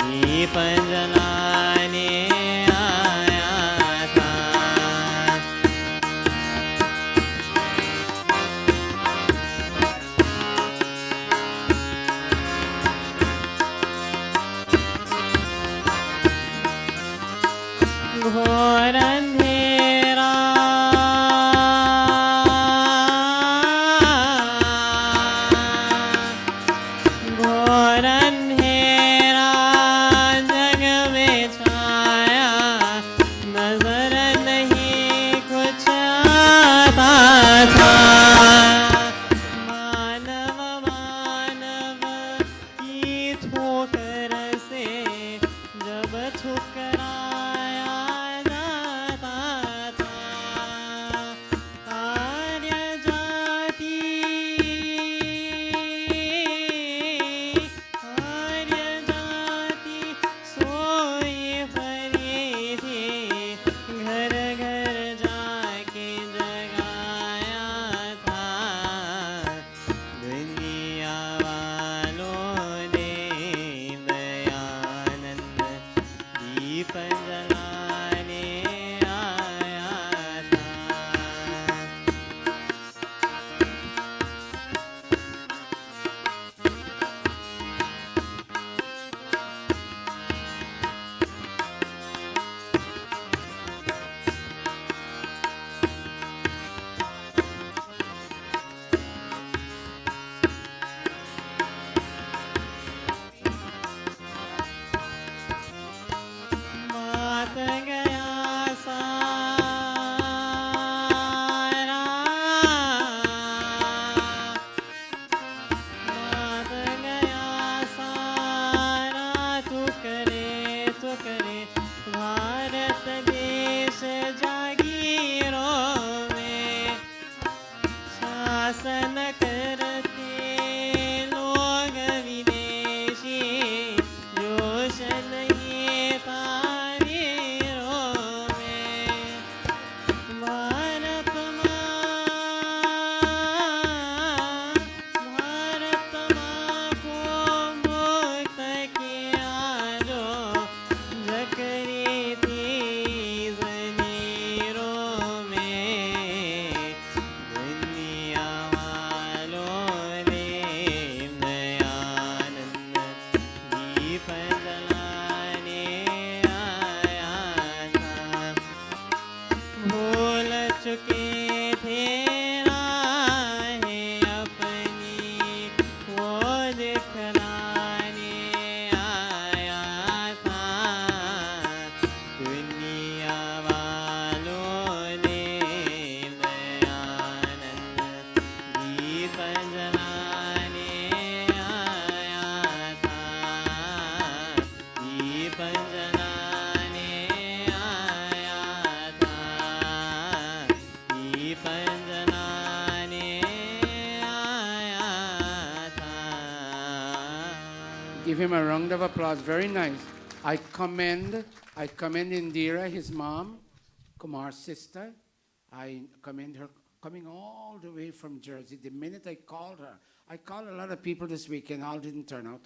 दीप जलाने आया था Give him a round of applause. Very nice. I commend Indira, his mom, Kumar's sister. I commend her coming all the way from Jersey. The minute I called a lot of people this weekend, all didn't turn out.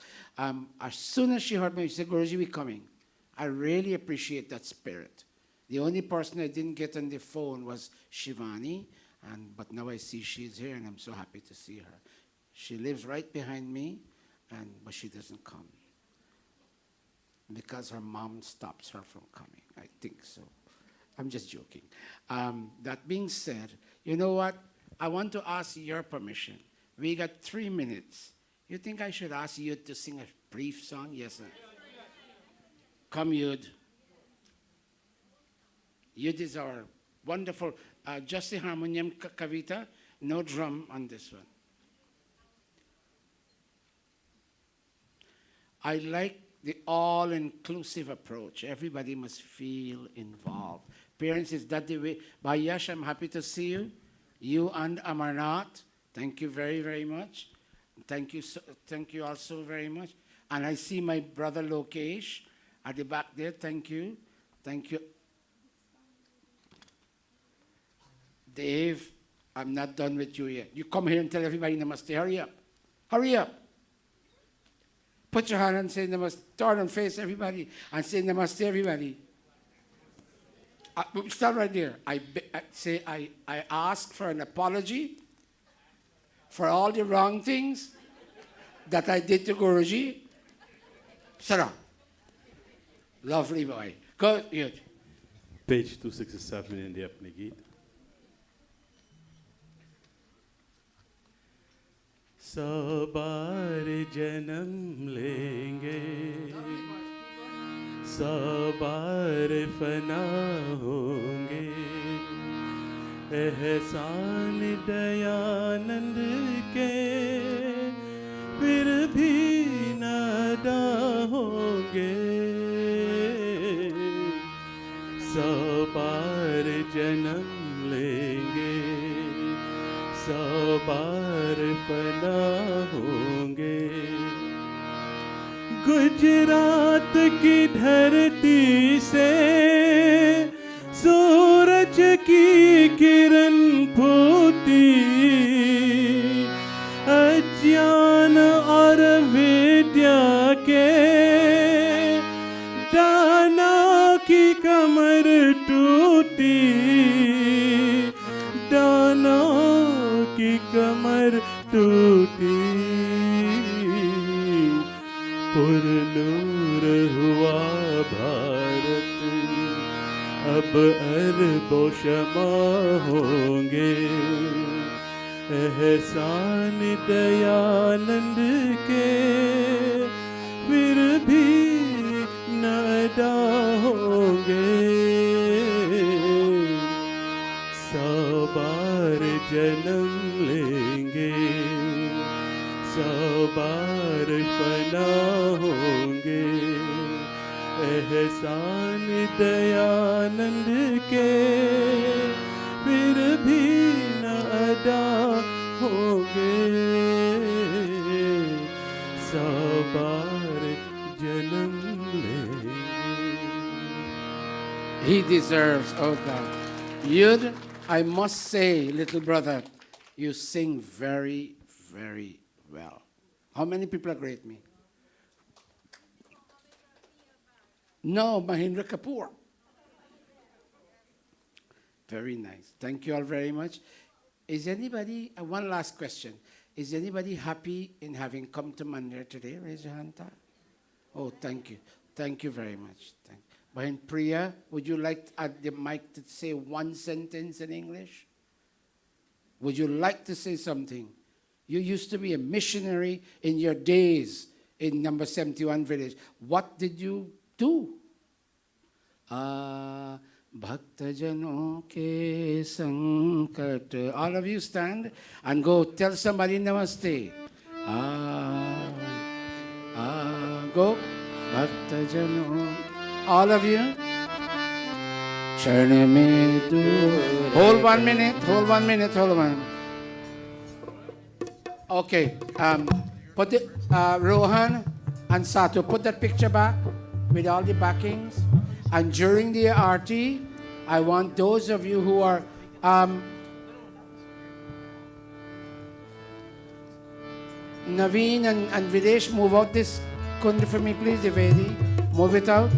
As soon as she heard me, she said, Guruji, we're coming. I really appreciate that spirit. The only person I didn't get on the phone was Shivani, but now I see she's here and I'm so happy to see her. She lives right behind me, but she doesn't come because her mom stops her from coming. I think so. I'm just joking. That being said, you know what? I want to ask your permission. We got 3 minutes. You think I should ask you to sing a brief song? Yes, sir. Come, Yud. Yud is our wonderful, just the harmonium kavita, no drum on this one. I like the all-inclusive approach. Everybody must feel involved. Parents, is that the way? Bayash, I'm happy to see you. You and Amarnath, thank you very, very much. Thank you also very much. And I see my brother Lokesh at the back there. Thank you. Thank you. Dave, I'm not done with you yet. You come here and tell everybody namaste. Hurry up. Hurry up. Put your hand and say namaste. Turn and face everybody and say namaste, everybody. Start right there. I ask for an apology for all the wrong things that I did to Guruji. Sarah. Lovely boy. Go, Yud. Page 267 in the Apne Geet. सौ बार जन्म लेंगे सौ बार फना होंगे एहसान दयानंद के फिर भी न अदा होंगे सौ बार जन्म लेंगे सौ बार फना होंगे गुजरात की धरती से सूरज की किरण फूटी अज्ञान और विद्या के दाना की कमर टूटी दाना की कमर टूटी पुरनूर हुआ भारत अब अरबों शमा होंगे एहसान दयानंद के फिर भी न अदा होंगे सौ बार जन्म लेंगे सौ बार फना होंगे एहसान दयानंद के फिर भी न अदा होंगे सौ बार जन्म लेंगे. He deserves, oh God. Yud, I must say, little brother, you sing very, very well. How many people agree with me? No, Mahindra Kapoor. Very nice. Thank you all very much. Is anybody, one last question. Is anybody happy in having come to Mandir today? Raise your hand. Oh, thank you. Thank you very much. Thank you. Bahin Priya, would you like at the mic to say one sentence in English? Would you like to say something? You used to be a missionary in your days in number 71 village. What did you do? Bhaktajanon ke sankat. All of you stand and go tell somebody namaste. Go. Bhaktajanon. All of you. Sharan me dur. Hold 1 minute, hold 1 minute, hold on. Okay, put it, Rohan and Sato, put that picture back with all the backings. And during the arti, I want those of you who are Naveen and Videsh, move out this kundi for me, please, Devedi. Move it out.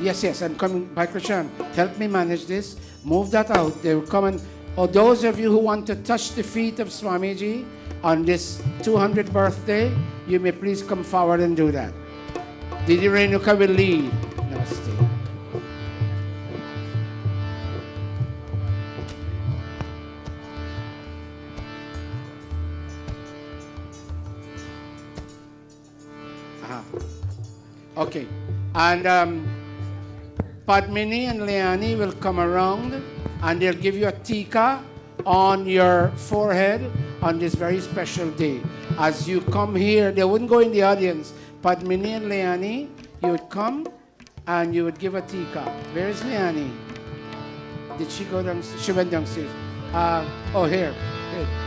Yes, I'm coming. Bhai Krishan, help me manage this. Move that out. They will come and, or those of you who want to touch the feet of Swamiji on this 200th birthday, you may please come forward and do that. Didi Renuka will lead. Namaste. Okay, and Padmini and Leani will come around and they'll give you a tika on your forehead on this very special day. As you come here, they wouldn't go in the audience. Padmini and Leani, you would come and you would give a tika. Where is Leani? Did she go downstairs? She went downstairs. Oh, here.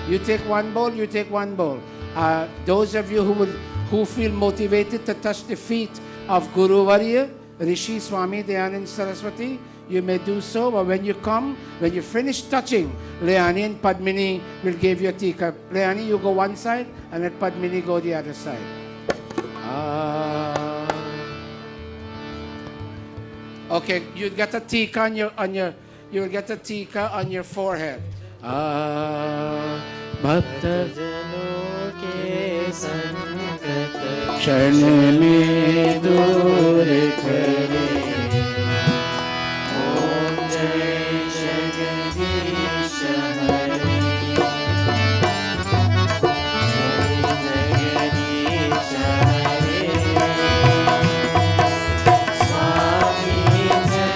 You take one bowl, you take one bowl. Those of you who feel motivated to touch the feet of Guru Varya, Rishi Swami Dayananda Saraswati, you may do so. But when you come, when you finish touching, Leani and Padmini will give you a tika. Leani, you go one side, and let Padmini go the other side. Okay, you get a tika you'll get a tika on your forehead. Bhakta क्षण में दूर करे ओम जय जगदीश हरे जगदीश हरे स्वामी जय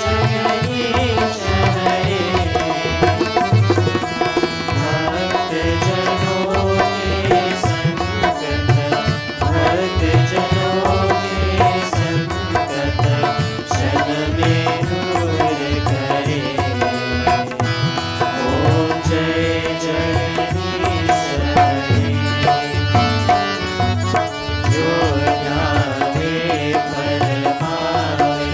जगदीश हरे भक्त जनों के संकट भक्त जनों के संकट क्षण में दूर करे ओम जय जगदीश हरे जो ध्यावे फल पावे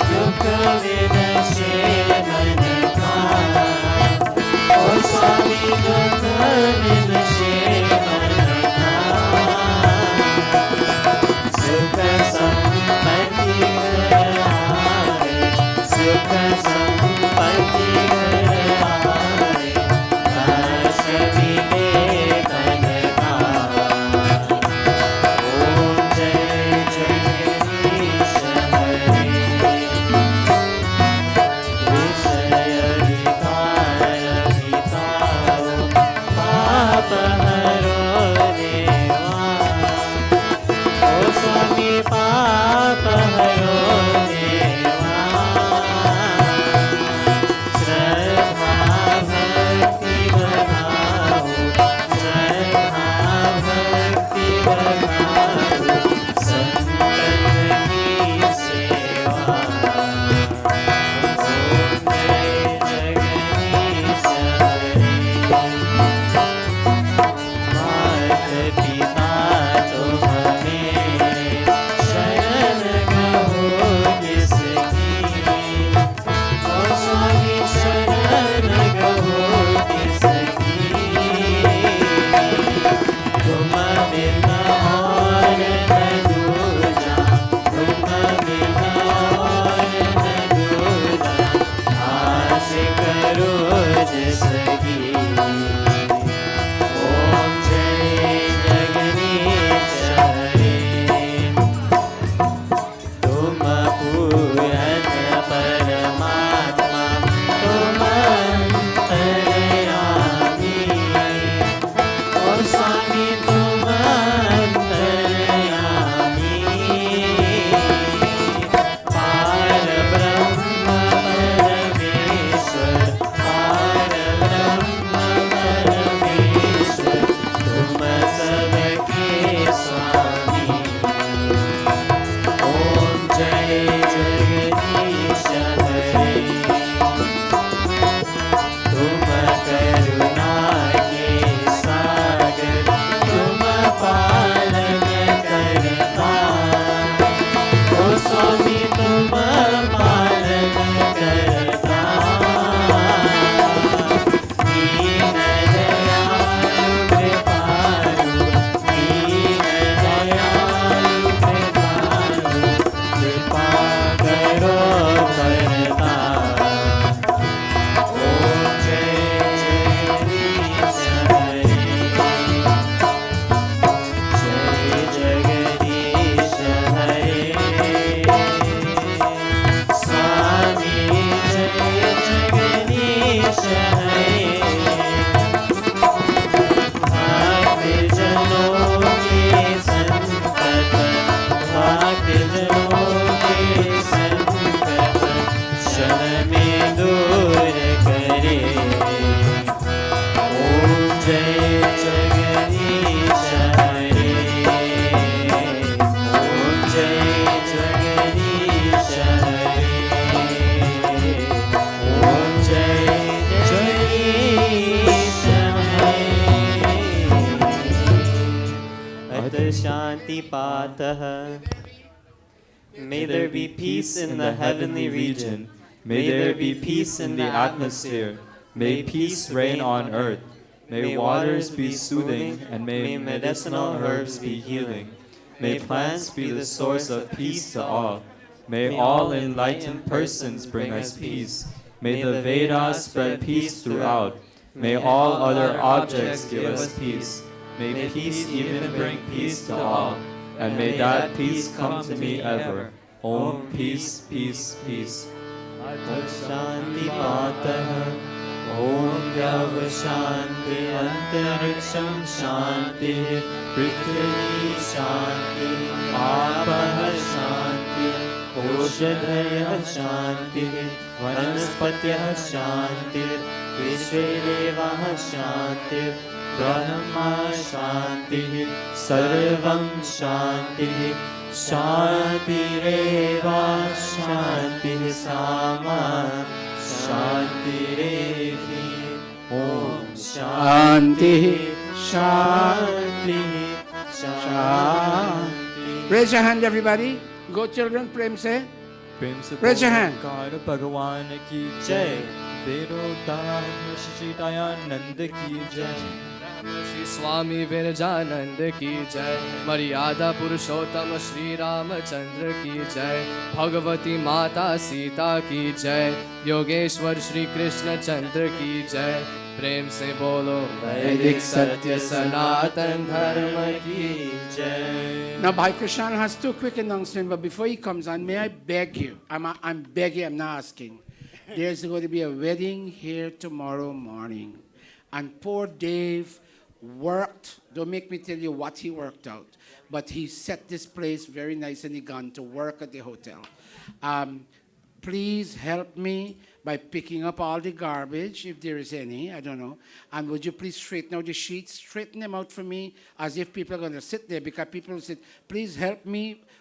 दुख विनशे मन का ओ स्वामी दुख विनशे मन का सुख संपत्ति घर आए सुख संपत्ति घर आए काश मिले तन का ओम जय जगदीश हरे विषय विकार वितारो पाप Shanti Patah. May there be peace in the heavenly region. May there be peace in the atmosphere. May peace reign on earth. May waters be soothing, and may medicinal herbs be healing. May plants be the source of peace to all. May all enlightened persons bring us peace. May the Vedas spread peace throughout. May all other objects give us peace. May peace even bring peace to all. And may that peace come to me ever. Om peace, peace, peace. Shanti Patah. Om Dyav Shanti Antariksham Shanti Prithvi Shanti Apah Shanti Oshadhaya Shanti Vanaspatya Shanti Vishvedevah Shanti Brahma Shanti Sarvam Shanti Shantireva Shanti Sama Shanti Om Shanti, Shanti, Shanti. Raise your hand, everybody. Go, children. Prem se. Raise your hand. Bhagavan ki jai. Verodhan Rishi Dayananda ki jai. Shri Swami Virjanand की जय। मर्यादा पुरुषोत्तम श्री रामचंद्र की जय। भगवती माता सीता की जय। योगेश्वर श्री कृष्ण चंद्र की जय। प्रेम से बोलो वैदिक सत्य सनातन धर्म की जय। Now, Bhai Krishan has two quick announcements, but before he comes on, may I beg you? I'm begging, I'm not asking. There's going to be a wedding here tomorrow morning. And poor Dave worked, don't make me tell you what he worked out, but he set this place very nice and he gone to work at the hotel. Please help me by picking up all the garbage, if there is any, I don't know. And would you please straighten out the sheets, straighten them out for me as if people are going to sit there, because people will say, please help me